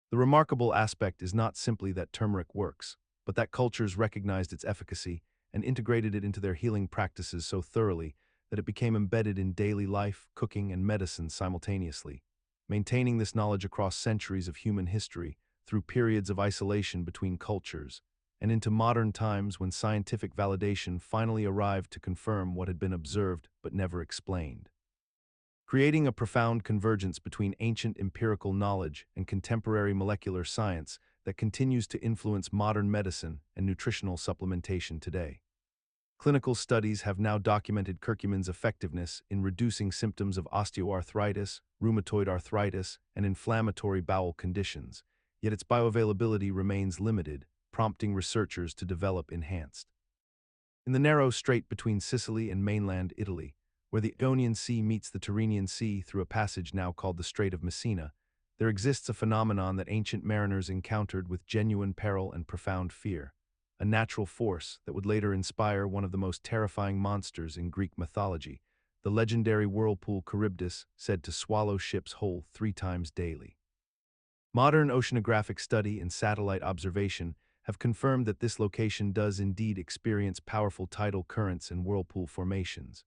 The remarkable aspect is not simply that turmeric works, but that cultures recognized its efficacy and integrated it into their healing practices so thoroughly that it became embedded in daily life, cooking, and medicine simultaneously, maintaining this knowledge across centuries of human history through periods of isolation between cultures, and into modern times when scientific validation finally arrived to confirm what had been observed but never explained. Creating a profound convergence between ancient empirical knowledge and contemporary molecular science that continues to influence modern medicine and nutritional supplementation today. Clinical studies have now documented curcumin's effectiveness in reducing symptoms of osteoarthritis, rheumatoid arthritis, and inflammatory bowel conditions, yet its bioavailability remains limited, prompting researchers to develop enhanced. In the narrow strait between Sicily and mainland Italy, where the Ionian Sea meets the Tyrrhenian Sea through a passage now called the Strait of Messina, there exists a phenomenon that ancient mariners encountered with genuine peril and profound fear, a natural force that would later inspire one of the most terrifying monsters in Greek mythology, the legendary whirlpool Charybdis said to swallow ships whole 3 times daily. Modern oceanographic study and satellite observation have confirmed that this location does indeed experience powerful tidal currents and whirlpool formations,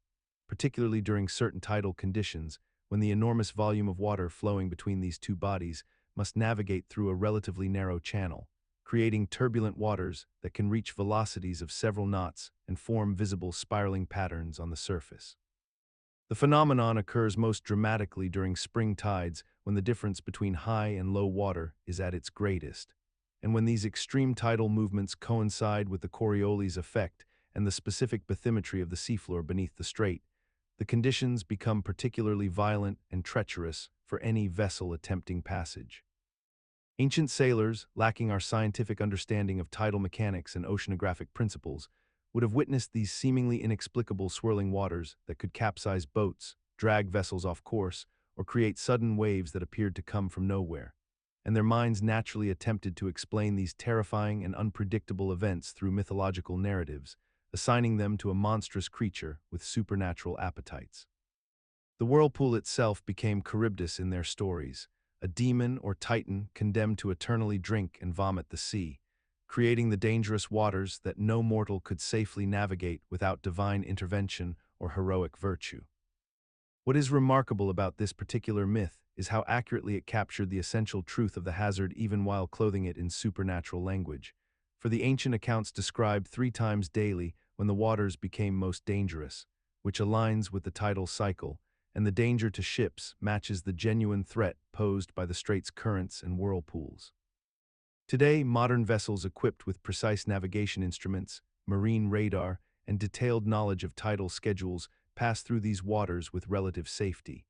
particularly during certain tidal conditions when the enormous volume of water flowing between these two bodies must navigate through a relatively narrow channel, creating turbulent waters that can reach velocities of several knots and form visible spiraling patterns on the surface. The phenomenon occurs most dramatically during spring tides when the difference between high and low water is at its greatest, and when these extreme tidal movements coincide with the Coriolis effect and the specific bathymetry of the seafloor beneath the strait, the conditions become particularly violent and treacherous for any vessel attempting passage. Ancient sailors, lacking our scientific understanding of tidal mechanics and oceanographic principles, would have witnessed these seemingly inexplicable swirling waters that could capsize boats, drag vessels off course, or create sudden waves that appeared to come from nowhere, and their minds naturally attempted to explain these terrifying and unpredictable events through mythological narratives, assigning them to a monstrous creature with supernatural appetites. The whirlpool itself became Charybdis in their stories, a demon or titan condemned to eternally drink and vomit the sea, creating the dangerous waters that no mortal could safely navigate without divine intervention or heroic virtue. What is remarkable about this particular myth is how accurately it captured the essential truth of the hazard even while clothing it in supernatural language, for the ancient accounts described 3 times daily when the waters became most dangerous, which aligns with the tidal cycle, and the danger to ships matches the genuine threat posed by the strait's currents and whirlpools. Today, modern vessels equipped with precise navigation instruments, marine radar, and detailed knowledge of tidal schedules pass through these waters with relative safety.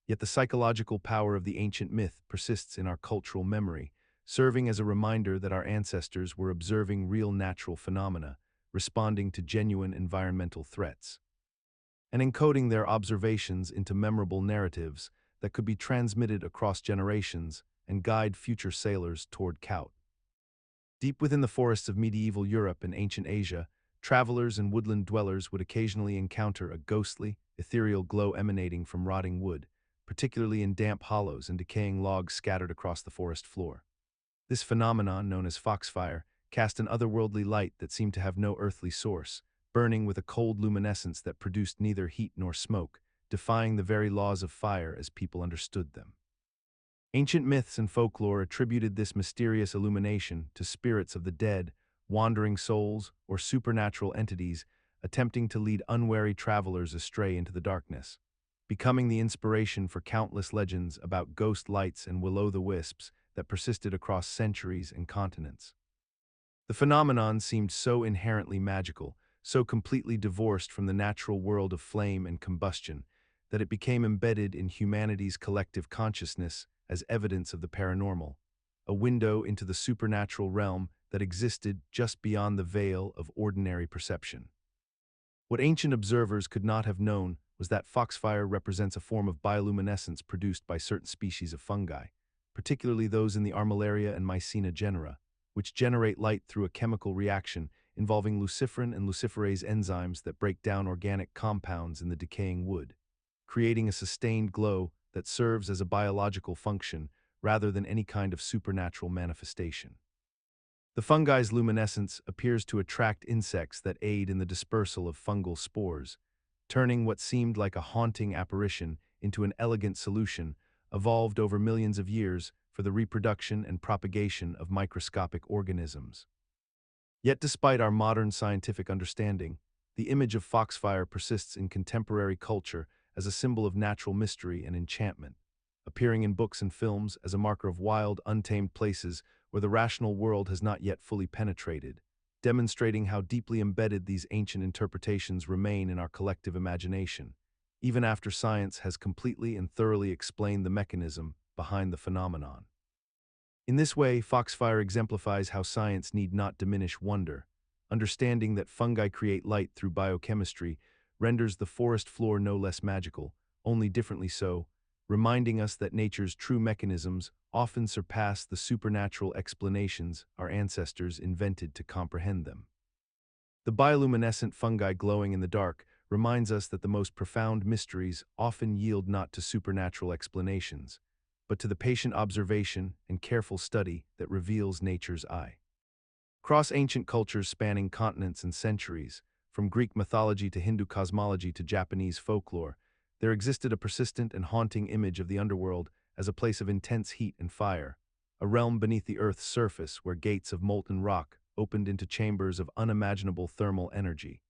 Yet the psychological power of the ancient myth persists in our cultural memory, serving as a reminder that our ancestors were observing real natural phenomena, responding to genuine environmental threats, and encoding their observations into memorable narratives that could be transmitted across generations and guide future sailors toward Kout. Deep within the forests of medieval Europe and ancient Asia, travelers and woodland dwellers would occasionally encounter a ghostly, ethereal glow emanating from rotting wood, particularly in damp hollows and decaying logs scattered across the forest floor. This phenomenon, known as foxfire, cast an otherworldly light that seemed to have no earthly source, burning with a cold luminescence that produced neither heat nor smoke, defying the very laws of fire as people understood them. Ancient myths and folklore attributed this mysterious illumination to spirits of the dead, wandering souls, or supernatural entities attempting to lead unwary travelers astray into the darkness, becoming the inspiration for countless legends about ghost lights and will-o'-the-wisps that persisted across centuries and continents. The phenomenon seemed so inherently magical, so completely divorced from the natural world of flame and combustion, that it became embedded in humanity's collective consciousness as evidence of the paranormal, a window into the supernatural realm that existed just beyond the veil of ordinary perception. What ancient observers could not have known was that foxfire represents a form of bioluminescence produced by certain species of fungi, particularly those in the Armillaria and Mycena genera, which generate light through a chemical reaction involving luciferin and luciferase enzymes that break down organic compounds in the decaying wood, creating a sustained glow that serves as a biological function rather than any kind of supernatural manifestation. The fungi's luminescence appears to attract insects that aid in the dispersal of fungal spores, turning what seemed like a haunting apparition into an elegant solution evolved over millions of years for the reproduction and propagation of microscopic organisms. Yet despite our modern scientific understanding, the image of foxfire persists in contemporary culture as a symbol of natural mystery and enchantment, appearing in books and films as a marker of wild, untamed places where the rational world has not yet fully penetrated, demonstrating how deeply embedded these ancient interpretations remain in our collective imagination, even after science has completely and thoroughly explained the mechanism behind the phenomenon. In this way, foxfire exemplifies how science need not diminish wonder. Understanding that fungi create light through biochemistry renders the forest floor no less magical, only differently so, reminding us that nature's true mechanisms often surpass the supernatural explanations our ancestors invented to comprehend them. The bioluminescent fungi glowing in the dark reminds us that the most profound mysteries often yield not to supernatural explanations, but to the patient observation and careful study that reveals nature's eye. Across ancient cultures spanning continents and centuries, from Greek mythology to Hindu cosmology to Japanese folklore, there existed a persistent and haunting image of the underworld as a place of intense heat and fire, a realm beneath the Earth's surface where gates of molten rock opened into chambers of unimaginable thermal energy.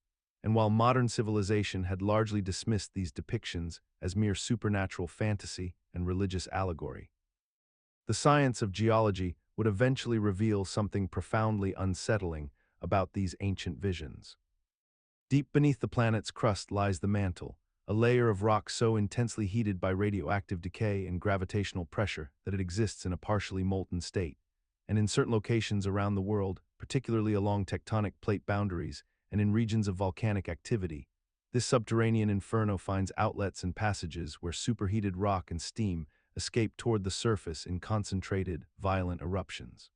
And while modern civilization had largely dismissed these depictions as mere supernatural fantasy and religious allegory, the science of geology would eventually reveal something profoundly unsettling about these ancient visions. Deep beneath the planet's crust lies the mantle, a layer of rock so intensely heated by radioactive decay and gravitational pressure that it exists in a partially molten state. And in certain locations around the world, particularly along tectonic plate boundaries and in regions of volcanic activity, this subterranean inferno finds outlets and passages where superheated rock and steam escape toward the surface in concentrated, violent eruptions.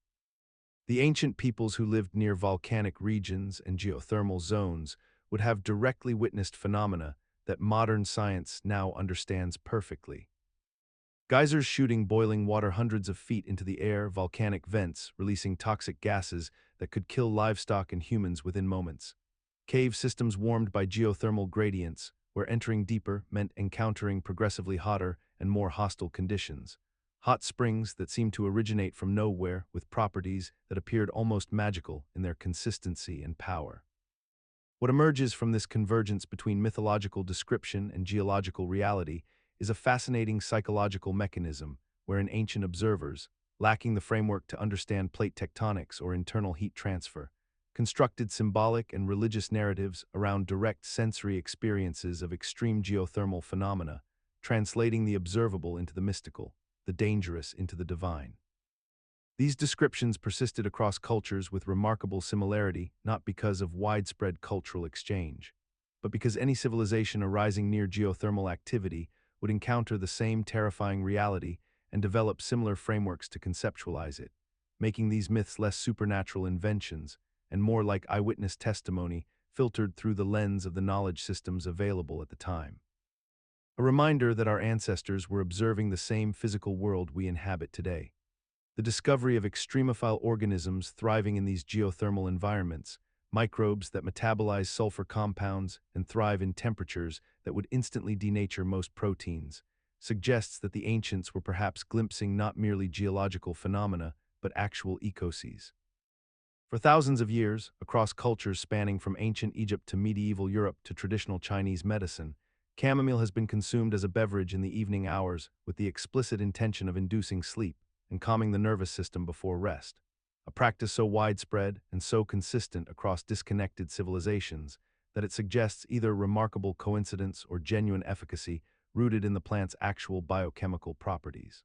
The ancient peoples who lived near volcanic regions and geothermal zones would have directly witnessed phenomena that modern science now understands perfectly. Geysers shooting boiling water hundreds of feet into the air, volcanic vents releasing toxic gases that could kill livestock and humans within moments. Cave systems warmed by geothermal gradients, where entering deeper meant encountering progressively hotter and more hostile conditions. Hot springs that seemed to originate from nowhere with properties that appeared almost magical in their consistency and power. What emerges from this convergence between mythological description and geological reality is a fascinating psychological mechanism wherein ancient observers, lacking the framework to understand plate tectonics or internal heat transfer, constructed symbolic and religious narratives around direct sensory experiences of extreme geothermal phenomena, translating the observable into the mystical, the dangerous into the divine. These descriptions persisted across cultures with remarkable similarity, not because of widespread cultural exchange, but because any civilization arising near geothermal activity would encounter the same terrifying reality and develop similar frameworks to conceptualize it, making these myths less supernatural inventions and more like eyewitness testimony filtered through the lens of the knowledge systems available at the time. A reminder that our ancestors were observing the same physical world we inhabit today. The discovery of extremophile organisms thriving in these geothermal environments, microbes that metabolize sulfur compounds and thrive in temperatures that would instantly denature most proteins, suggests that the ancients were perhaps glimpsing not merely geological phenomena, but actual ecoses. For thousands of years, across cultures spanning from ancient Egypt to medieval Europe to traditional Chinese medicine, chamomile has been consumed as a beverage in the evening hours with the explicit intention of inducing sleep and calming the nervous system before rest, a practice so widespread and so consistent across disconnected civilizations that it suggests either remarkable coincidence or genuine efficacy rooted in the plant's actual biochemical properties.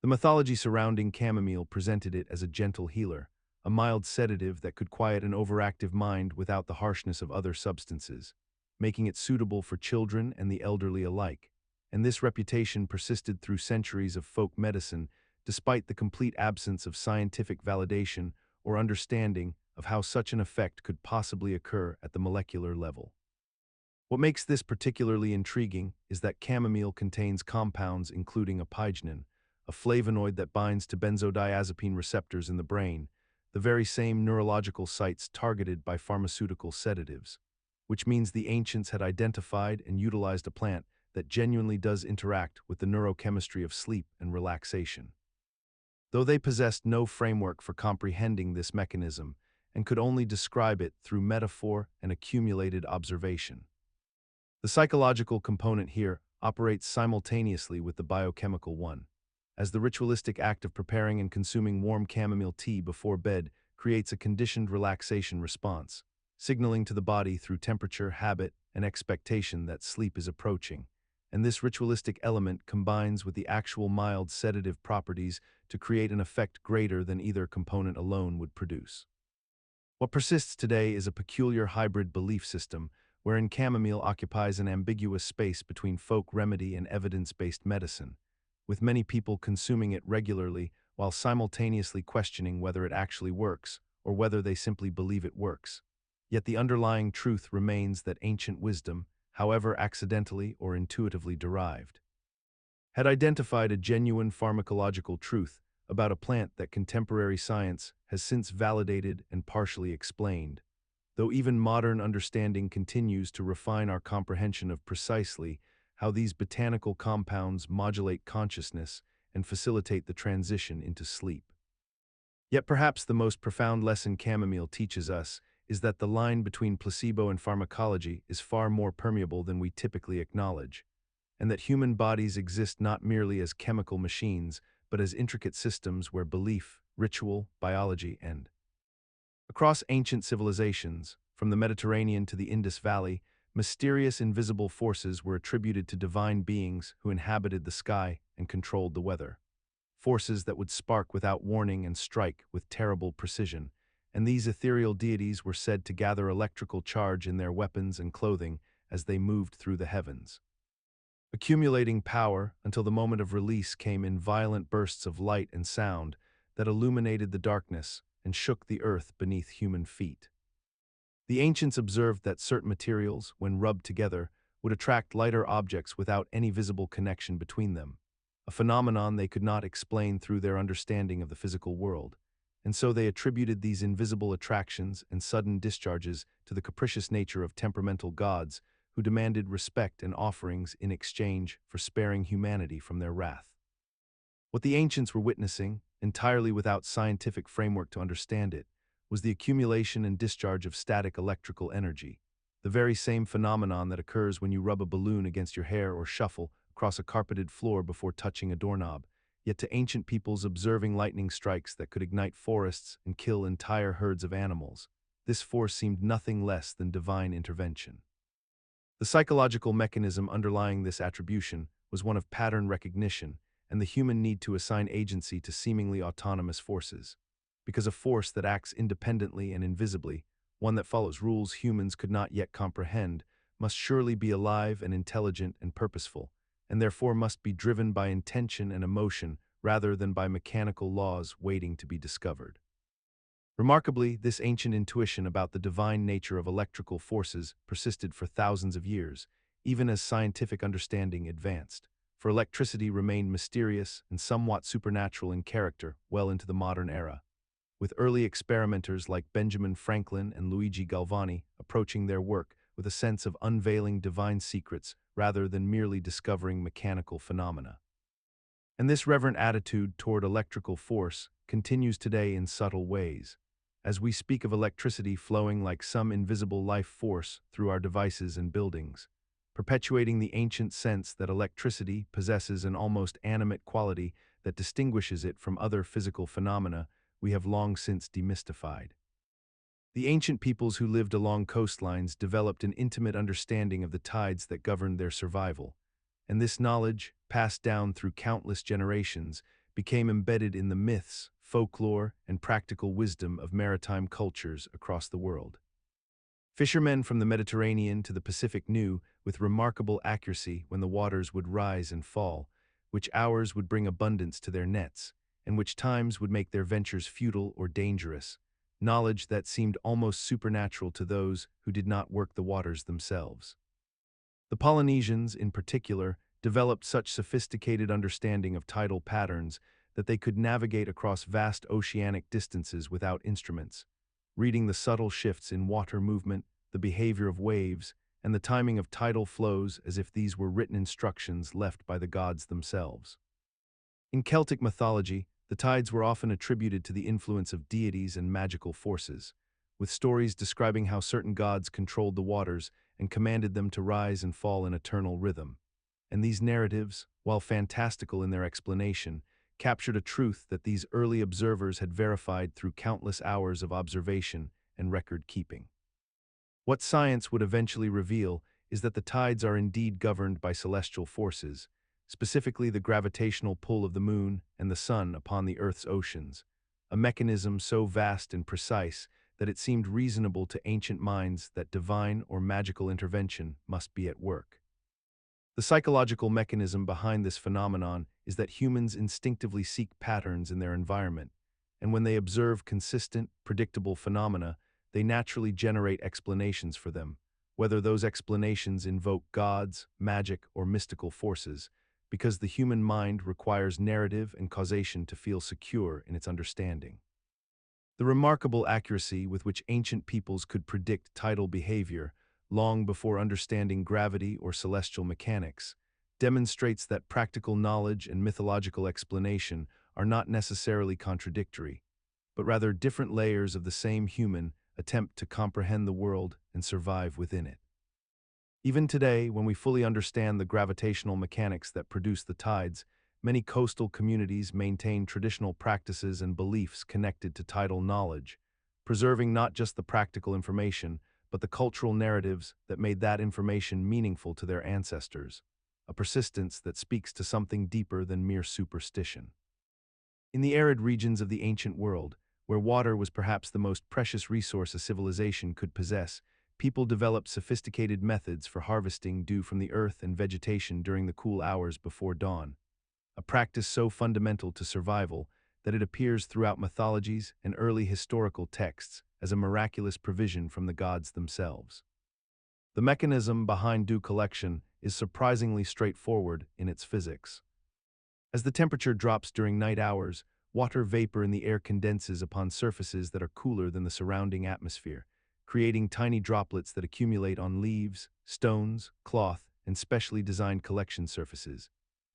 The mythology surrounding chamomile presented it as a gentle healer, a mild sedative that could quiet an overactive mind without the harshness of other substances, making it suitable for children and the elderly alike. And this reputation persisted through centuries of folk medicine, despite the complete absence of scientific validation or understanding of how such an effect could possibly occur at the molecular level. What makes this particularly intriguing is that chamomile contains compounds including apigenin, a flavonoid that binds to benzodiazepine receptors in the brain, the very same neurological sites targeted by pharmaceutical sedatives, which means the ancients had identified and utilized a plant that genuinely does interact with the neurochemistry of sleep and relaxation. Though they possessed no framework for comprehending this mechanism and could only describe it through metaphor and accumulated observation. The psychological component here operates simultaneously with the biochemical one, as the ritualistic act of preparing and consuming warm chamomile tea before bed creates a conditioned relaxation response, signaling to the body through temperature, habit, and expectation that sleep is approaching. And this ritualistic element combines with the actual mild sedative properties to create an effect greater than either component alone would produce. What persists today is a peculiar hybrid belief system wherein chamomile occupies an ambiguous space between folk remedy and evidence-based medicine, with many people consuming it regularly while simultaneously questioning whether it actually works or whether they simply believe it works. Yet the underlying truth remains that ancient wisdom, however accidentally or intuitively derived, had identified a genuine pharmacological truth about a plant that contemporary science has since validated and partially explained, though even modern understanding continues to refine our comprehension of precisely how these botanical compounds modulate consciousness and facilitate the transition into sleep. Yet perhaps the most profound lesson chamomile teaches us is that the line between placebo and pharmacology is far more permeable than we typically acknowledge, and that human bodies exist not merely as chemical machines, but as intricate systems where belief, ritual, biology end. Across ancient civilizations, from the Mediterranean to the Indus Valley, mysterious invisible forces were attributed to divine beings who inhabited the sky and controlled the weather. Forces that would spark without warning and strike with terrible precision, and these ethereal deities were said to gather electrical charge in their weapons and clothing as they moved through the heavens, accumulating power until the moment of release came in violent bursts of light and sound that illuminated the darkness and shook the earth beneath human feet. The ancients observed that certain materials, when rubbed together, would attract lighter objects without any visible connection between them, a phenomenon they could not explain through their understanding of the physical world, and so they attributed these invisible attractions and sudden discharges to the capricious nature of temperamental gods who demanded respect and offerings in exchange for sparing humanity from their wrath. What the ancients were witnessing, entirely without scientific framework to understand it, was the accumulation and discharge of static electrical energy, the very same phenomenon that occurs when you rub a balloon against your hair or shuffle across a carpeted floor before touching a doorknob. Yet to ancient peoples observing lightning strikes that could ignite forests and kill entire herds of animals, this force seemed nothing less than divine intervention. The psychological mechanism underlying this attribution was one of pattern recognition and the human need to assign agency to seemingly autonomous forces. Because a force that acts independently and invisibly, one that follows rules humans could not yet comprehend, must surely be alive and intelligent and purposeful, and therefore must be driven by intention and emotion rather than by mechanical laws waiting to be discovered. Remarkably, this ancient intuition about the divine nature of electrical forces persisted for thousands of years, even as scientific understanding advanced, for electricity remained mysterious and somewhat supernatural in character well into the modern era, with early experimenters like Benjamin Franklin and Luigi Galvani approaching their work with a sense of unveiling divine secrets rather than merely discovering mechanical phenomena. And this reverent attitude toward electrical force continues today in subtle ways, as we speak of electricity flowing like some invisible life force through our devices and buildings, perpetuating the ancient sense that electricity possesses an almost animate quality that distinguishes it from other physical phenomena we have long since demystified. The ancient peoples who lived along coastlines developed an intimate understanding of the tides that governed their survival, and this knowledge, passed down through countless generations, became embedded in the myths, folklore, and practical wisdom of maritime cultures across the world. Fishermen from the Mediterranean to the Pacific knew, with remarkable accuracy, when the waters would rise and fall, which hours would bring abundance to their nets, and which times would make their ventures futile or dangerous, knowledge that seemed almost supernatural to those who did not work the waters themselves. The Polynesians, in particular, developed such sophisticated understanding of tidal patterns that they could navigate across vast oceanic distances without instruments, reading the subtle shifts in water movement, the behavior of waves, and the timing of tidal flows as if these were written instructions left by the gods themselves. In Celtic mythology, the tides were often attributed to the influence of deities and magical forces, with stories describing how certain gods controlled the waters and commanded them to rise and fall in eternal rhythm. And these narratives, while fantastical in their explanation, captured a truth that these early observers had verified through countless hours of observation and record-keeping. What science would eventually reveal is that the tides are indeed governed by celestial forces, specifically the gravitational pull of the moon and the sun upon the Earth's oceans, a mechanism so vast and precise that it seemed reasonable to ancient minds that divine or magical intervention must be at work. The psychological mechanism behind this phenomenon is that humans instinctively seek patterns in their environment, and when they observe consistent, predictable phenomena, they naturally generate explanations for them, whether those explanations invoke gods, magic, or mystical forces, because the human mind requires narrative and causation to feel secure in its understanding. The remarkable accuracy with which ancient peoples could predict tidal behavior, long before understanding gravity or celestial mechanics, demonstrates that practical knowledge and mythological explanation are not necessarily contradictory, but rather different layers of the same human attempt to comprehend the world and survive within it. Even today, when we fully understand the gravitational mechanics that produce the tides, many coastal communities maintain traditional practices and beliefs connected to tidal knowledge, preserving not just the practical information, but the cultural narratives that made that information meaningful to their ancestors, a persistence that speaks to something deeper than mere superstition. In the arid regions of the ancient world, where water was perhaps the most precious resource a civilization could possess, people developed sophisticated methods for harvesting dew from the earth and vegetation during the cool hours before dawn, a practice so fundamental to survival that it appears throughout mythologies and early historical texts as a miraculous provision from the gods themselves. The mechanism behind dew collection is surprisingly straightforward in its physics. As the temperature drops during night hours, water vapor in the air condenses upon surfaces that are cooler than the surrounding atmosphere, creating tiny droplets that accumulate on leaves, stones, cloth, and specially designed collection surfaces.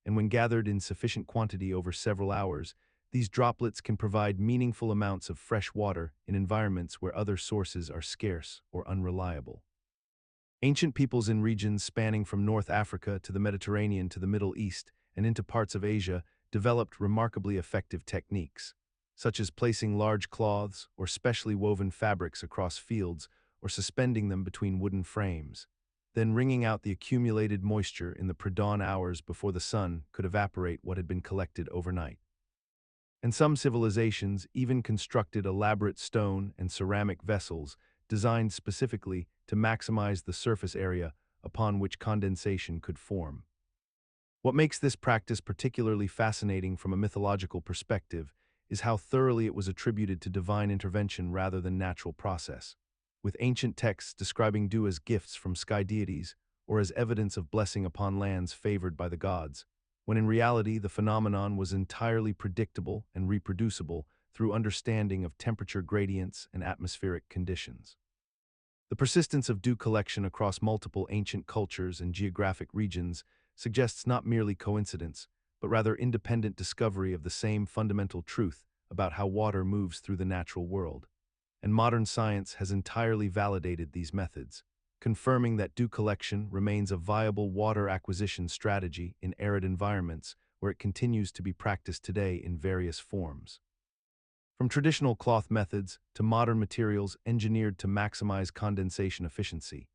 And when gathered in sufficient quantity over several hours, these droplets can provide meaningful amounts of fresh water in environments where other sources are scarce or unreliable. Ancient peoples in regions spanning from North Africa to the Mediterranean to the Middle East and into parts of Asia developed remarkably effective techniques, such as placing large cloths or specially woven fabrics across fields or suspending them between wooden frames, then wringing out the accumulated moisture in the pre-dawn hours before the sun could evaporate what had been collected overnight. And some civilizations even constructed elaborate stone and ceramic vessels designed specifically to maximize the surface area upon which condensation could form. What makes this practice particularly fascinating from a mythological perspective is how thoroughly it was attributed to divine intervention rather than natural process, with ancient texts describing dew as gifts from sky deities or as evidence of blessing upon lands favored by the gods, when in reality the phenomenon was entirely predictable and reproducible through understanding of temperature gradients and atmospheric conditions. The persistence of dew collection across multiple ancient cultures and geographic regions suggests not merely coincidence, but rather independent discovery of the same fundamental truth about how water moves through the natural world. And modern science has entirely validated these methods, confirming that dew collection remains a viable water acquisition strategy in arid environments where it continues to be practiced today in various forms. From traditional cloth methods to modern materials engineered to maximize condensation efficiency,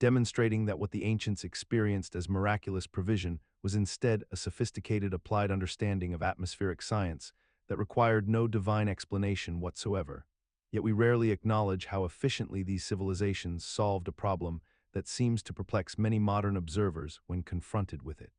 demonstrating that what the ancients experienced as miraculous provision was instead a sophisticated applied understanding of atmospheric science that required no divine explanation whatsoever. Yet we rarely acknowledge how efficiently these civilizations solved a problem that seems to perplex many modern observers when confronted with it.